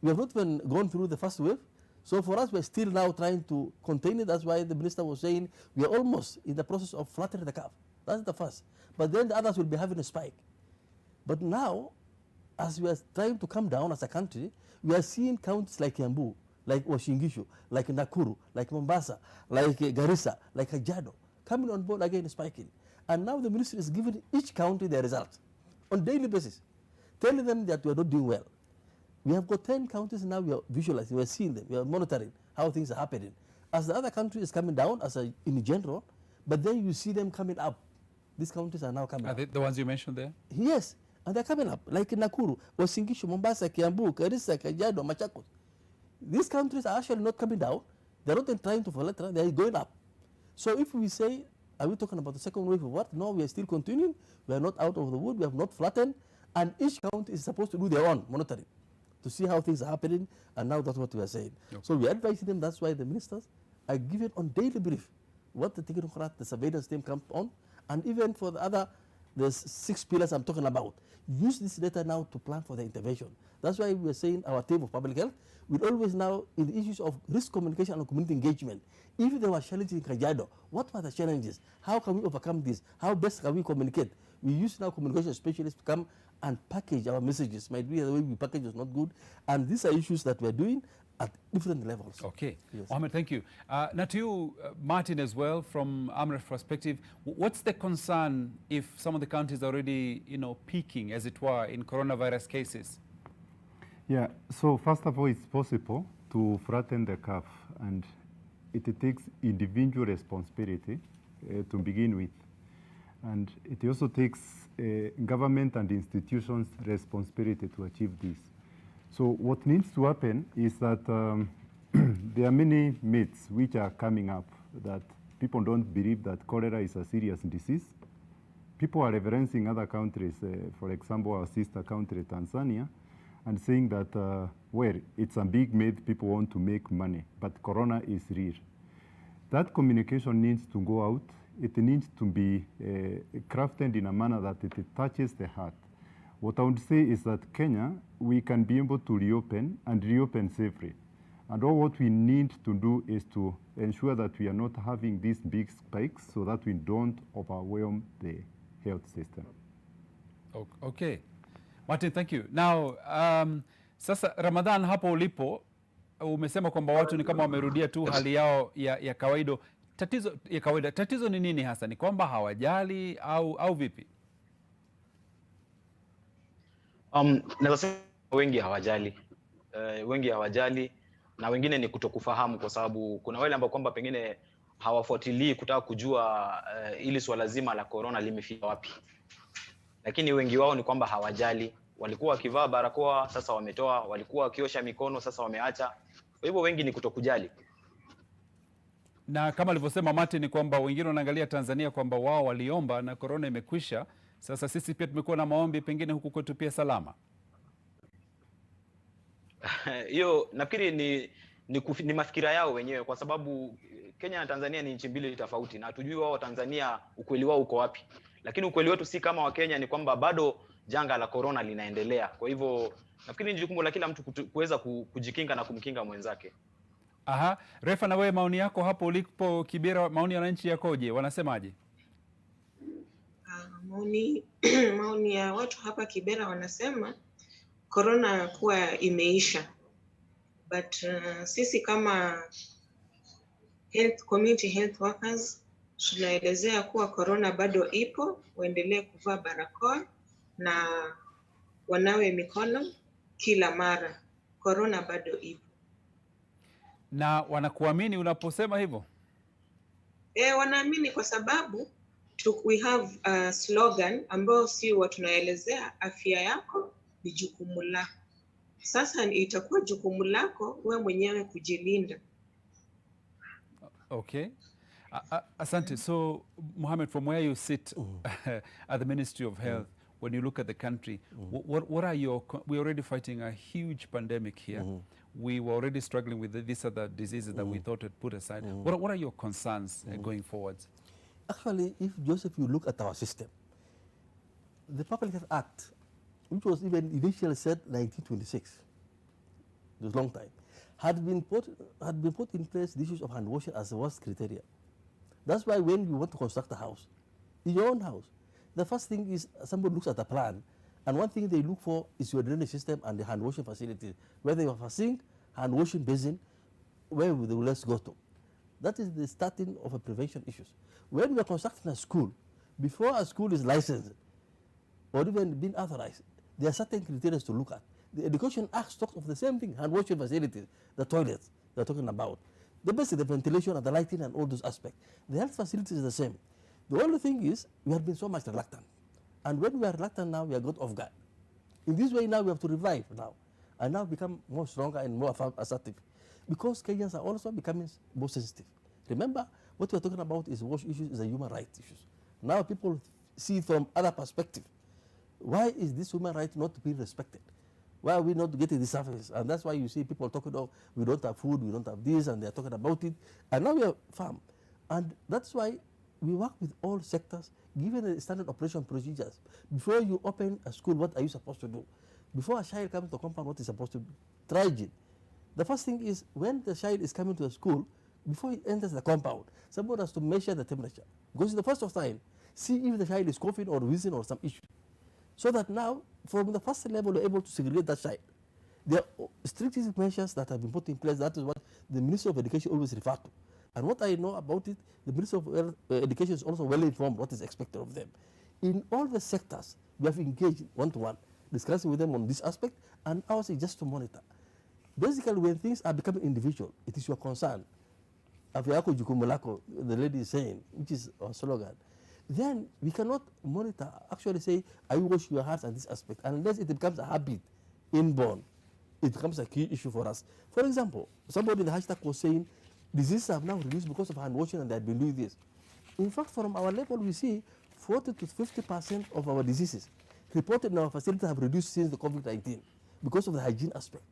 We have not even gone through the first wave. So for us, we're still now trying to contain it. That's why the minister was saying we are almost in the process of flattening the curve. That's the first. But then the others will be having a spike. But now, as we are trying to come down as a country, we are seeing counties like Kiambu, like Washingishu, like Nakuru, like Mombasa, like Garissa, like Kajiado, coming on board again, spiking. And now the ministry is giving each county their results on a daily basis, telling them that we are not doing well. We have got 10 counties now, we are visualizing, we are seeing them, we are monitoring how things are happening. As the other country is coming down in general, but then you see them coming up. These counties are now coming up. Are they the ones you mentioned there? Yes, and they're coming up, like Nakuru, Wasingishu, Mombasa, Kiambu, Garissa, Kajiado, Machakos. These countries are actually not coming down. They're not trying to flatten, they're going up. So if we say, are we talking about the second wave of what? No, we are still continuing. We are not out of the wood, we have not flattened. And each county is supposed to do their own monitoring to see how things are happening, and now that's what we are saying. Okay. So we are advising them, that's why the ministers are given on daily brief what the technocrat, the surveillance team comes on, and even for the other, the 6 pillars I'm talking about, use this data now to plan for the intervention. That's why we are saying our team of public health will always now, in the issues of risk communication and community engagement, if there were challenges in Kajiado, what were the challenges? How can we overcome this? How best can we communicate? We use now communication specialists to come and package our messages. Might be the way we package is not good. And these are issues that we're doing at different levels. Okay. Yes. Mohammed, thank you. Now to you, Martin, as well, from AMREF perspective, what's the concern if some of the countries are already, peaking, as it were, in coronavirus cases? Yeah, so first of all, it's possible to flatten the curve, and it takes individual responsibility to begin with. And it also takes government and institutions' responsibility to achieve this. So what needs to happen is that there are many myths which are coming up, that people don't believe that cholera is a serious disease. people are referencing other countries, for example, our sister country, Tanzania, and saying that, well, it's a big myth, people want to make money, but corona is real. That communication needs to go out. It needs to be crafted in a manner that it touches the heart. What I would say is that Kenya, we can be able to reopen and reopen safely. And all what we need to do is to ensure that we are not having these big spikes so that we don't overwhelm the health system. Okay. Martin, thank you. Now, sasa Ramadhan, hapo ulipo, umesema kwamba watu ni kama wamerudia tu hali yao ya kawaida. Tatizo ni nini hasa? Ni kwamba hawajali au vipi? Naweza sema wengi hawajali. Wengi hawajali na wengine ni kutokufahamu, kwa sababu kuna wale ambao kwamba pengine hawafuatilii kutaka kujua ili swala zima la corona limefika wapi. Lakini wengi wao ni kwamba hawajali. Walikuwa wakivaa barakoa, sasa wametoa. Walikuwa wakiosha mikono, sasa wameacha. Kwa hivyo wengi ni kutokujali. Na kama alivyosema Martin ni kwamba wengine wanaangalia Tanzania kwamba wao waliomba na corona imekwisha. Sasa sisi pia tumekuwa na maombi, pengine huku kwetu pia salama. Hiyo nafikiri ni mafikira yao wenyewe, kwa sababu Kenya na Tanzania ni nchi mbili tofauti na hatujui wao Tanzania ukweli wao uko wapi. Lakini ukweli wetu si kama wa Kenya, ni kwamba bado janga la corona linaendelea. Kwa hivyo nafikiri ni jukumu la kila mtu kuweza kujikinga na kumkinga mwenzake. Aha, Refa, na wewe maoni yako hapo ulipo Kibera, maoni ya wananchi yakoje? Wanasemaje? Maoni ya watu hapa Kibera wanasema corona kuwa imeisha. But sisi kama community health workers tunaelezea kuwa corona bado ipo, waendelee kuvaa barakoa na wanawe mikono kila mara. Corona bado ipo. Na wanakuamini unaposema hivyo? Wanaamini kwa sababu we have a slogan ambao si watu tunaelezea afya yako ni jukumu lako. Sasa itakuwa jukumu lako wewe mwenyewe kujilinda. Okay. Asante. So, Mohammed, from where you sit at the Ministry of Health, when you look at the country, what are we're already fighting a huge pandemic here. We were already struggling with these other diseases that we thought had put aside. What are your concerns going forwards? Actually, if Joseph, you look at our system, the Public Health Act, which was even initially said 1926, it was a long time, had been put in place the issues of hand washing as the worst criteria. That's why when you want to construct a house, in your own house, the first thing is somebody looks at the plan, and one thing they look for is your drainage system and the hand washing facilities. Whether you have a sink, hand washing basin, where will the less go to? That is the starting of a prevention issues. When we are constructing a school, before a school is licensed or even being authorized, there are certain criteria to look at. The Education Act talks of the same thing, hand washing facilities, the toilets they're talking about. The basic, the ventilation and the lighting and all those aspects. The health facilities is the same. The only thing is we have been so much reluctant. And when we are reluctant now, we are got off guard. In this way now we have to revive now and now become more stronger and more assertive. Because Kenyans are also becoming more sensitive. Remember, what we are talking about is wash issues, is a human rights issues. Now people see from other perspective. Why is this human right not being respected? Why are we not getting the surface? And that's why you see people talking about we don't have food, we don't have this, and they're talking about it. And now we are firm. And that's why we work with all sectors, given the standard operation procedures. Before you open a school, what are you supposed to do? Before a child comes to a compound, what is supposed to do? Hygiene. The first thing is when the child is coming to a school, before he enters the compound, somebody has to measure the temperature. Because in the first of time, see if the child is coughing or wheezing or some issue. So that now, from the first level, we're able to segregate that child. There are strict measures that have been put in place. That is what the Ministry of Education always refers to. And what I know about it, the Ministry of Education is also well informed what is expected of them. In all the sectors, we have engaged one-to-one, discussing with them on this aspect, and ours is just to monitor. Basically, when things are becoming individual, it is your concern. Afyako jukumulako, the lady is saying, which is our slogan. Then we cannot monitor, actually say, I wash your hands at this aspect, unless it becomes a habit, inborn. It becomes a key issue for us. For example, somebody in the hashtag was saying, diseases have now reduced because of hand washing and they have been doing this. In fact, from our level, we see 40 to 50% of our diseases reported in our facility have reduced since the COVID-19 because of the hygiene aspect.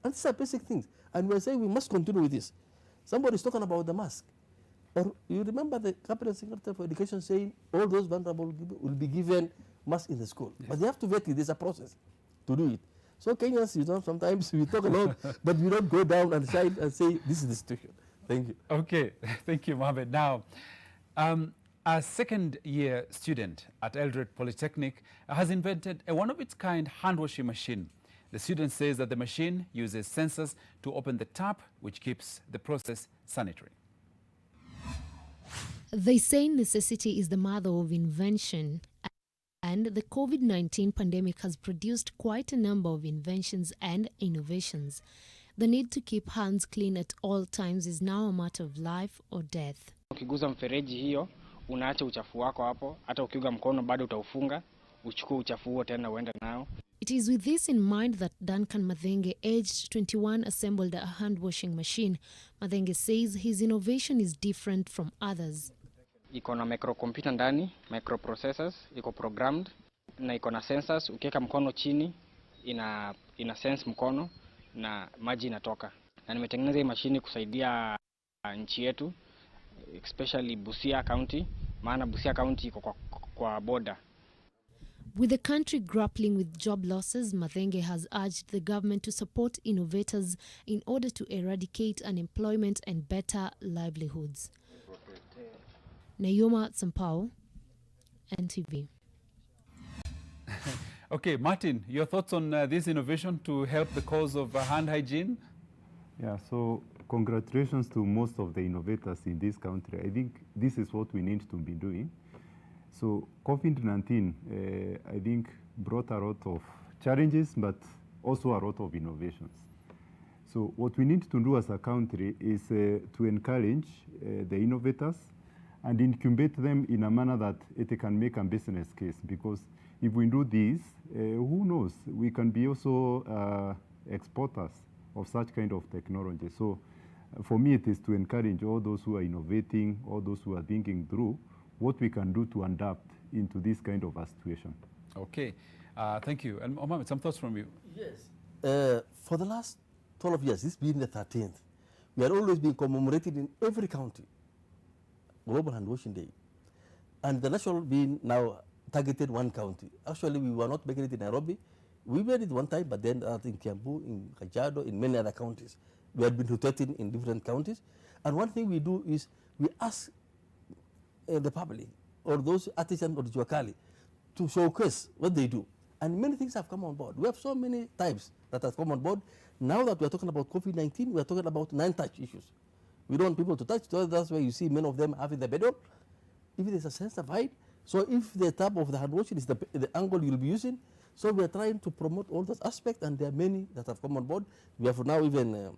And these are basic things. And we're saying we must continue with this. Somebody's talking about the mask. Or you remember the Cabinet Secretary for Education saying all those vulnerable will be given mask in the school. Yes. But they have to vet it. There's a process to do it. So Kenyans, you know, sometimes we talk a lot, but we don't go down and shine and say, this is the situation. Thank you. Okay. Thank you, Mohammed. Now, a second-year student at Eldoret Polytechnic has invented a one-of-its-kind hand-washing machine. The student says that the machine uses sensors to open the tap, which keeps the process sanitary. They say necessity is the mother of invention, and the COVID-19 pandemic has produced quite a number of inventions and innovations. The need to keep hands clean at all times is now a matter of life or death. Ukiguza mfereji hiyo, unaacha uchafu wako hapo, hata ukiuga mkono bado utaufunga, uchukue uchafu huo tena uende nao. It is with this in mind that Duncan Mathenge, aged 21, assembled a hand-washing machine. Mathenge says his innovation is different from others. Iko na microcomputer ndani, microprocessors, iko programmed, na iko na sensors. Ukiweka mkono chini, ina sense mkono na maji inatoka. Na nimetengeneza hii mashini kusaidia nchi yetu, especially Busia County, maana Busia County iko kwa border. With the country grappling with job losses, Mathenge has urged the government to support innovators in order to eradicate unemployment and better livelihoods. Nayoma Sampao, NTV. Okay, Martin, your thoughts on this innovation to help the cause of hand hygiene? Yeah, so congratulations to most of the innovators in this country. I think this is what we need to be doing. So COVID-19, I think, brought a lot of challenges, but also a lot of innovations. So what we need to do as a country is to encourage the innovators and incubate them in a manner that it can make a business case. Because if we do this, who knows, we can be also exporters of such kind of technology. So for me, it is to encourage all those who are innovating, all those who are thinking through what we can do to adapt into this kind of a situation. Okay, thank you. And Mohammed, some thoughts from you? Yes. For the last 12 years, this being the 13th, we are always being commemorated in every county, Global Hand Washing Day. And the national being now targeted one county. Actually, we were not making it in Nairobi. We made it one time, but then in Kiambu, in Kajiado, in many other counties. We had been rotating in different counties. And one thing we do is we ask the public or those artisans or the Juakali to showcase what they do. And many things have come on board. We have so many types that have come on board. Now that we are talking about COVID-19, we are talking about non-touch issues. We don't want people to touch, so that's why you see many of them having the bedroom. If there's a sense of height, so if the type of the hand washing is the angle you'll be using, so we are trying to promote all those aspects, and there are many that have come on board. We have now even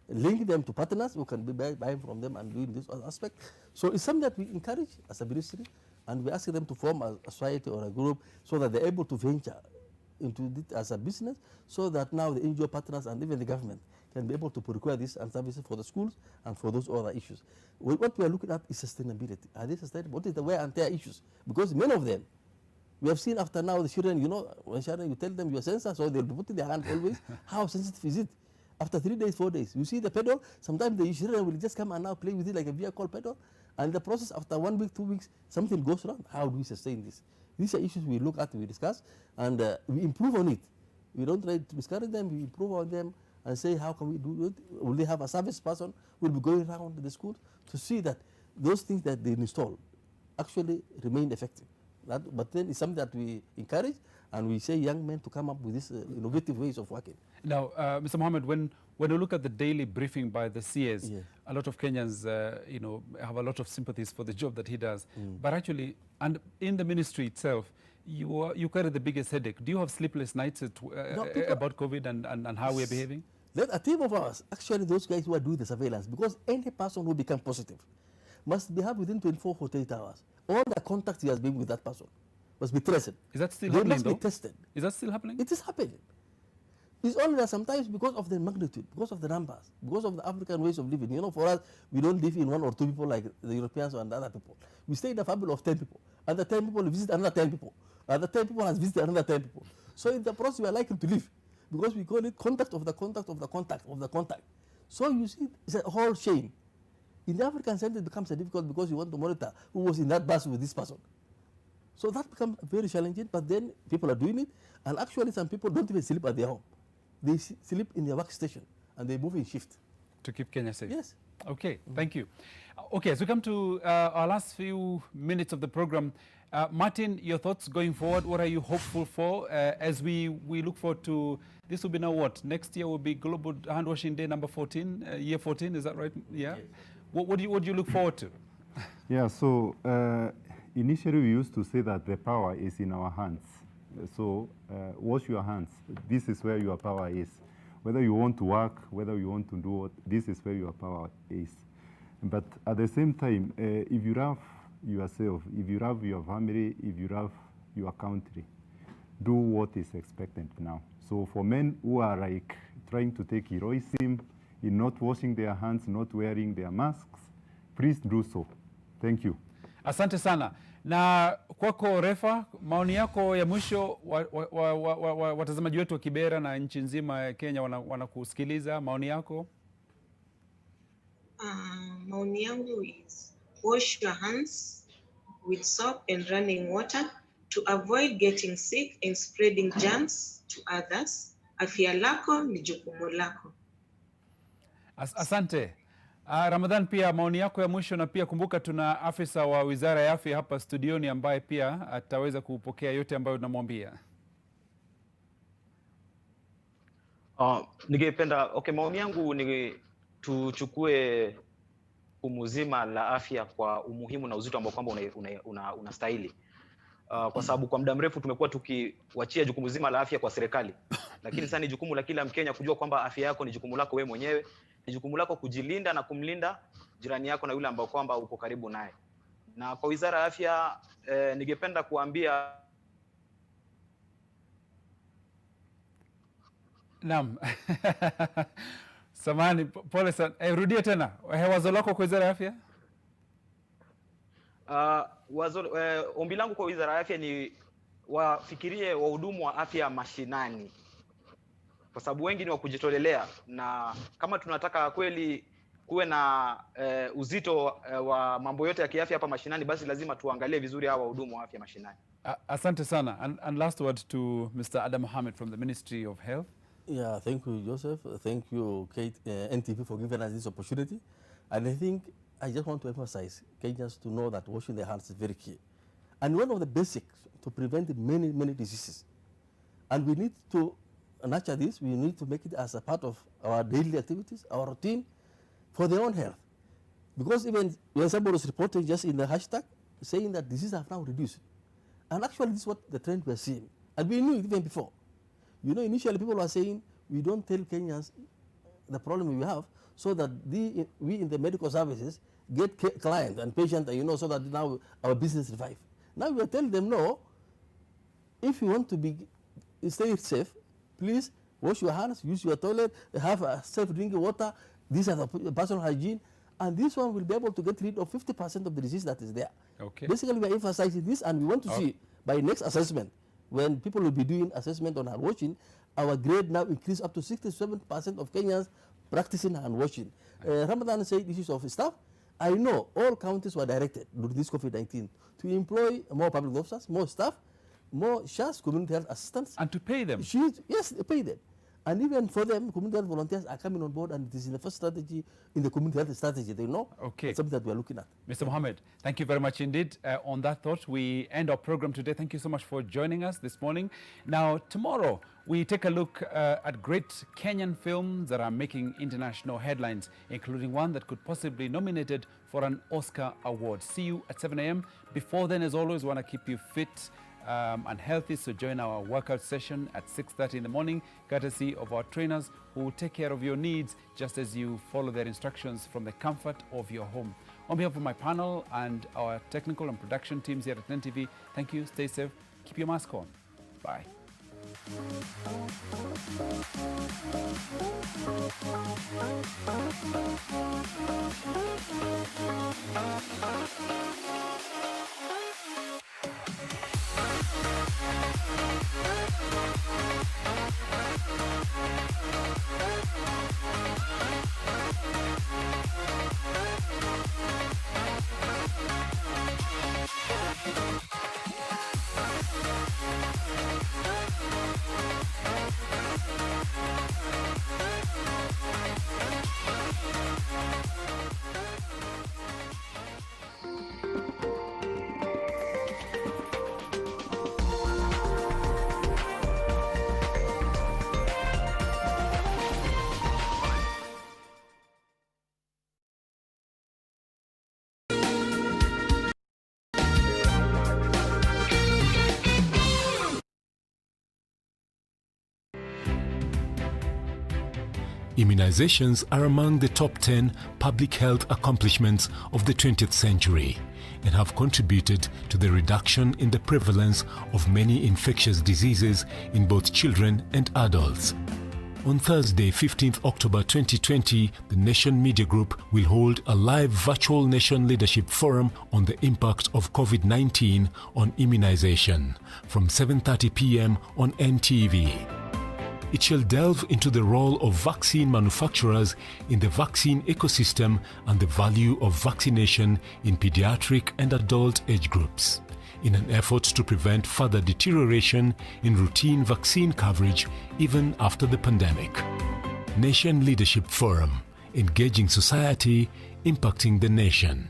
link them to partners who can be buying from them and doing this aspect. So it's something that we encourage as a ministry, and we ask them to form a society or a group so that they're able to venture into it as a business, so that now the NGO partners and even the government can be able to procure this and services for the schools and for those other issues. What we are looking at is sustainability. Are they sustainable? What is the wear and tear issues? Because many of them, we have seen after now the children, you know, when children, you tell them your sensor, so they'll be putting their hand always. How sensitive is it? After 3 days, 4 days, you see the pedal, sometimes the children will just come and now play with it like a vehicle pedal. And the process after 1 week, 2 weeks, something goes wrong. How do we sustain this? These are issues we look at, we discuss, and we improve on it. We don't try to discourage them, we improve on them and say, how can we do it? Will they have a service person who will be going around the schools to see that those things that they install actually remain effective? But then it's something that we encourage, and we say young men to come up with these innovative ways of working. Now, Mr. Mohammed, when you look at the daily briefing by the CS, yeah, a lot of Kenyans, you know, have a lot of sympathies for the job that he does. But actually, and in the ministry itself, you carry the biggest headache. Do you have sleepless nights about COVID and how we are behaving? Then a team of us, actually those guys who are doing the surveillance, because any person who becomes positive must be have within 24 or 48 hours. All the contacts he has been with that person must be traced. Is that still they happening, must be tested. Is that still happening? It is happening. It's only that sometimes because of the magnitude, because of the numbers, because of the African ways of living. You know, for us, we don't live in 1 or 2 people like the Europeans and other people. We stay in a family of 10 people. And the 10 people visit another 10 people. And the 10 people has visited another 10 people. So in the process, we are likely to live because we call it contact of the contact of the contact of the contact. So you see, it's a whole chain. In the African center, it becomes difficult because you want to monitor who was in that bus with this person. So that becomes very challenging, but then people are doing it. And actually, some people don't even sleep at their home. They sleep in their workstation and they move in shift. To keep Kenya safe? Yes. Okay, thank you. Okay, as we come to our last few minutes of the program, Martin, your thoughts going forward, what are you hopeful for as we look forward to, this will be now what? Next year will be Global Hand Washing Day number 14, year 14, is that right? Yeah. Yes. What do you look forward to? Yeah, so initially we used to say that the power is in our hands. So wash your hands. This is where your power is. Whether you want to work, whether you want to do what, this is where your power is. But at the same time, if you love yourself, if you love your family, if you love your country, do what is expected now. So for men who are like trying to take heroism in not washing their hands, not wearing their masks, please do so. Thank you. Asante sana. Na kwako Refa, maoni yako ya mwisho, watazamaji wetu wa Kibera na nchi nzima ya Kenya wanakusikiliza, maoni yako? Maoni yangu is wash your hands with soap and running water to avoid getting sick and spreading germs to others. Afya lako ni jukumu lako. Asante. Ramadhan, pia maoni yako ya mwisho, na pia kumbuka tuna afisa wa Wizara ya Afya hapa studioni ambaye pia ataweza kupokea yote ambayo tunamwambia. Ningependa, maoni yangu ni tuchukue umuzima la afya kwa umuhimu na uzito ambao kwamba unastahili. Kwa sababu kwa muda mrefu tumekuwa tukiwachia jukumu zima la afya kwa serikali. Lakini sasa ni jukumu la kila Mkenya kujua kwamba afya yako ni jukumu lako wewe mwenyewe. Ni jukumu lako kujilinda na kumlinda jirani yako na yule ambao kwamba uko karibu naye. Na kwa Wizara ya Afya ningependa kuambia Naam. Samahani, pole sana. Rudia tena. Wazo lako kwa Wizara ya Afya? Ombi langu kwa Wizara ya Afya ni wafikirie wahudumu wa afya mashinani. Kwa sababu wengi ni wa kujitolelea, na kama tunataka kweli kuwe na uzito wa mambo yote ya kiafya hapa mashinani, basi lazima tuangalie vizuri hawa wahudumu wa afya mashinani. Asante sana. And last word to Mr. Adam Mohamed from the Ministry of Health. Yeah, thank you, Joseph. Thank you, Kate, NTV, for giving us this opportunity. And I think I just want to emphasize Kenyans to know that washing their hands is very key. And one of the basics to prevent many, many diseases. And we need to nurture this. We need to make it as a part of our daily activities, our routine, for their own health. Because even when somebody was reporting just in the hashtag, saying that diseases have now reduced. And actually this is what the trend we're seeing. And we knew it even before. You know, initially people were saying, we don't tell Kenyans the problem we have, so that we in the medical services get clients and patients, you know, so that now our business revive. Now we are telling them, no, if you want to stay safe, please wash your hands, use your toilet, have a safe drinking water. These are the personal hygiene. And this one will be able to get rid of 50% of the disease that is there. Okay. Basically, we are emphasizing this, and we want to see by next assessment, when people will be doing assessment on hand washing, our grade now increase up to 67% of Kenyans practicing hand washing. Ramadan said issues of staff. I know all counties were directed during this COVID-19 to employ more public officers, more staff, more SHAS, community health assistants. And to pay them? Yes, pay them. And even for them, community health volunteers are coming on board, and it is in the first strategy, in the community health strategy, they know. Okay. It's something that we are looking at. Mr. Mohamed, thank you very much indeed. On that thought, we end our program today. Thank you so much for joining us this morning. Now, tomorrow, we take a look at great Kenyan films that are making international headlines, including one that could possibly be nominated for an Oscar award. See you at 7 a.m. Before then, as always, we want to keep you fit and healthy, so join our workout session at 6:30 in the morning, courtesy of our trainers who will take care of your needs just as you follow their instructions from the comfort of your home. On behalf of my panel and our technical and production teams here at NTV, thank you, stay safe, keep your mask on. Bye. Immunizations are among the top 10 public health accomplishments of the 20th century and have contributed to the reduction in the prevalence of many infectious diseases in both children and adults. On Thursday, 15th October 2020, the Nation Media Group will hold a live virtual Nation Leadership Forum on the impact of COVID-19 on immunization from 7:30 p.m. on NTV. It shall delve into the role of vaccine manufacturers in the vaccine ecosystem and the value of vaccination in pediatric and adult age groups, in an effort to prevent further deterioration in routine vaccine coverage even after the pandemic. Nation Leadership Forum, engaging society, impacting the nation.